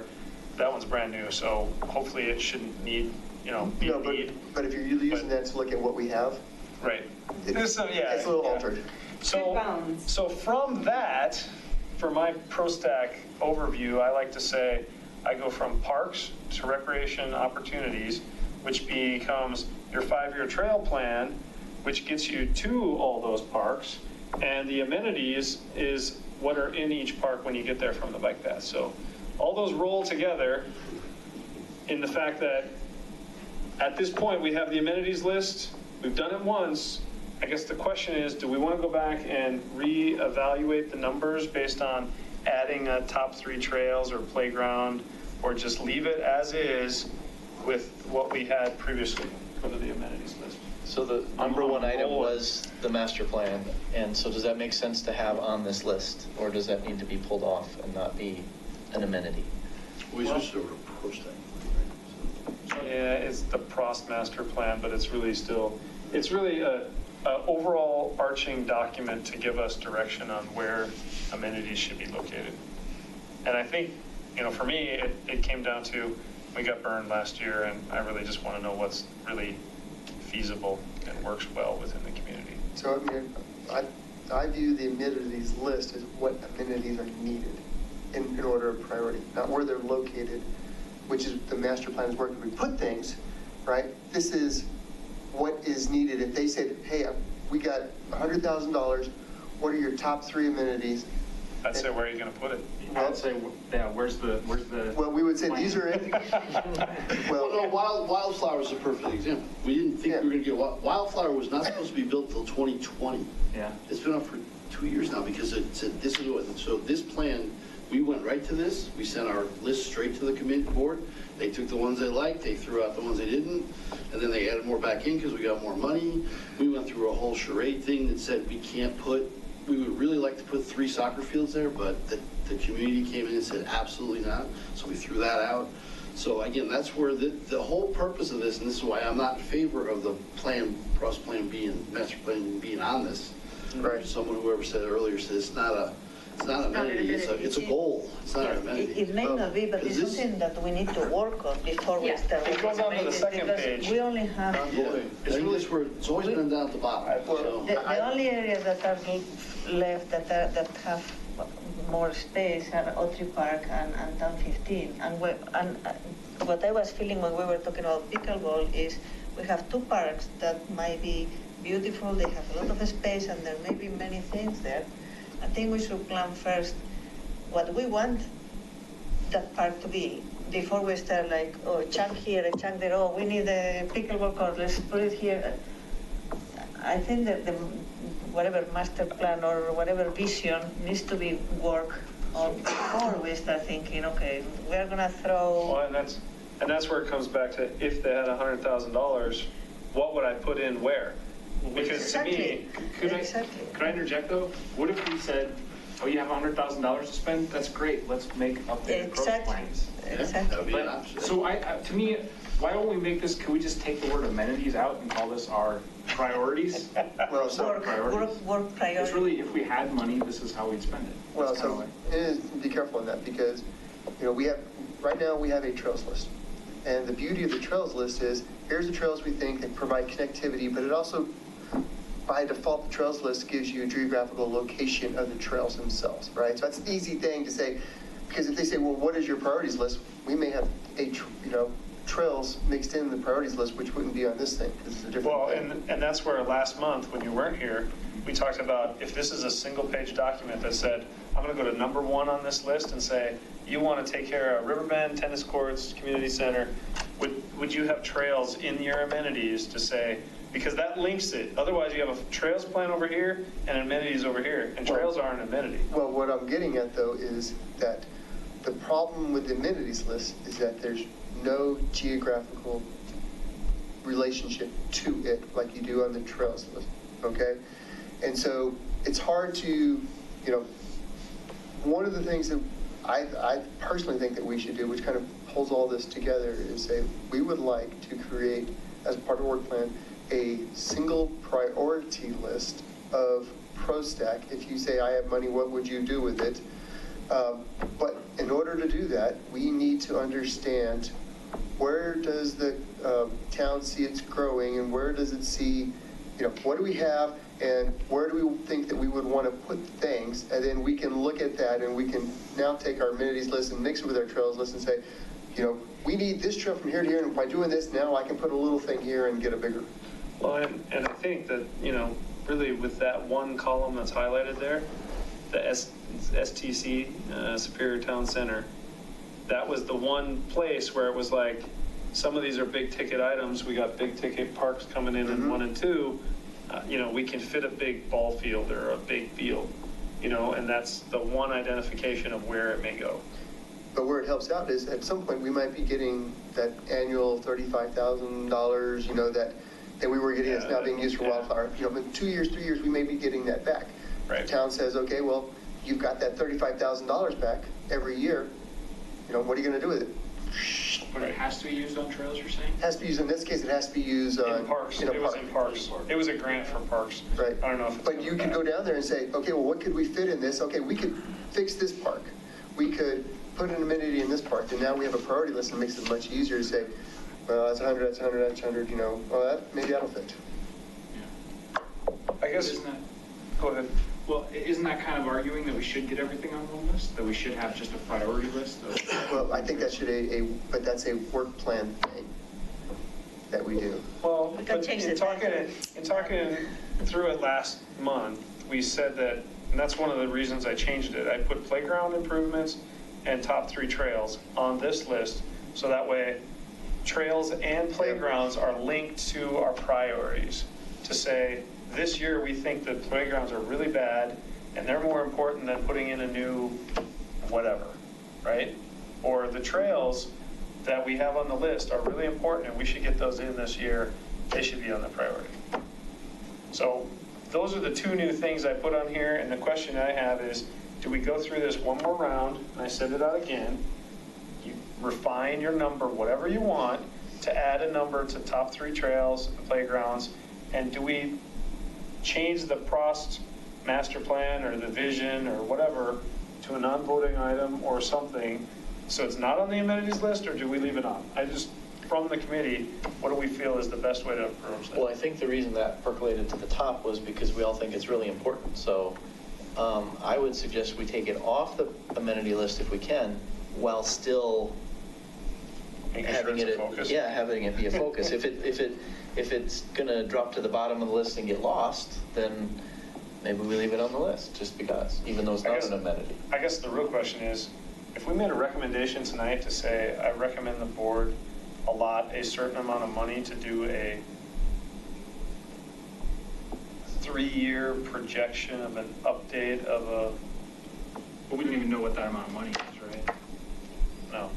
that one's brand new, so hopefully it shouldn't need, be No, a need. but if you're using that to look at what we have, Right. it's So, yeah, a little yeah. altered. So from that, for my PROSTAC overview, I like to say, I go from parks to recreation opportunities, which becomes your 5-year trail plan, which gets you to all those parks, and the amenities is what are in each park when you get there from the bike path. So all those roll together in the fact that at this point, we have the amenities list. We've done it once. I guess the question is, do we want to go back and reevaluate the numbers based on adding a top 3 trails or playground, or just leave it as is with what we had previously for the amenities list? So the number one item was the master plan, and so does that make sense to have on this list, or does that need to be pulled off and not be an amenity? We switched over to PROSTAC. Yeah, it's the PROST master plan, but it's really a overall arching document to give us direction on where amenities should be located. And I think, for me, it came down to, we got burned last year, and I really just want to know what's really feasible and works well within the community. So, I view the amenities list as what amenities are needed in order of priority, not where they're located, which is the master plan is where we put things, right? This is what is needed. If they said, hey, we got $100,000, what are your top 3 amenities? I'd say, where are you gonna put it? I'd say, yeah, where's the? Well, we would say these are in. Well, no, Wildflower is a perfect example. We didn't think we were gonna get, Wildflower was not supposed to be built till 2020. Yeah. It's been up for 2 years now because it said this is what, so this plan, we went right to this. We sent our list straight to the committee board. They took the ones they liked, they threw out the ones they didn't, and then they added more back in because we got more money. We went through a whole charade thing that said we can't put, we would really like to put 3 soccer fields there, but the community came in and said absolutely not, so we threw that out. So again, that's where the whole purpose of this, and this is why I'm not in favor of the plan, Cross Plan B and Master Plan being on this. Right. Someone, whoever said it earlier, said it's not an amenity, it's a goal, it's not an amenity. It may not be, but it's something that we need to work on before we start. It goes on to the second page. We only have. It's really where it's always been down at the bottom. So. The only areas that are left that have more space are Autry Park and Town 15. And what I was feeling when we were talking about pickleball is we have 2 parks that might be beautiful, they have a lot of space, and there may be many things there. I think we should plan first what we want that park to be before we start like, oh, a chunk here, a chunk there, oh, we need a pickleball court, let's put it here. I think that whatever master plan or whatever vision needs to be worked on before we start thinking, okay, we're gonna throw. Well, and that's where it comes back to, if they had $100,000, what would I put in where? Because to me, could I interject though? What if we said, oh, you have $100,000 to spend? That's great. Let's make updated growth plans. Exactly. So to me, why don't we make this? Can we just take the word amenities out and call this our priorities? Well, so work priorities. It's really, if we had money, this is how we'd spend it. Well, so be careful on that because, right now we have a trails list. And the beauty of the trails list is, here's the trails we think that provide connectivity, but it also, by default, the trails list gives you a geographical location of the trails themselves, right? So that's an easy thing to say, because if they say, well, what is your priorities list? We may have trails mixed in the priorities list, which wouldn't be on this thing, because it's a different thing. And that's where last month, when you weren't here, we talked about if this is a single-page document that said, I'm going to go to number 1 on this list and say, you want to take care of Riverbend, tennis courts, community center, would you have trails in your amenities to say, because that links it. Otherwise, you have a trails plan over here and amenities over here, and trails are an amenity. Well, what I'm getting at, though, is that the problem with the amenities list is that there's no geographical relationship to it like you do on the trails list, okay? And so it's hard to, one of the things that I personally think that we should do, which kind of pulls all this together, is say we would like to create, as part of the work plan, a single priority list of PROSTAC. If you say, I have money, what would you do with it? But in order to do that, we need to understand where does the town see it's growing and where does it see, what do we have and where do we think that we would want to put things, and then we can look at that and we can now take our amenities list and mix it with our trails list and say, we need this trail from here to here, and by doing this, now I can put a little thing here and get a bigger. Well, and I think that, really with that one column that's highlighted there, the STC, Superior Town Center, that was the one place where it was like, some of these are big ticket items. We got big ticket parks coming in 1 and 2. We can fit a big ball field or a big field, and that's the one identification of where it may go. But where it helps out is at some point we might be getting that annual $35,000, that we were getting that's now being used for Wildflower. In 2 years, 3 years, we may be getting that back. Right. The town says, okay, well, you've got that $35,000 back every year. What are you going to do with it? But it has to be used on trails, you're saying? It has to be used, in this case, it has to be used on. In parks. It was in parks. It was a grant for parks. Right. I don't know if. But you could go down there and say, okay, well, what could we fit in this? Okay, we could fix this park. We could put an amenity in this park, and now we have a priority list and it makes it much easier to say, well, that's 100, that's 100, that's 100, well, maybe that'll fit. Yeah. I guess. Go ahead. Well, isn't that kind of arguing that we should get everything on one list? That we should have just a priority list? Well, I think that should but that's a work plan thing that we do. Well, but in talking through it last month, we said that And that's one of the reasons I changed it. I put playground improvements and top 3 trails on this list, so that way trails and playgrounds are linked to our priorities. To say, this year we think that playgrounds are really bad and they're more important than putting in a new whatever, right? Or the trails that we have on the list are really important and we should get those in this year. They should be on the priority. So those are the 2 new things I put on here, and the question I have is, do we go through this one more round, and I send it out again, you refine your number, whatever you want, to add a number to top 3 trails and playgrounds, and do we change the PROST master plan or the vision or whatever to a non-voting item or something, so it's not on the amenities list, or do we leave it on? I just, from the committee, what do we feel is the best way to approach that? Well, I think the reason that percolated to the top was because we all think it's really important. So I would suggest we take it off the amenity list if we can, while still having it, yeah, having it be a focus. If it's gonna drop to the bottom of the list and get lost, then maybe we leave it on the list just because, even though it's not an amenity. I guess the real question is, if we made a recommendation tonight to say, I recommend the board allot a certain amount of money to do a 3-year projection of an update of a... But we don't even know what that amount of money is, right? No.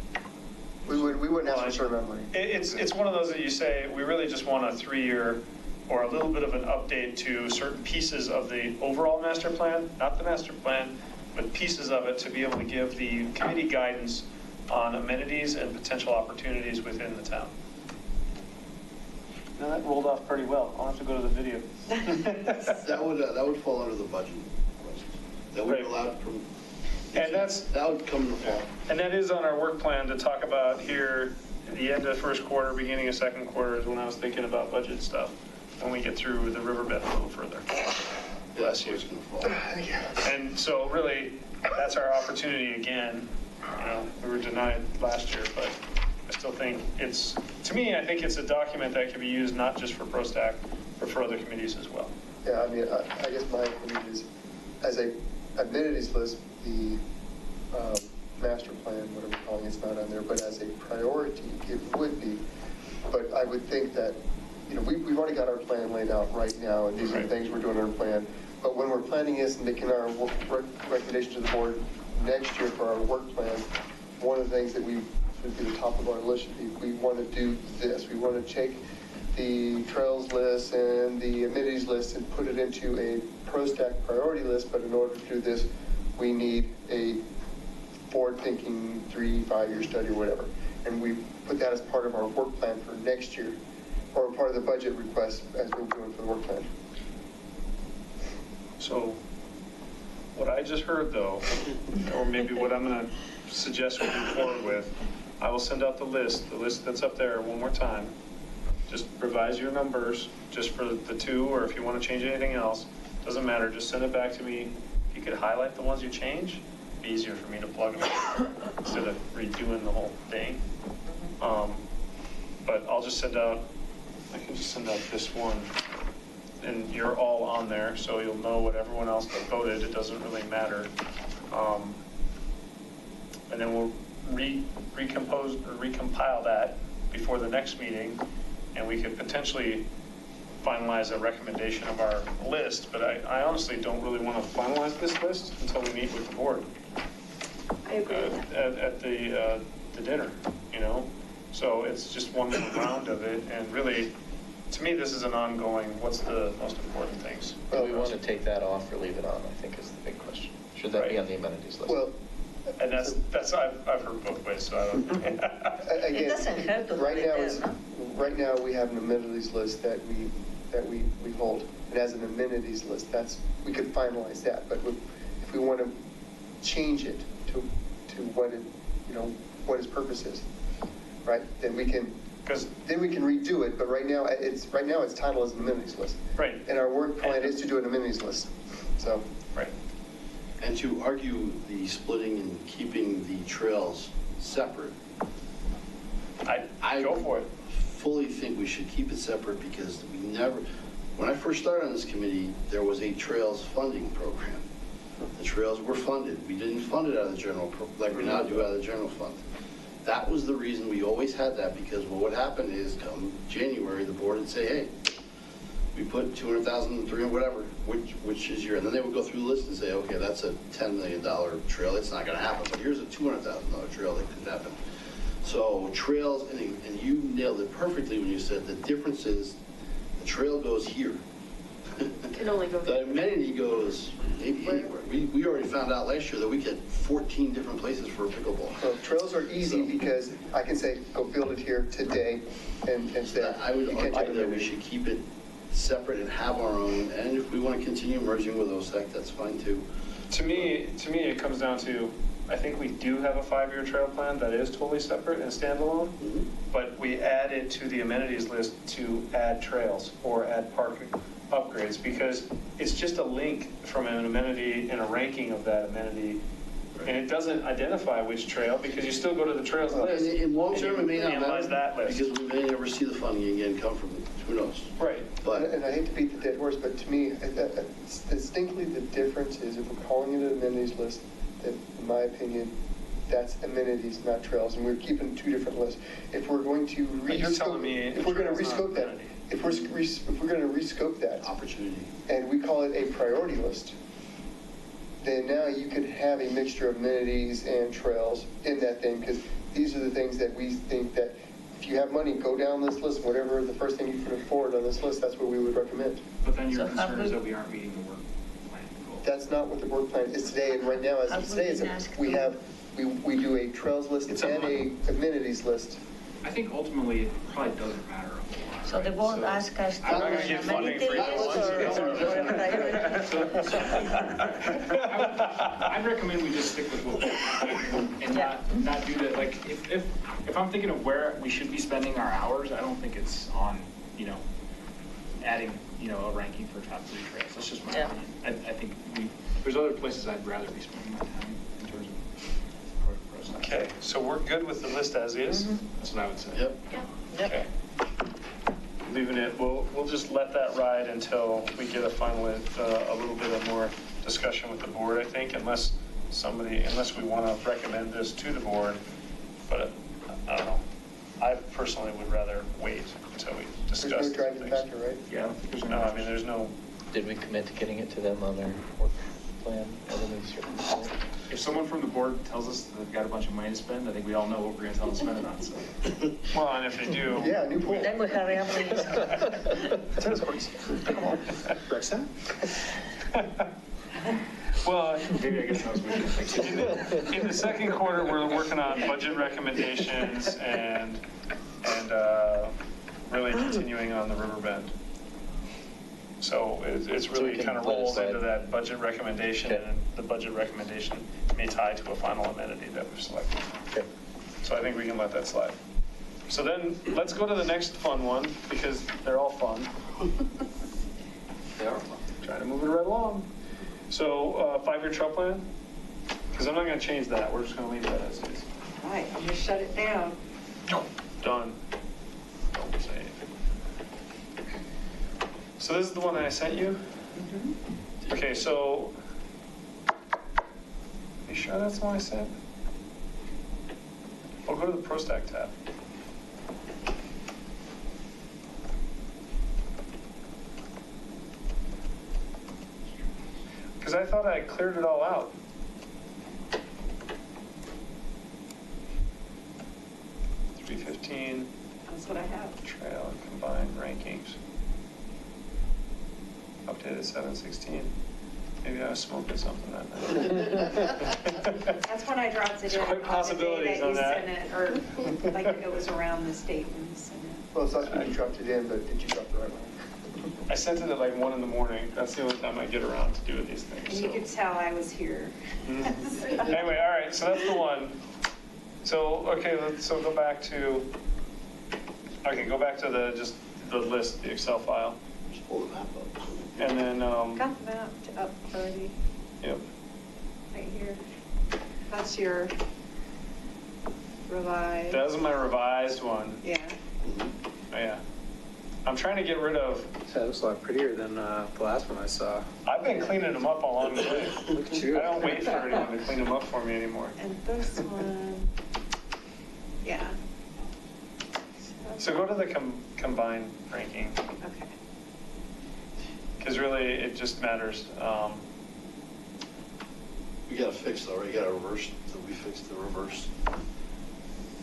We wouldn't ask for a certain amount of money. It's one of those that you say, we really just want a 3-year or a little bit of an update to certain pieces of the overall master plan, not the master plan, but pieces of it to be able to give the committee guidance on amenities and potential opportunities within the town. Now that rolled off pretty well. I'll have to go to the video. That would fall under the budget. That would be allowed from. And that would come in the fall. And that is on our work plan to talk about here at the end of first quarter, beginning of second quarter is when I was thinking about budget stuff. When we get through the riverbed a little further. Bless you. It's going to fall. And so really, that's our opportunity again. You know, we were denied last year, but I still think it's, to me, I think it's a document that can be used not just for PROSTAC, but for other committees as well. Yeah, I mean, I guess my opinion is, as a amenities list, the master plan, whatever we're calling it's not on there, but as a priority, it would be. But I would think that, you know, we've already got our plan laid out right now, and these are the things we're doing in our plan. But when we're planning this and making our recommendation to the board next year for our work plan, one of the things that we should be the top of our list should be, we want to do this. We want to take the trails list and the amenities list and put it into a PROSTAC priority list, but in order to do this, we need a forward-thinking 3-5-year study or whatever. And we put that as part of our work plan for next year, or part of the budget request as we're doing for the work plan. So what I just heard though, or maybe what I'm going to suggest we move forward with, I will send out the list that's up there one more time. Just revise your numbers just for the 2, or if you want to change anything else, doesn't matter, just send it back to me. If you could highlight the ones you change, it'd be easier for me to plug them instead of redoing the whole thing. But I'll just send out, I can just send out this one, and you're all on there, so you'll know what everyone else voted. It doesn't really matter. And then we'll recompile that before the next meeting, and we could potentially finalize a recommendation of our list, but I honestly don't really want to finalize this list until we meet with the board. I agree. At the dinner, you know? So it's just one more round of it, and really, to me, this is an ongoing, what's the most important things? Do we want to take that off or leave it on, I think is the big question. Should that be on the amenities list? Well, and that's I've heard both ways, so I don't. Again, It doesn't hurt to right now, have it there, no? right now we have an amenities list that we hold. And as an amenities list, we could finalize that. But if we want to change it to what it, you know, what its purpose is, right? Then we can. Because then we can redo it. But right now it's titled as an amenities list. Right. And our work plan is to do an amenities list. So. Right. And to argue the splitting and keeping the trails separate, I go for it. Fully think we should keep it separate because we never, when I first started on this committee, there was a trails funding program. The trails were funded. We didn't fund it out of the general, like we now do out of the general fund. That was the reason we always had that, because what would happen is come January, the board would say, hey, we put 200,000, 300, whatever, which is your, and then they would go through the list and say, okay, that's a $10 million trail. It's not going to happen, but here's a $200,000 trail that could happen. So trails, and you nailed it perfectly when you said the difference is the trail goes here. Can only go The amenity goes maybe anywhere. We already found out last year that we get 14 different places for a pickleball. Well, trails are easy because I can say, go build it here today, and say, I would you can't argue do that we should keep it separate and have our own, and if we want to continue merging with OSAC, that's fine too. To me, it comes down to, I think we do have a 5-year trail plan that is totally separate and standalone, but we added to the amenities list to add trails or add parking upgrades, because it's just a link from an amenity and a ranking of that amenity, and it doesn't identify which trail, because you still go to the trails list. In long term, it may not analyze that matter, list. because we may never see the funding again come from it. Who knows? Right. But And I hate to beat the dead horse, but to me, distinctly the difference is if we're calling it an amenities list, that in my opinion, that's amenities, not trails, and we're keeping two different lists. If we're going to You're telling me if we're going to trail's not rescope that, amenity. if we're going to rescope that opportunity, and we call it a priority list, then now you could have a mixture of amenities and trails in that thing, because these are the things that we think that if you have money, go down this list, whatever the first thing you put forward on this list, that's what we would recommend. But then your concern is that we aren't meeting the work plan goal. That's not what the work plan is today, and right now, as it today, is we do a trails list and a amenities list. I think ultimately it probably doesn't matter a whole lot. So the board asked us to I'm not gonna get funding for I'd recommend we just stick with what we have and not do that. Like if I'm thinking of where we should be spending our hours, I don't think it's on, adding, a ranking for top 3 trails. That's just my opinion. I think there's other places I'd rather be spending my time in terms of PROSTAC. Okay, so we're good with the list as is? That's what I would say. Yep. Okay. Leaving it, we'll just let that ride until we get a final, a little bit of more discussion with the board, I think, unless we want to recommend this to the board. But I don't know. I personally would rather wait until we discuss There's no these driving things. factor, right? Yeah. There's no. Did we commit to getting it to them on their work plan? If someone from the board tells us that they've got a bunch of money to spend, I think we all know what we're going to tell them to spend it on. So. Well, and if they do. Yeah, new pool. Then we hurry up, please. Tennis courts. Come on. Rec center? Well, Maybe I guess that was weird. in the second quarter, we're working on budget recommendations and really continuing on the Riverbend. So it's So we really can kind of let it rolls slide. into that budget recommendation, Okay. and the budget recommendation may tie to a final amenity that we've selected. Okay. So I think we can let that slide. So then, let's go to the next fun one, because they're all fun. They are fun. Trying to move it right along. So, 5-year trail plan? Because I'm not going to change that. We're just going to leave that as is. All right, I'm gonna shut it down. Done. Don't say anything. So this is the one that I sent you? Okay, so, you sure that's the one I sent? I'll go to the PROSTAC tab. Because I thought I cleared it all out. $315. That's what I have. Trail and combined rankings. Updated 7/16. Maybe I was smoking something that night. That's when I dropped it There's in quite on the possibilities day that on you that. sent it, or like it was around this date when you sent it. Well, it's not when you dropped it in, but did you drop the right one? I sent it at like 1 in the morning. That's the only time I get around to doing these things. And you could tell I was here. Anyway, all right, so that's the one. So, okay, so go back to just the list, the Excel file. Just pull the map up. And then, Got the map up already, yep. right here. That's your revised. That was my revised one. Yeah. Oh, yeah. I'm trying to get rid of, That looks a lot prettier than the last one I saw. I've been cleaning them up along the way. Look at you. I don't wait for anyone to clean them up for me anymore. And this one, yeah. So go to the combined ranking, Okay. because really it just matters. We gotta fix though, right? You gotta reverse, so we fixed the reverse.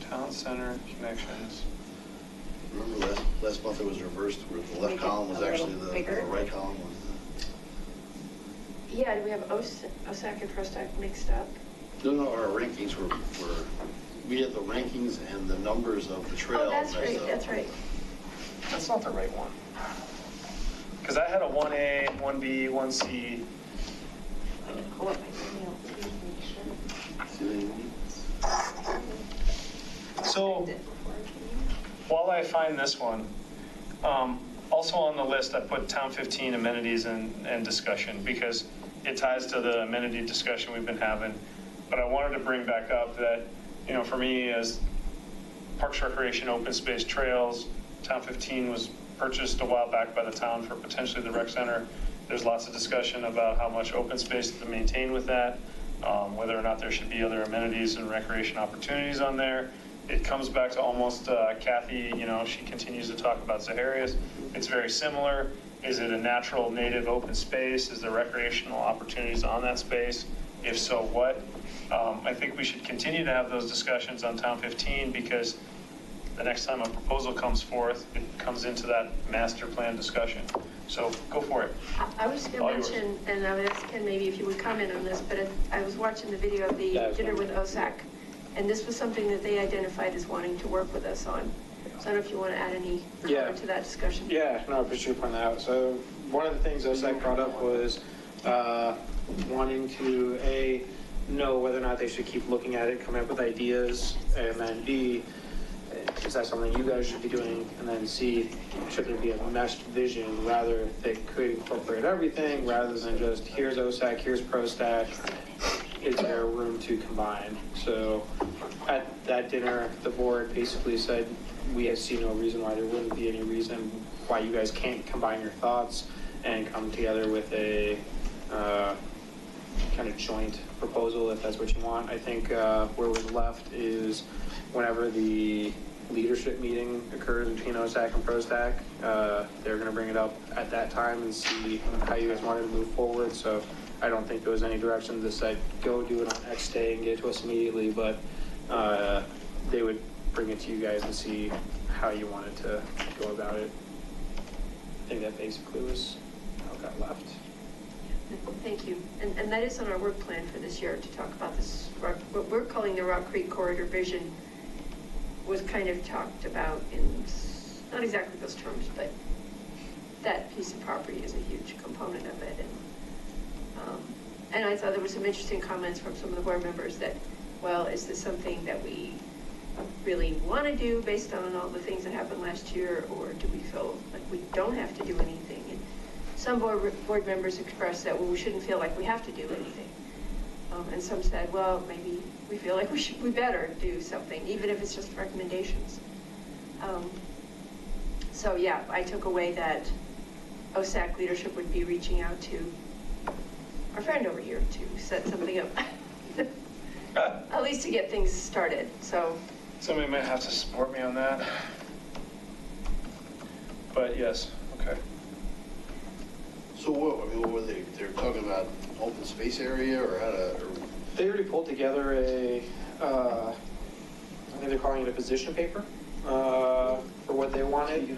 Town center connections. Remember last month it was reversed, where the left Make it column was a actually little the bigger. right column was Yeah, do we have OSAC and PROSTAC mixed up? no, our rankings were, we had the rankings and the numbers of the trails. Oh, that's right, that's right. That's not the right one. Because I had a 1A, 1B, 1C. I'm gonna pull up my email, please make sure. So while I find this one, also on the list, I put Town 15 amenities and discussion because it ties to the amenity discussion we've been having. But I wanted to bring back up that, you know, for me as Parks, Recreation, Open Space, Trails, Town 15 was purchased a while back by the town for potentially the rec center. There's lots of discussion about how much open space to maintain with that, whether or not there should be other amenities and recreation opportunities on there. It comes back to almost Kathy, you know, she continues to talk about Zaharias. It's very similar. Is it a natural native open space? Is there recreational opportunities on that space? If so, what? I think we should continue to have those discussions on Town 15 because the next time a proposal comes forth, it comes into that master plan discussion. So go for it. I was going All to yours. mention, and I would ask Ken maybe if you would comment on this, but I was watching the video of the dinner with OSAC, and this was something that they identified as wanting to work with us on. So I don't know if you want to add any comment to that discussion. Yeah, no, I appreciate you pointing that out. So one of the things OSAC brought up was wanting to, know whether or not they should keep looking at it, coming up with ideas, and then B, is that something you guys should be doing? And then C, should there be a meshed vision rather that could incorporate everything rather than just here's OSAC, here's PROSTAC, is there room to combine? So at that dinner, the board basically said, we see no reason why there wouldn't be any reason why you guys can't combine your thoughts and come together with a kind of joint proposal if that's what you want. I think where we're left is whenever the leadership meeting occurs between OSAC and PROSTAC, they're going to bring it up at that time and see how you guys wanted to move forward. So I don't think there was any direction that said go do it on X day and get it to us immediately, but they would bring it to you guys and see how you wanted to go about it. I think that basically was how it got left. Thank you. And that is on our work plan for this year to talk about this, what we're calling the Rock Creek Corridor Vision was kind of talked about in, not exactly those terms, but that piece of property is a huge component of it. And I thought there were some interesting comments from some of the board members that, well, is this something that we really want to do based on all the things that happened last year, or do we feel like we don't have to do anything? And some board members expressed that, well, we shouldn't feel like we have to do anything. And some said, well, maybe we feel like we better do something, even if it's just recommendations. So yeah, I took away that OSAC leadership would be reaching out to our friend over here to set something up, at least to get things started. So Somebody might have to support me on that. But yes, okay. So what, I mean, what were they're talking about open space area or how to, or? They already pulled together a, I think they're calling it a position paper for what they wanted,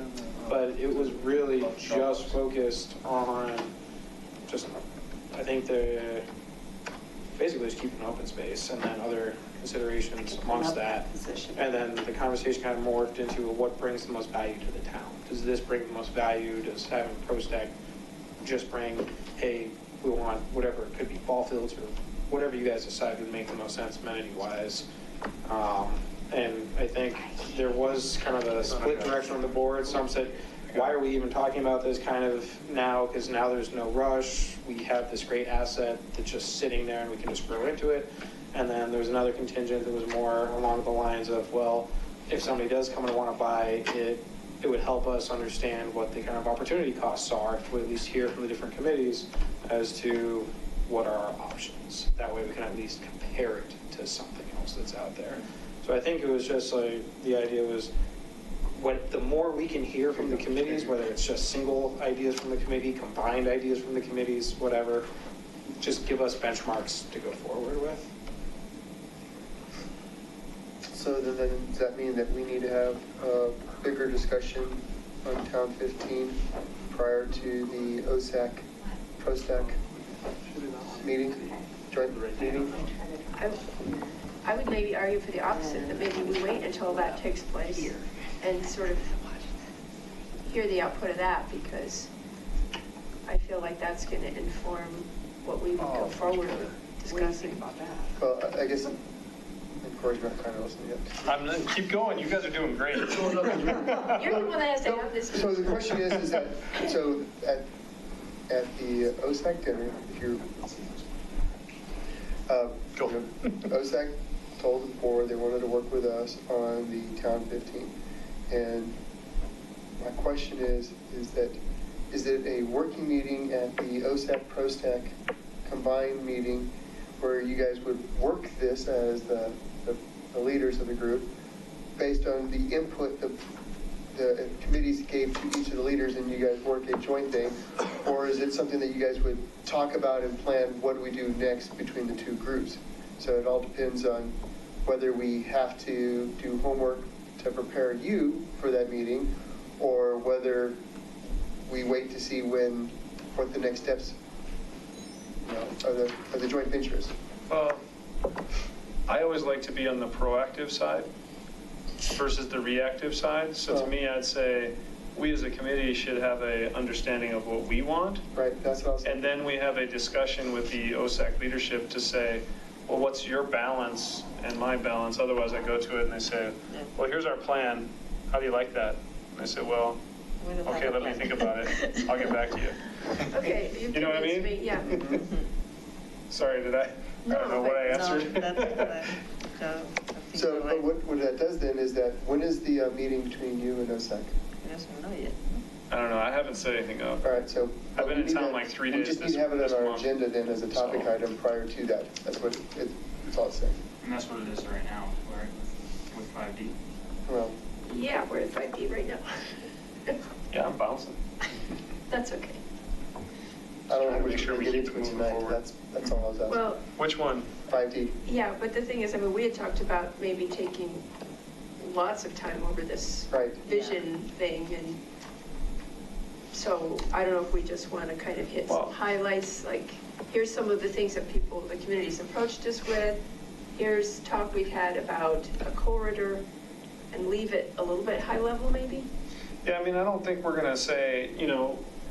but it was really just focused on just, I think they're basically just keeping open space and then other considerations amongst that. And then the conversation kind of morphed into what brings the most value to the town. Does this bring the most value? Does having PROSTAC just bring, hey, we want whatever, it could be ball fields or whatever you guys decide would make the most sense amenity-wise. And I think there was kind of a split direction on the board. Some said, why are we even talking about this kind of now? Because now there's no rush. We have this great asset that's just sitting there and we can just grow into it. And then there's another contingent that was more along the lines of, well, if somebody does come and want to buy it, it would help us understand what the kind of opportunity costs are, if we at least hear from the different committees as to what are our options. That way we can at least compare it to something else that's out there. So I think it was just like, the idea was, the more we can hear from the committees, whether it's just single ideas from the committee, combined ideas from the committees, whatever, just give us benchmarks to go forward with. So then does that mean that we need to have a bigger discussion on Town 15 prior to the OSAC, PROSTAC meeting, joint meeting? I would maybe argue for the opposite, that maybe we wait until that takes place and sort of hear the output of that, because I feel like that's going to inform what we would go forward with discussing. Well, I guess, Corey's not kind of listening yet. Keep going, you guys are doing great. You're the one that has to have this. So the question is that, so at the OSAC dinner, if you, OSAC told the board they wanted to work with us on the Town 15. And my question is it a working meeting at the OSAC PROSTAC combined meeting where you guys would work this as the leaders of the group based on the input the committees gave to each of the leaders, and you guys work a joint thing? Or is it something that you guys would talk about and plan what do we do next between the two groups? So it all depends on whether we have to do homework to prepare you for that meeting, or whether we wait to see what the next steps, are the joint ventures. Well, I always like to be on the proactive side versus the reactive side. So to me, I'd say we as a committee should have a understanding of what we want. Right, that's what I was saying. And then we have a discussion with the OSAC leadership to say, well, what's your balance and my balance? Otherwise, I go to it and they say, well, here's our plan. How do you like that? And I say, well, okay, let me think about it. I'll get back to you. Okay, you know what I mean? Me, yeah. Sorry, I don't know what I answered. So what that does then is that, when is the meeting between you and OSAC? I don't know. I haven't set anything up. All right, so. I've been in town like 3 days. We just need to have it on our agenda then as a topic item prior to that. That's what it's all saying. And that's what it is right now, right, with 5D. Well. Yeah, we're at 5D right now. Yeah, I'm bouncing. That's okay. I don't know make sure we get keep into it moving tonight. forward. That's all I was asking. Well, which one? 5D. Yeah, but the thing is, I mean, we had talked about maybe taking lots of time over this vision thing, and so I don't know if we just want to kind of hit some highlights, like here's some of the things that the communities approached us with. Here's talk we've had about a corridor, and leave it a little bit high level maybe. Yeah, I mean, I don't think we're going to say,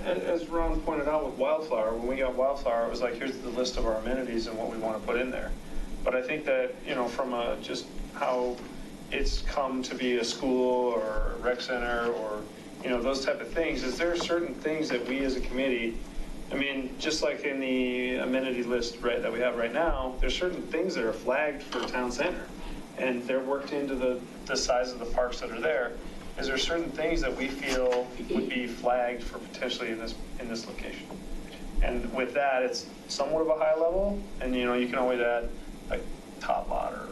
as Ron pointed out with Wildflower, when we got Wildflower, it was like, here's the list of our amenities and what we want to put in there. But I think that, from just how it's come to be a school or a rec center or, those type of things, is there certain things that we as a committee, I mean, just like in the amenity list that we have right now, there's certain things that are flagged for town center, and they're worked into the size of the parks that are there. Is there certain things that we feel would be flagged for potentially in this location? And with that, it's somewhat of a high level, and you can always add like top lot or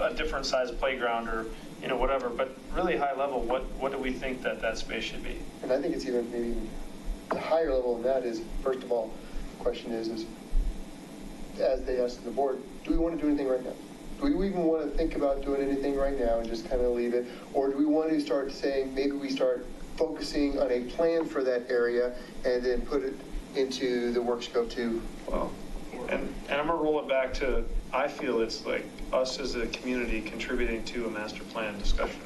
a different size playground or whatever. But really high level, what do we think that space should be? And I think it's even maybe the higher level than that is, first of all, the question is as they asked the board, do we want to do anything right now? Do we even want to think about doing anything right now and just kind of leave it? Or do we want to start saying, maybe we start focusing on a plan for that area and then put it into the work scope too? Well, and I'm going to roll it back to, I feel it's like us as a community contributing to a master plan discussion.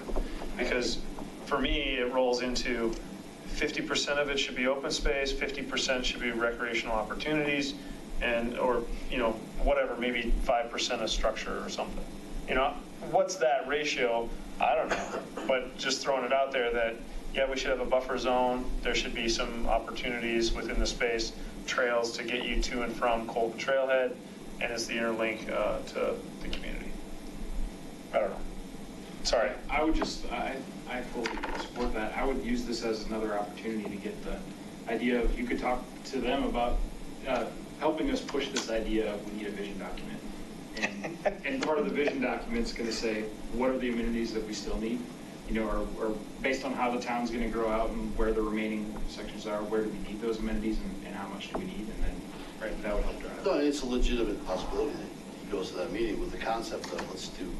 Because for me, it rolls into 50% of it should be open space, 50% should be recreational opportunities, or whatever, maybe 5% of structure or something. What's that ratio? I don't know. But just throwing it out there that, yeah, we should have a buffer zone. There should be some opportunities within the space, trails to get you to and from Colton Trailhead, and it's the interlink to the community. I don't know. Sorry. I would just, I fully support that. I would use this as another opportunity to get the idea of, you could talk to them about helping us push this idea of we need a vision document. And part of the vision document's going to say, what are the amenities that we still need? You know, or based on how the town's going to grow out and where the remaining sections are, where do we need those amenities and how much do we need? And then, right, that would help drive. No, it's a legitimate possibility that he goes to that meeting with the concept of, let's do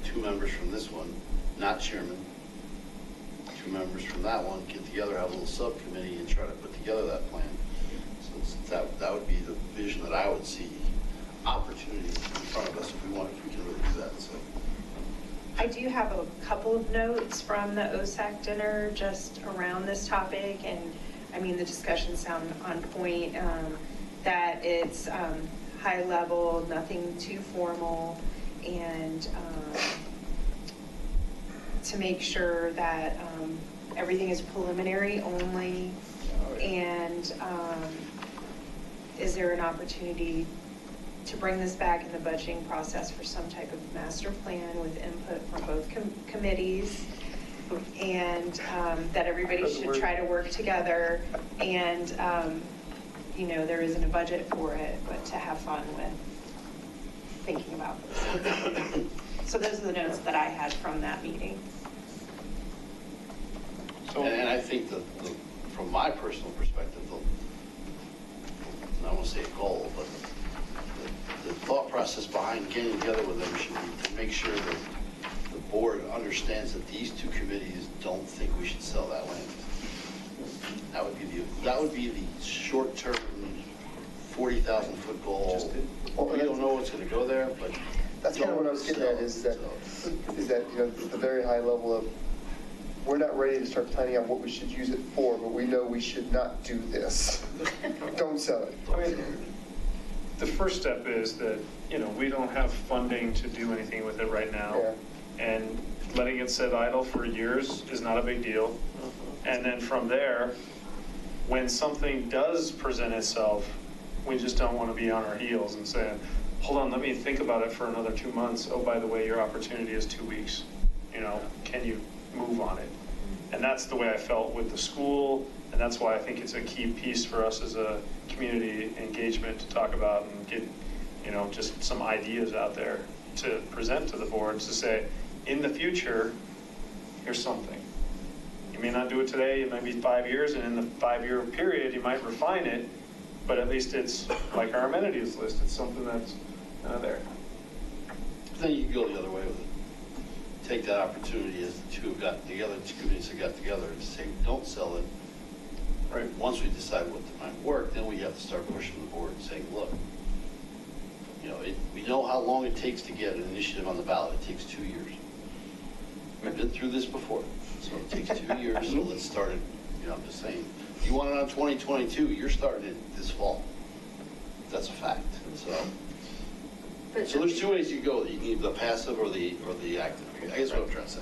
2 members from this one, not chairman, 2 members from that one, get together, have a little subcommittee and try to put together that plan. So that would be the vision that I would see, opportunity in front of us if we can really do that, so. I do have a couple of notes from the OSAC dinner just around this topic, and I mean, the discussions sound on point, that it's high level, nothing too formal, and to make sure that everything is preliminary only, and is there an opportunity to bring this back in the budgeting process for some type of master plan with input from both committees, and that everybody should try to work together, and you know, there isn't a budget for it, but to have fun with thinking about this. So those are the notes that I had from that meeting. And I think that from my personal perspective, I won't say a goal, but the thought process behind getting together with them should be to make sure that the board understands that these 2 committees don't think we should sell that land. That would be the short-term 40,000-foot goal. We don't know what's going to go there, but that's kind of what I was getting at, is that you know, the very high level of, we're not ready to start planning out what we should use it for, but we know we should not do this. Don't sell it. I mean, the first step is that, you know, we don't have funding to do anything with it right now. Yeah. And letting it sit idle for years is not a big deal. And then from there, when something does present itself, we just don't want to be on our heels and say, hold on, let me think about it for another 2 months. Oh, by the way, your opportunity is 2 weeks. You know, can you move on it? And that's the way I felt with the school, and that's why I think it's a key piece for us as a community engagement to talk about and get, you know, just some ideas out there to present to the boards to say, in the future, here's something. You may not do it today, it might be 5 years, and in the 5-year period, you might refine it, but at least it's like our amenities list, it's something that's there. Then you can go the other way with it. Take that opportunity as the 2 have gotten together, 2 committees have got together, and say, don't sell it. Right. Once we decide what might work, then we have to start pushing the board and saying, look, you know, we know how long it takes to get an initiative on the ballot. It takes 2 years. We've been through this before, so it takes 2 years. So let's start it. You know, I'm just saying, if you want it on 2022, you're starting it this fall. That's a fact. So there's 2 ways you go. You can either the passive or the active. I guess what I'm trying to say.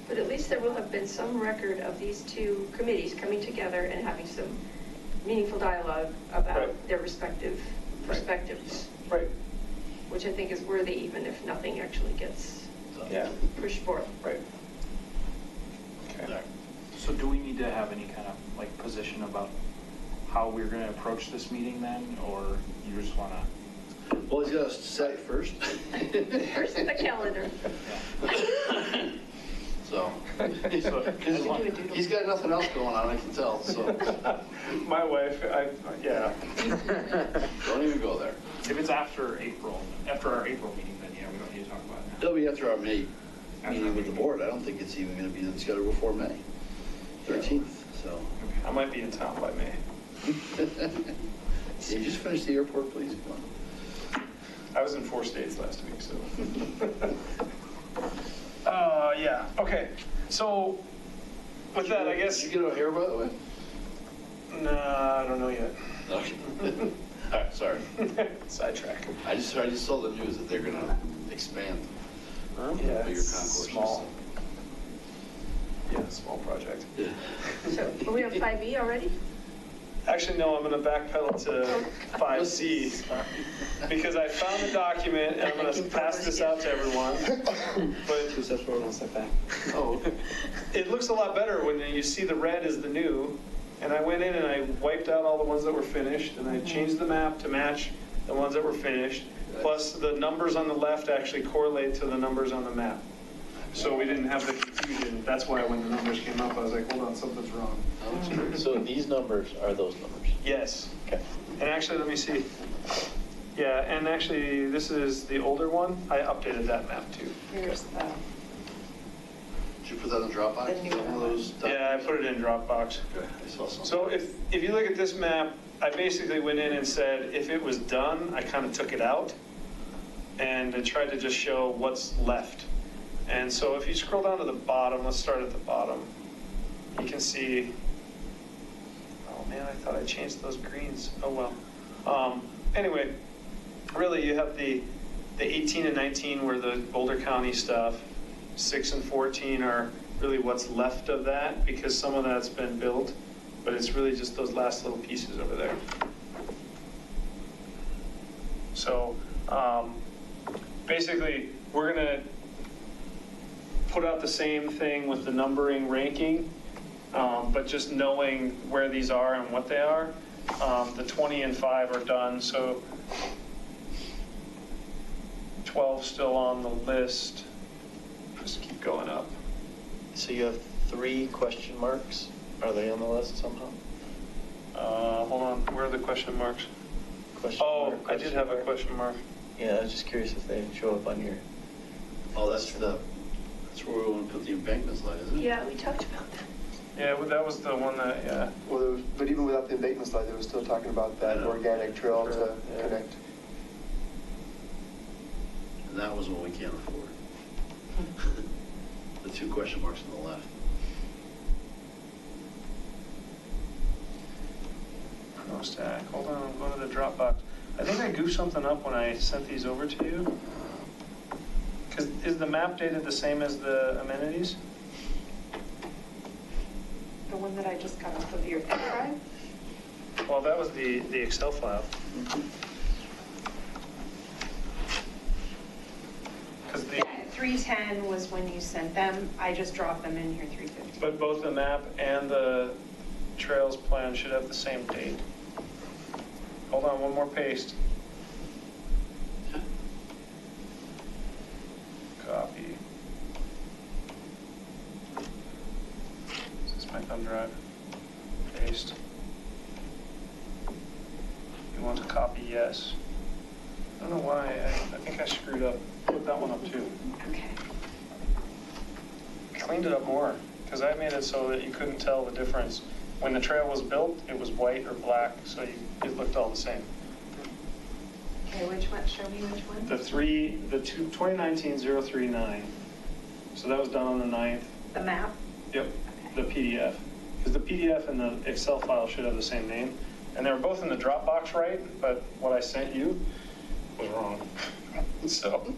But at least there will have been some record of these 2 committees coming together and having some meaningful dialogue about their respective perspectives. Right. Which I think is worthy, even if nothing actually gets pushed forth. Right. Okay. So do we need to have any kind of like position about how we're going to approach this meeting then, or you just want to? Well, he's got to set it first. First the calendar. So, he's got nothing else going on, I can tell, so. My wife, yeah. Don't even go there. If it's after our April meeting, then yeah, we don't need to talk about it now. It'll be after our May meeting with the board. I don't think it's even going to be scheduled before May 13th, so. I might be in town by May. Can you just finish the airport, please? Come on. I was in 4 states last week, so. Yeah, okay. So with that, I guess. Did you get O'Hare, by the way? Nah, I don't know yet. Okay. All right, sorry. Sidetrack. I just saw the news that they're going to expand. Yeah, bigger concourse. Small. Yeah, small project. Yeah. So are we on 5E already? Actually, no, I'm going to backpedal to 5C because I found the document and I'm going to pass this out to everyone. But Two steps forward, one step back. oh, it looks a lot better when you see the red is the new. And I went in and I wiped out all the ones that were finished and I changed the map to match the ones that were finished. Plus the numbers on the left actually correlate to the numbers on the map. So we didn't have the confusion. That's why when the numbers came up, I was like, hold on, something's wrong. So these numbers are those numbers? Yes. Okay. And actually, let me see. Yeah, and actually, this is the older one. I updated that map too. Here's the. Did you put that in Dropbox? The new Is that one of those Yeah, I put it in Dropbox. Okay, I saw something. So if you look at this map, I basically went in and said, if it was done, I kind of took it out and I tried to just show what's left. And so if you scroll down to the bottom, let's start at the bottom. You can see, oh man, I thought I changed those greens. Oh well. Anyway, really you have the 18 and 19 were the Boulder County stuff. 6 and 14 are really what's left of that because some of that's been built, but it's really just those last little pieces over there. So basically, we're going to put out the same thing with the numbering ranking, but just knowing where these are and what they are. The 20 and 5 are done, so 12 still on the list. Just keep going up. So you have 3 question marks. Are they on the list somehow? Hold on, where are the question marks? Question mark, I did have a question mark. Yeah, I was just curious if they show up on your. Oh, that's where we want to put the embankment slide, isn't it? Yeah, we talked about that. Yeah, well, that was the one that, yeah. Well, but even without the embankment slide, they were still talking about that organic trail to connect. And that was what we can't afford. The 2 question marks on the left. PROSTAC, hold on, I'm going to the Dropbox. I think I goofed something up when I sent these over to you. Because is the map dated the same as the amenities? The one that I just got off of your thumb drive? Well, that was the Excel file. Because the, 310 was when you sent them. I just dropped them in here 350. but both the map and the trails plan should have the same date. Hold on, one more paste. Copy. Is this my thumb drive? Paste. You want to copy? Yes. I don't know why. I think I screwed up. Put that one up too. Okay. Cleaned it up more because I made it so that you couldn't tell the difference. When the trail was built, it was white or black, so it looked all the same. Okay, which one? Show me which one. The 2019-039. So that was done on the 9th. The map? Yep, the PDF. Because the PDF and the Excel file should have the same name. And they were both in the Dropbox, right? But what I sent you was wrong. So.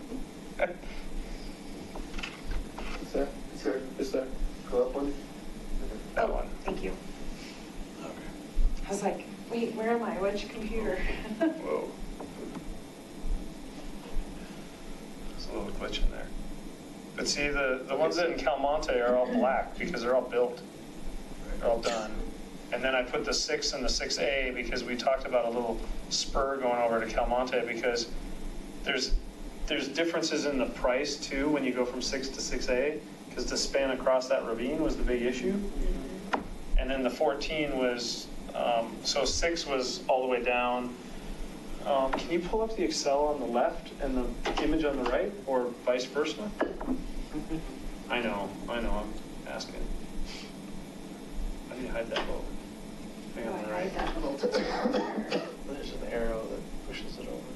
It's there. It's there. It's there. Go up one. That one. Thank you. Okay. I was like, wait, where am I? Which computer? Whoa. There's a little glitch in there. But see, the ones in Calmonte are all black because they're all built. They're all done. And then I put the 6 and the 6A because we talked about a little spur going over to Calmonte because there's differences in the price too when you go from 6 to 6A because to span across that ravine was the big issue. And then the 14 was, so 6 was all the way down. Can you pull up the Excel on the left and the image on the right or vice versa? I know, I'm asking. How do you hide that little thing on the right? There's an arrow that pushes it over.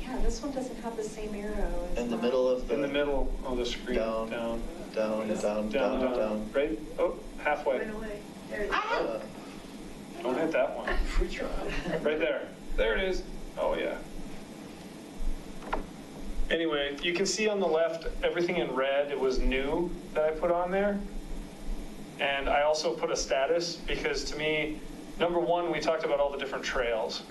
Yeah, this one doesn't have the same arrow as In the mine. middle of the. In the middle of the screen. Down, Down. down. Right? Oh, halfway. Went away. There it is. Don't hit that one. Free trial. Right there. There it is. Oh, yeah. Anyway, you can see on the left, everything in red, it was new that I put on there. And I also put a status because to me, number one, we talked about all the different trails.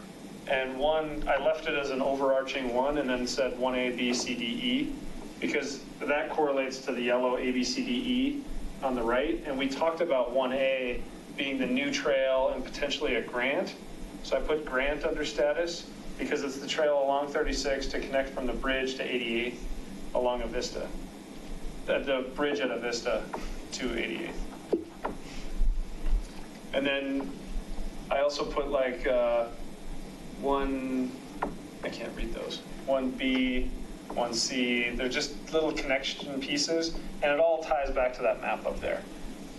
And one, I left it as an overarching one and then said 1A, B, C, D, E, because that correlates to the yellow A, B, C, D, E on the right. And we talked about 1A being the new trail and potentially a grant. So I put grant under status because it's the trail along 36 to connect from the bridge to 88th along a vista. The bridge at a vista to 88th. And then I also put like one, I can't read those, 1B, 1C, they're just little connection pieces, and it all ties back to that map up there.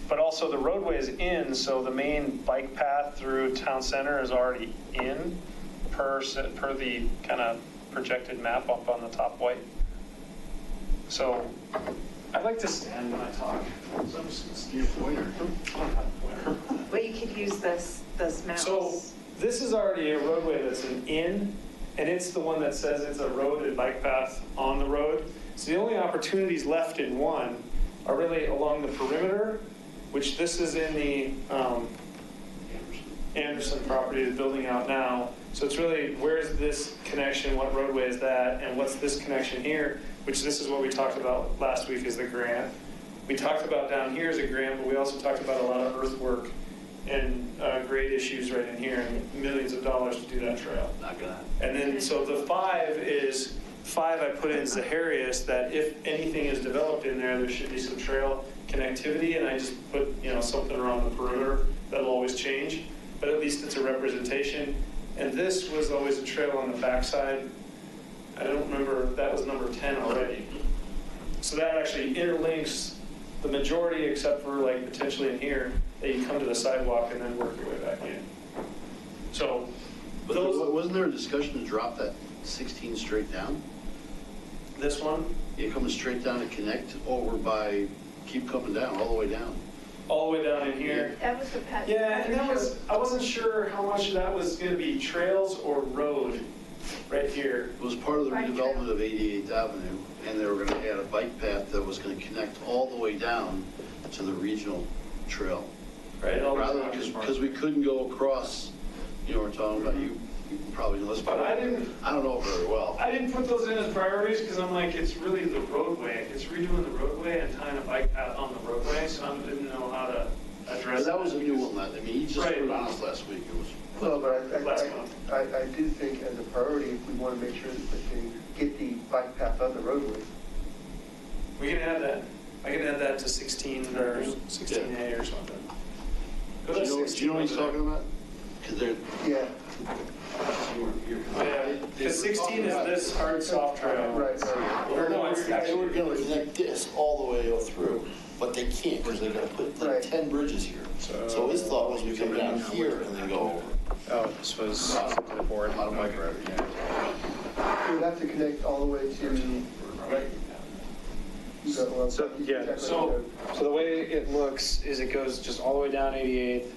But also the roadway is in, so the main bike path through town center is already in per the kind of projected map up on the top white. So I'd like to stand when I talk. So I'm just gonna steer pointer. Well, you could use this mouse. So this is already a roadway that's an in, and it's the one that says it's a road and bike path on the road. So the only opportunities left in one are really along the perimeter, which this is in the Anderson property, the building out now. So it's really, where's this connection, what roadway is that, and what's this connection here, which this is what we talked about last week is the grant. We talked about down here as a grant, but we also talked about a lot of earthwork and grade issues right in here, and millions of dollars to do that trail. Not gonna. And then, so the five I put in Zaharias, that if anything is developed in there, there should be some trail connectivity, and I just put, something around the perimeter that'll always change, but at least it's a representation. And this was always a trail on the backside. I don't remember, that was number 10 already. So that actually interlinks the majority, except for like potentially in here, that you come to the sidewalk and then work your way back in. So those, wasn't there a discussion to drop that 16 straight down? This one? Yeah, coming straight down to connect over by, keep coming down, all the way down. All the way down in here. That was the pet. Yeah, and I wasn't sure how much of that was going to be trails or road right here. It was part of the redevelopment of 88th Avenue, and they were going to add a bike path that was going to connect all the way down to the regional trail. Right. Rather, because we couldn't go across, we're talking about, you probably know this, but I don't know very well. I didn't put those in as priorities because I'm like, it's really the roadway. It's redoing the roadway and tying a bike path on the roadway, so I didn't know how to address that. That was a new one. He just put it on us last week. It was. Well, but I do think as a priority, if we want to make sure that they get the bike path on the roadway. We can add that. I can add that to 16 or 16A or something. Go to 16. Do you know what he's talking about? Because they're. Yeah. Yeah, because 16 is this hard soft trail. Right. Or no, they were going to connect this all the way through, but they can't because they're going to put like 10 bridges here. So his thought was we come down here and then go over. Oh, this was to the board. On a bike road, yeah. We would have to connect all the way to. Right. So the way it looks is it goes just all the way down 88th,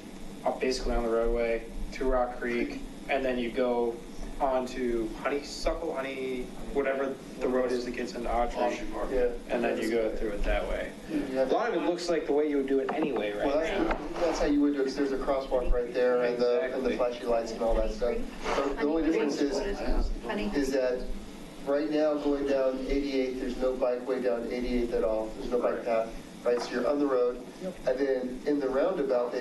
up basically on the roadway to Rock Creek, and then you go on to whatever the road is that gets into Autry, and then you go through it that way. A lot of it looks like the way you would do it anyway, right? Well, that's how you would do it, because there's a crosswalk right there, and the flashy lights and all that stuff. But the only difference is that right now, going down 88th, there's no bikeway down 88th at all. There's no bike path, right? So you're on the road. And then in the roundabout,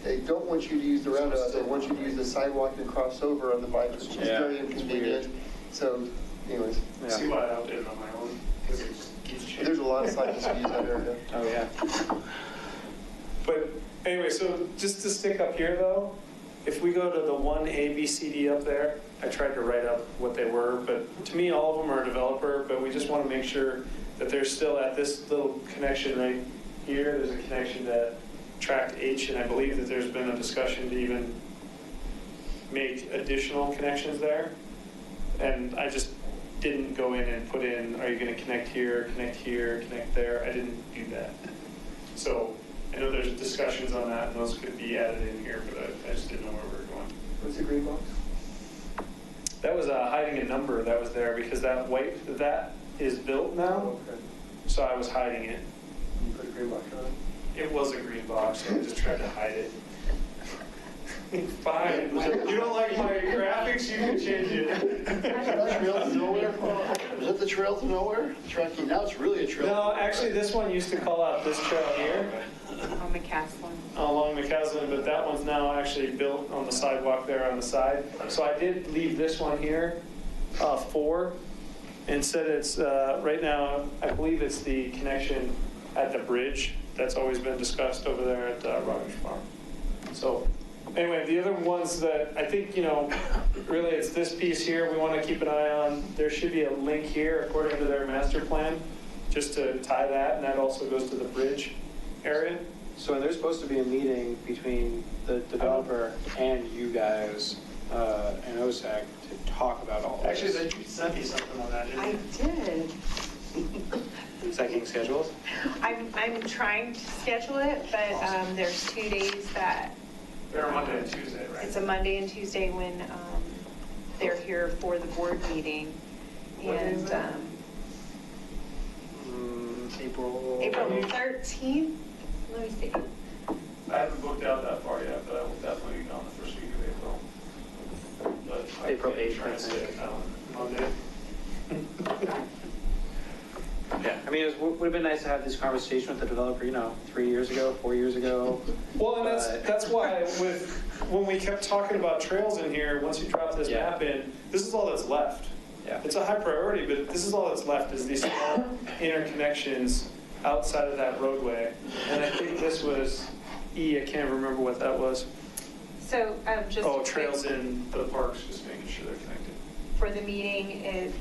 they don't want you to use the roundabout. They want you to use the sidewalk and cross over on the bike, which is very inconvenient. So, anyways. See why I did it on my own, because it just keeps changing. There's a lot of cyclists who use that area. Oh, yeah. But anyway, so just to stick up here, though, if we go to the 1A, B, C, D up there, I tried to write up what they were, but to me, all of them are a developer, but we just want to make sure that they're still at this little connection right here. There's a connection to tract H, and I believe that there's been a discussion to even make additional connections there. And I just didn't go in and put in, are you going to connect here, connect there? I didn't do that. So I know there's discussions on that, and those could be added in here, but I just didn't know where we were going. What's the green box? That was hiding a number that was there because that is built now. Okay. So I was hiding it. You put a green box on it? It was a green box, so I just tried to hide it. Fine. You don't like my graphics, you can change it. Trail to nowhere? Was that the trail to nowhere? Tracking, now it's really a trail. No, actually, this one used to call out this trail here On McCaslin. along McCaslin, but that one's now actually built on the sidewalk there on the side. So I did leave this one here, 4, and said it's, right now, I believe it's the connection at the bridge that's always been discussed over there at Rogers Farm. So anyway, the other ones that I think, really it's this piece here we want to keep an eye on. There should be a link here according to their master plan, just to tie that, and that also goes to the bridge area. So there's supposed to be a meeting between the developer and you guys and OSAC to talk about all this. Actually, they sent me something on that, didn't I they? did. Is that getting scheduled? I'm trying to schedule it, but there's 2 days that. They're Monday and Tuesday, right? It's a Monday and Tuesday when they're here for the board meeting. And April 13th? Let me see. I haven't booked out that far yet, but I will definitely be gone the first week of April. But April 8th, Trying to stay on Monday. Yeah, I mean, it would have been nice to have this conversation with the developer, 3 years ago, 4 years ago. Well, and that's why when we kept talking about trails in here, once you drop this map in, this is all that's left. Yeah. It's a high priority, but this is all that's left is these small interconnections outside of that roadway. And I think this was E, I can't remember what that was. So just. Oh, trails in the parks, just making sure they're connected. For the meeting, is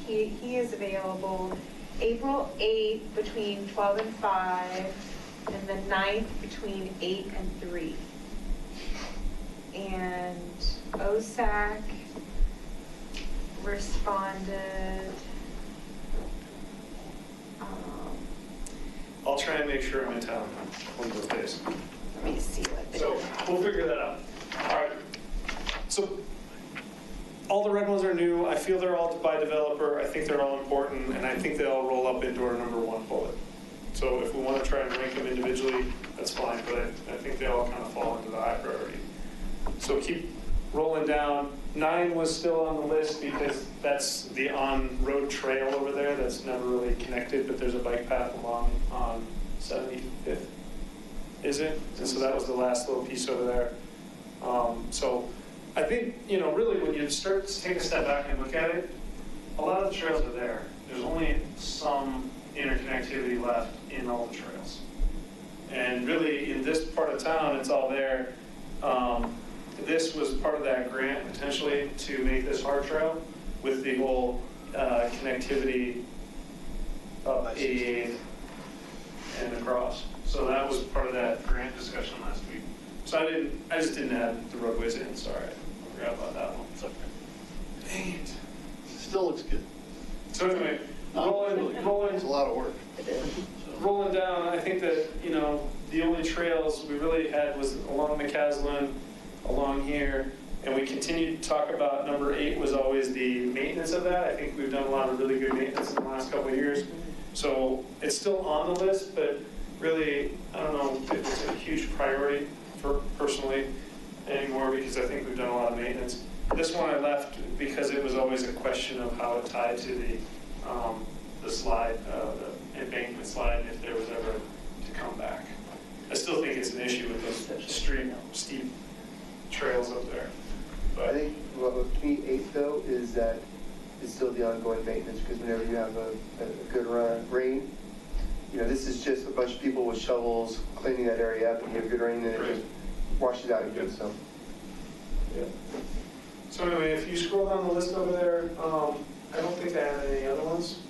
he is available April 8th between 12 and 5, and the 9th between 8 and 3. And OSAC responded. I'll try and make sure I'm in town one of those days. Let me see what they. So we'll figure that out. All right. So all the red ones are new. I feel they're all by developer. I think they're all important, and I think they all roll up into our number 1 bullet. So if we want to try and rank them individually, that's fine, but I think they all kind of fall into the high priority. So keep rolling down. 9 was still on the list because that's the on-road trail over there that's never really connected, but there's a bike path along on 75th, is it? And so that was the last little piece over there. So I think, really when you start to take a step back and look at it, a lot of the trails are there. There's only some interconnectivity left in all the trails. And really, in this part of town, it's all there. This was part of that grant, potentially, to make this hard trail with the whole connectivity up 88 and across. So that was part of that grant discussion last week. So I just didn't add the roadways in, sorry. I forgot about that one. It's okay. Dang it. Still looks good. So anyway, rolling. It's a lot of work. Rolling down, I think that, the only trails we really had was along McCaslin, along here, and we continued to talk about number 8 was always the maintenance of that. I think we've done a lot of really good maintenance in the last couple of years. So it's still on the list, but really, I don't know if it's a huge priority for personally anymore because I think we've done a lot of maintenance. This one I left because it was always a question of how it tied to the slide, the embankment slide, if there was ever to come back. I still think it's an issue with those steep trails up there. But I think what to me 8 though is that it's still the ongoing maintenance because whenever you have a good rain, this is just a bunch of people with shovels cleaning that area up, and you have good rain and it just washes out again. So. Yeah. So anyway, if you scroll down the list over there, I don't think I have any other ones.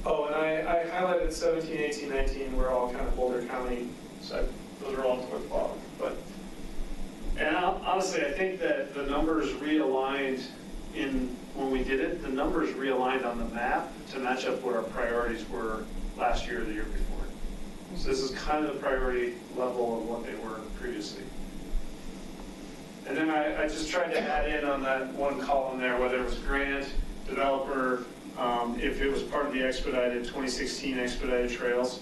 Oh, and I highlighted 17, 18, 19 were all kind of Boulder County, so those are all toward the bottom. And honestly, I think that the numbers realigned when we did it, the numbers realigned on the map to match up what our priorities were last year or the year before. So this is kind of the priority level of what they were previously. And then I just tried to add in on that one column there, whether it was grant, developer, if it was part of the 2016 expedited trails,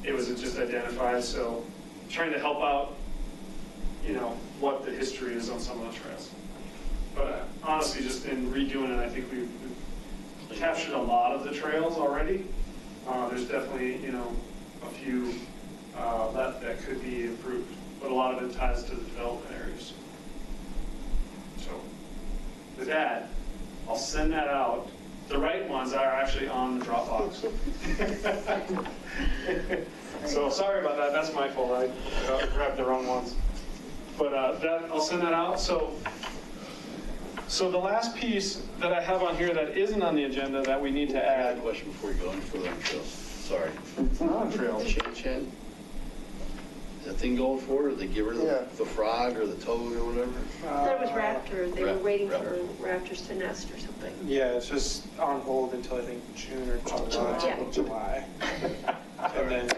it was just identified, so trying to help out, what the history is on some of the trails. But honestly, just in redoing it, I think we've captured a lot of the trails already. There's definitely, a few that could be improved, but a lot of it ties to the development areas. So with that, I'll send that out. The right ones are actually on the Dropbox. So sorry about that. That's my fault. I grabbed the wrong ones. But I'll send that out. So the last piece that I have on here that isn't on the agenda that we need to add. I have a question before you go any further on trails. Sorry. It's not on trails. Shan? Is that thing going forward, or they get rid of the frog or the toad or whatever? That was raptor. They were waiting raptor. for raptors to nest or something. Yeah, it's just on hold until I think June or July. Yeah. July. And then,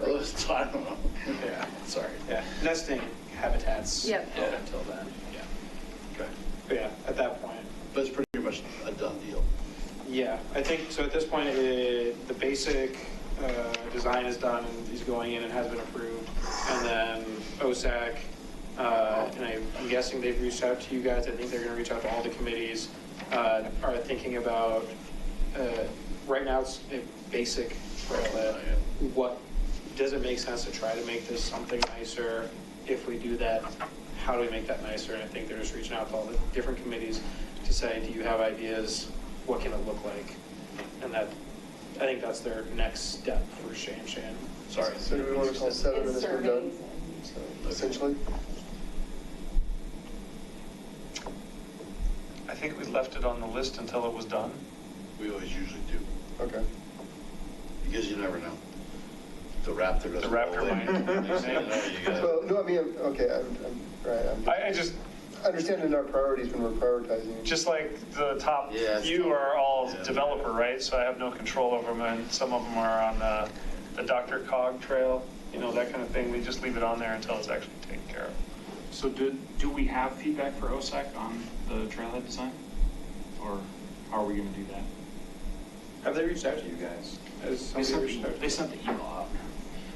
I don't know. yeah, Sorry. yeah, nesting habitats. Yep. Yeah. Until then, yeah. Okay. But yeah, at that point. But it's pretty much a done deal. Yeah, I think, so at this point, the basic design is done and is going in and has been approved. And then OSAC, and I'm guessing they've reached out to you guys. I think they're going to reach out to all the committees, are thinking about, right now it's a basic trailhead. What, does it make sense to try to make this something nicer? If we do that, how do we make that nicer? And I think they're just reaching out to all the different committees to say, do you have ideas? What can it look like? And that, I think that's their next step for Shan. Sorry. So do we want to call 7 minutes we're done? So essentially? I think we left it on the list until it was done. We always usually do. Okay. Because you never know. The raptor doesn't The raptor roll in. might. Next thing you know, you got Well, no, I mean, okay, I'm right. I just, Understanding our priorities when we're prioritizing. just like the top few are all developer, right? So I have no control over them, and some of them are on the Dr. Cog trail, that kind of thing. We just leave it on there until it's actually taken care of. So do we have feedback for OSAC on the trailhead design? Or how are we going to do that? Have they reached out to you guys? They sent the email out.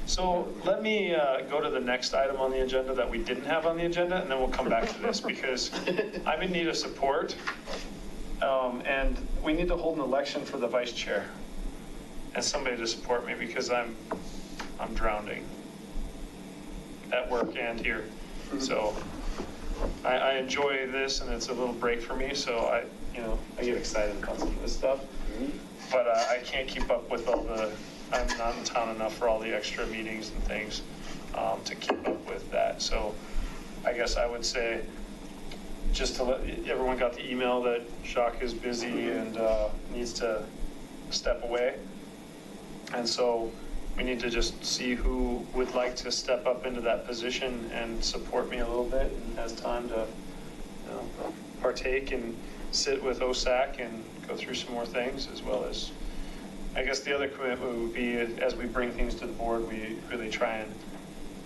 So let me go to the next item on the agenda that we didn't have on the agenda, and then we'll come back to this, because I'm in need of support. And we need to hold an election for the vice chair and somebody to support me, because I'm drowning at work and here. So I enjoy this, and it's a little break for me, so I get excited about some of this stuff. But I can't keep up with all I'm not in town enough for all the extra meetings and things to keep up with that. So I guess I would say, just to let everyone got the email that Jacques is busy and needs to step away. And so we need to just see who would like to step up into that position and support me a little bit and has time to partake and sit with OSAC and go through some more things, as well as, I guess the other commitment would be, as we bring things to the board, we really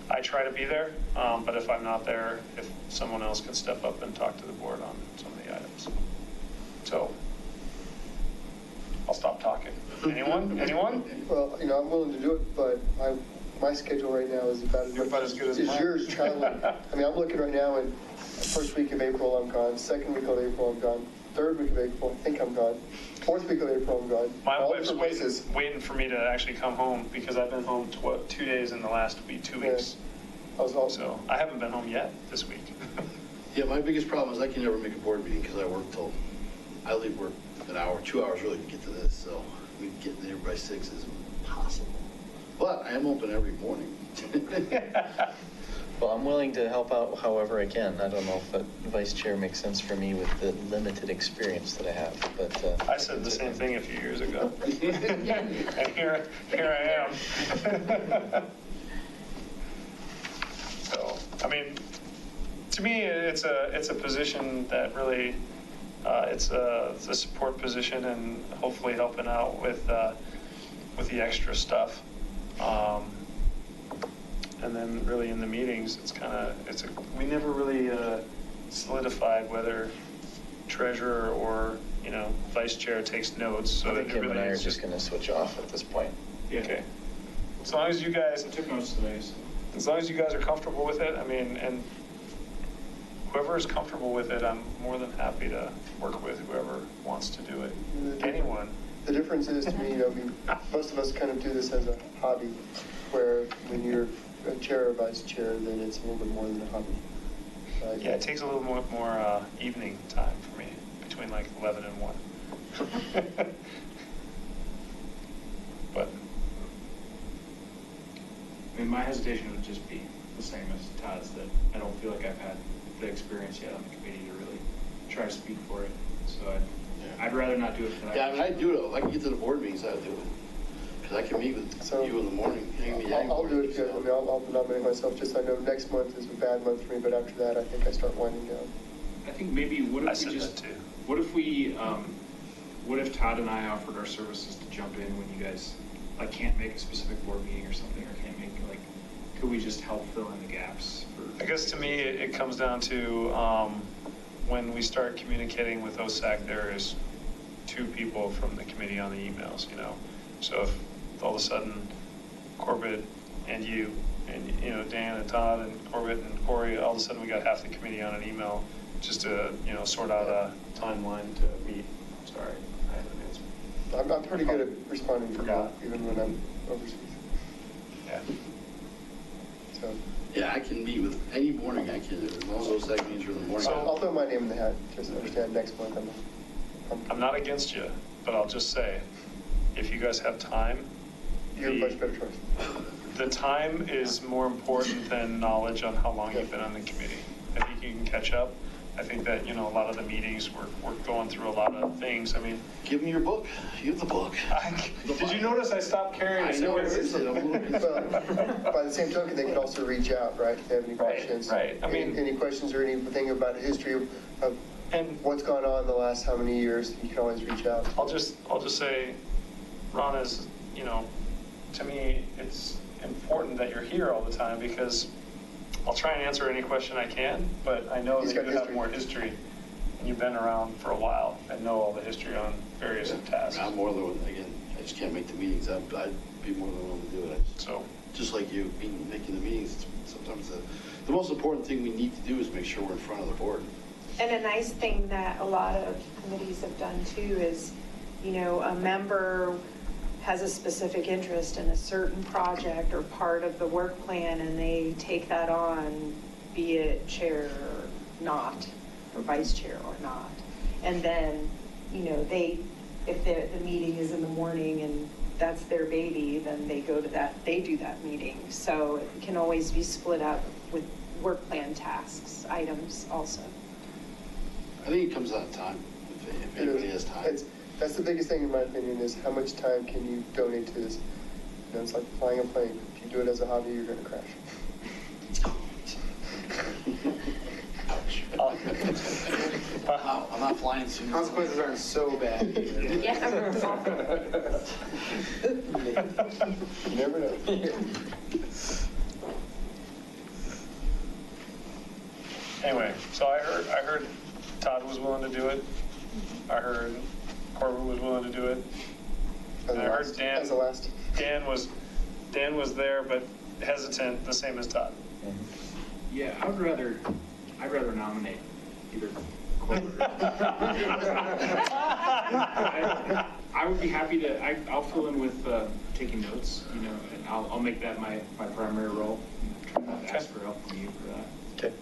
I try to be there, but if I'm not there, if someone else can step up and talk to the board on some of the items. So I'll stop talking. Anyone? Well, I'm willing to do it, but my schedule right now is about as good as mine. yours traveling. I mean, I'm looking right now, and first week of April, I'm gone. Second week of April, I'm gone. Third week of April, I think I'm gone. Fourth week of April, I'm gone. My All wife's different places. waiting for me to actually come home, because I've been home 2 days in the last week, 2 weeks. So I haven't been home yet this week. Yeah, my biggest problem is I can never make a board meeting because I leave work an hour, 2 hours early to get to this. So getting there by 6 is impossible. But I am open every morning. Well, I'm willing to help out however I can. I don't know if the vice chair makes sense for me with the limited experience that I have, but. I said the same thing a few years ago. And here I am. So, I mean, to me, it's a position that really, it's a support position, and hopefully helping out with the extra stuff. And then really in the meetings, we never really solidified whether treasurer or, vice chair takes notes. So I think Kim and I are just going to switch off at this point. Okay. as long as you guys, I took notes today, so. as long as you guys are comfortable with it, I mean, and whoever is comfortable with it, I'm more than happy to work with whoever wants to do it. Anyone. The difference is to me, most of us kind of do this as a hobby, where when you're a chair or vice chair, then it's a little bit more than a hobby. Yeah, it takes a little more evening time for me, between like 11 and 1. But I mean, my hesitation would just be the same as Todd's, that I don't feel like I've had the experience yet on the committee to really try to speak for it. So I'd rather not do it tonight. Yeah, I mean, I do it. If I can get to the board meetings, I'll do it. Because I can meet with you in the morning. I'll do it, I mean, I'll nominate myself, just I know next month is a bad month for me, but after that, I think I start winding down. I think maybe what if Todd and I offered our services to jump in when you guys like can't make a specific board meeting or something, or can't make, like, could we just help fill in the gaps? I guess to me, it comes down to when we start communicating with OSAC, there is 2 people from the committee on the emails, you know. So if all of a sudden Corbett and you and, you know, Dan and Todd and Corbett and Corey, all of a sudden we got half the committee on an email just to, you know, sort out a timeline to meet. Sorry, I have an answer. I'm pretty good at responding to that, even when I'm overseas. Yeah. So. Yeah, I can meet with any morning. I can, as long as those OSAC meetings are in the morning. So I'll throw my name in the hat, just understand next month I'm not against you, but I'll just say, if you guys have time, you're a much better choice. The time is more important than knowledge on how long you've been on the committee. I think you can catch up. I think that, you know, a lot of the meetings, we're going through a lot of things. I mean, give me your book. You have the book. Did you notice I stopped carrying it? I know it is. By the same token, they can also reach out, right, if they have any questions. Right. I mean, any questions or anything about a history of what's gone on the last how many years, you can always reach out. I'll just say, Ron, is, you know, to me, it's important that you're here all the time, because I'll try and answer any question I can, but I know that you have more history, and you've been around for a while and know all the history on various tasks. I'm more than, again, I just can't make the meetings. I'd be more than willing to do it. So, just like you, making the meetings, sometimes the most important thing we need to do is make sure we're in front of the board. And a nice thing that a lot of committees have done too is, you know, a member has a specific interest in a certain project or part of the work plan, and they take that on, be it chair or not, or vice chair or not. And then, you know, if the meeting is in the morning and that's their baby, then they go to that, they do that meeting. So it can always be split up with work plan tasks, items also. I think it comes out of time, if anybody has time. That's the biggest thing in my opinion, is how much time can you donate to this? You know, it's like flying a plane. If you do it as a hobby, you're going to crash. I'm not flying soon. Consequences aren't so bad. You never know. Anyway, so I heard Todd was willing to do it. I heard Corbett was willing to do it. And I heard Dan was there, but hesitant, the same as Todd. Yeah, I'd rather nominate either Corbett or I would be happy to, I'll fill in with taking notes, you know, and I'll make that my primary role. I'm trying to ask for help from you for that. Okay.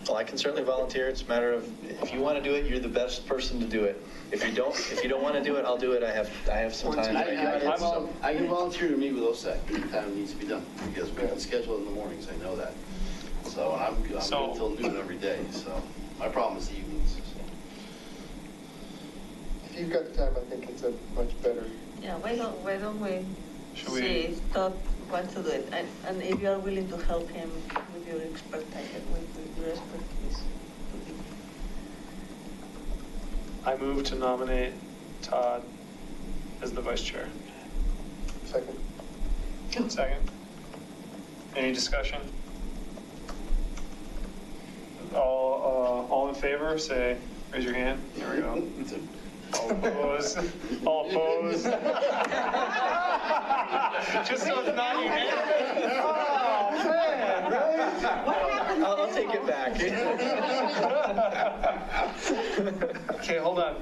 Well, I can certainly volunteer. It's a matter of, if you want to do it, you're the best person to do it. If you don't want to do it, I'll do it. I have some time. I can volunteer to meet with OSAC anytime it needs to be done, because we can schedule it in the mornings. I know that. So I'm good till noon every day. So my problem is the evenings. If you've got the time, I think it's a much better. Yeah, why don't we see if Todd wants to do it, and if you are willing to help him with your expertise, with your expertise. I move to nominate Todd as the vice chair. Second. Second. Any discussion? All in favor, say, raise your hand. There we go. All opposed? All opposed? Just so it's not unanimous. Oh, man, really? I'll take it back. Okay, hold on.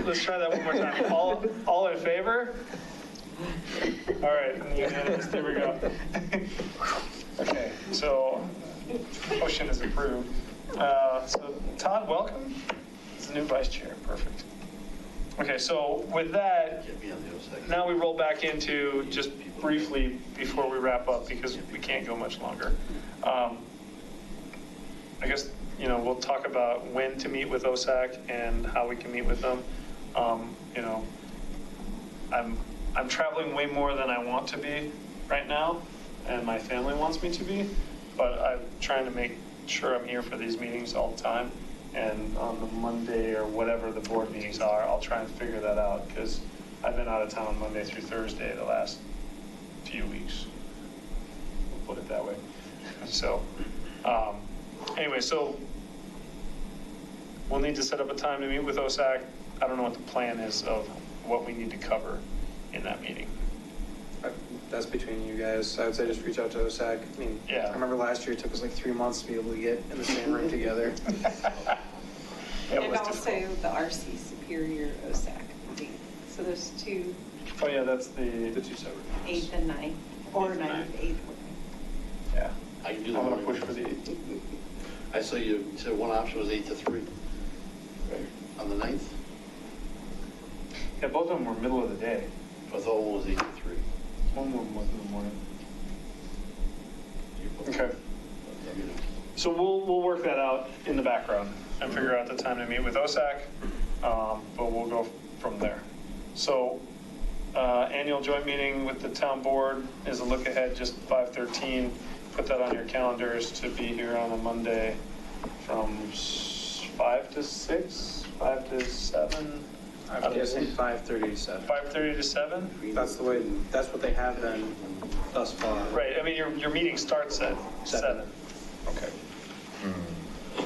Let's try that one more time. All in favor? All right, unanimous, there we go. Okay, so motion is approved. So Todd, welcome. He's the new vice chair, perfect. Okay, so with that, now we roll back into just briefly before we wrap up because we can't go much longer. I guess, we'll talk about when to meet with OSAC and how we can meet with them. I'm traveling way more than I want to be right now, and my family wants me to be, but I'm trying to make sure I'm here for these meetings all the time. And on the Monday or whatever the board meetings are, I'll try and figure that out because I've been out of town Monday through Thursday the last few weeks. We'll put it that way. So, anyway, so we'll need to set up a time to meet with OSAC. I don't know what the plan is of what we need to cover in that meeting. That's between you guys. I would say just reach out to OSAC. I mean, Yeah. I remember last year it took us like 3 months to be able to get in the same room together. And also the RC Superior OSAC meeting. So there's two. Oh yeah, that's the two separate. 8th and 9th, or 9th, 8th. Yeah. I can do the I'm gonna morning. push for the 8th. I saw you said one option was 8 to 3. Right. On the 9th? Yeah, both of them were middle of the day. I thought one was 8 to 3. One was in the morning. Okay. So we'll work that out in the background and figure out the time to meet with OSAC, but we'll go from there. So annual joint meeting with the town board is a look ahead, just 5:13. Put that on your calendars to be here on a Monday from 5 to 6, 5 to 7. I'm guessing 5:30 to 7. 5:30 to 7? That's what they have been thus far. Right, I mean, your meeting starts at 7. Okay.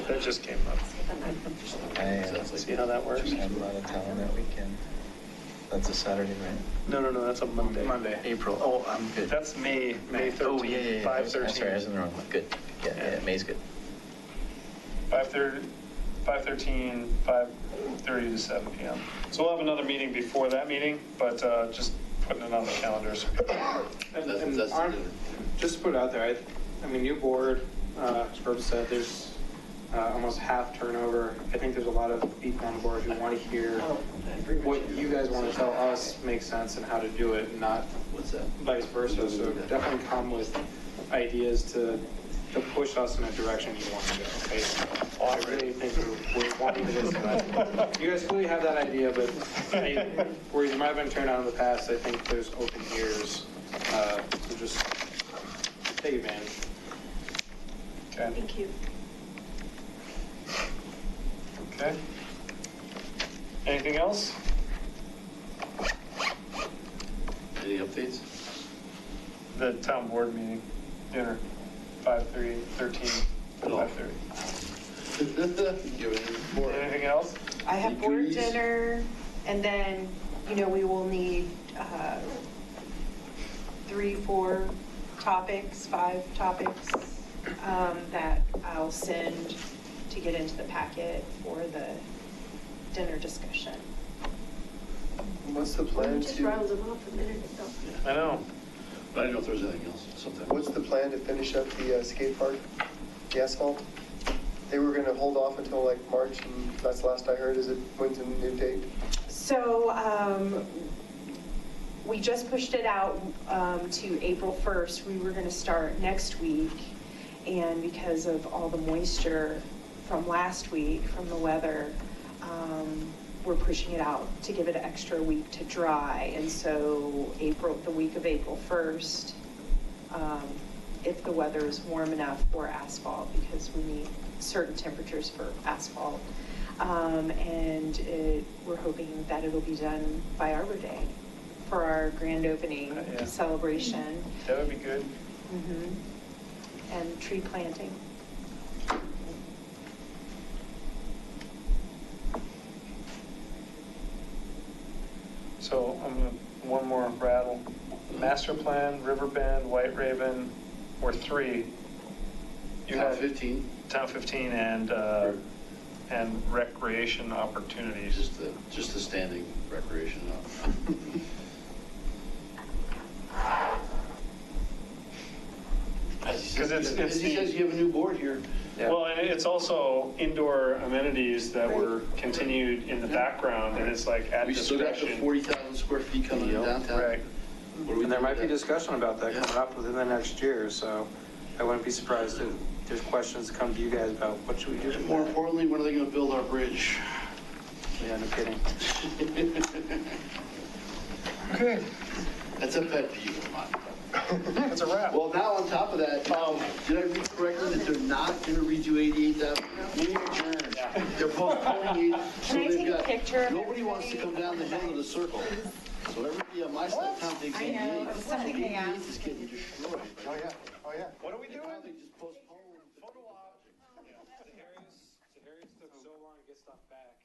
That just came up. See how that works? I'm out of town that weekend. That's a Saturday, right? No, that's a Monday. April. Oh, I'm good. That's May 13th. Oh, yeah. 5:13. Sorry, I was in the wrong one. Good. Yeah, May's good. 5:13, 5:30 to 7 p.m. So we'll have another meeting before that meeting, but just putting it on the calendars. Just to put it out there, I mean, new board, as Herb said, there's almost half turnover. I think there's a lot of people on the board who want to hear what you guys want to tell us makes sense and how to do it, not vice versa. So definitely come with ideas to push us in a direction you want to go. Okay? I really think we're wanting to listen to that. You guys clearly have that idea, but where you might have been turned on in the past, I think there's open ears. So just take advantage. Okay. Thank you. Okay. Anything else? Any updates? The town board meeting, dinner, 5:30, 13, 5:30. Anything else? I have board dinner, and then, we will need 3, 4 topics, 5 topics that I'll send to get into the packet for the dinner discussion. What's the plan Just to, rounds them off a minute ago. I know. But I didn't know if there was anything else. Sometime. what's the plan to finish up the skate park, the asphalt? They were going to hold off until like March, and that's the last I heard. When's the new date? So we just pushed it out to April 1st. We were going to start next week, and because of all the moisture from last week, from the weather, we're pushing it out to give it an extra week to dry. And so the week of April 1st, if the weather is warm enough for asphalt, because we need certain temperatures for asphalt. And we're hoping that it'll be done by Arbor Day for our grand opening celebration. That would be good. And tree planting. So I'm gonna, one more rattle. Master plan, Riverbend, White Raven, or 3. You Town had 15. Town 15 and recreation opportunities. Just the standing recreation. Because As he says, you have a new board here. Well, and it's also indoor amenities that were continued in the background, and it's like at We still got the discretion. 40,000 square feet coming in downtown. Right. And there might be discussion about that coming up within the next year, so I wouldn't be surprised if there's questions that come to you guys about what should we do. And more importantly, when are they going to build our bridge? Yeah, no kidding. Okay. That's a pet peeve of mine. That's a wrap. Well, now on top of that, did I read correctly that they're not going to redo 88th Avenue? Meeting adjourned. They're postponing it. So Can I they've take a got, picture of nobody wants to come down the hill to the circle. So everybody on my side of town thinks 88th. something they 88th is getting destroyed. Oh, yeah, oh, yeah. What are we doing? They just postponed. Photo op. The areas took so long to get stuff back.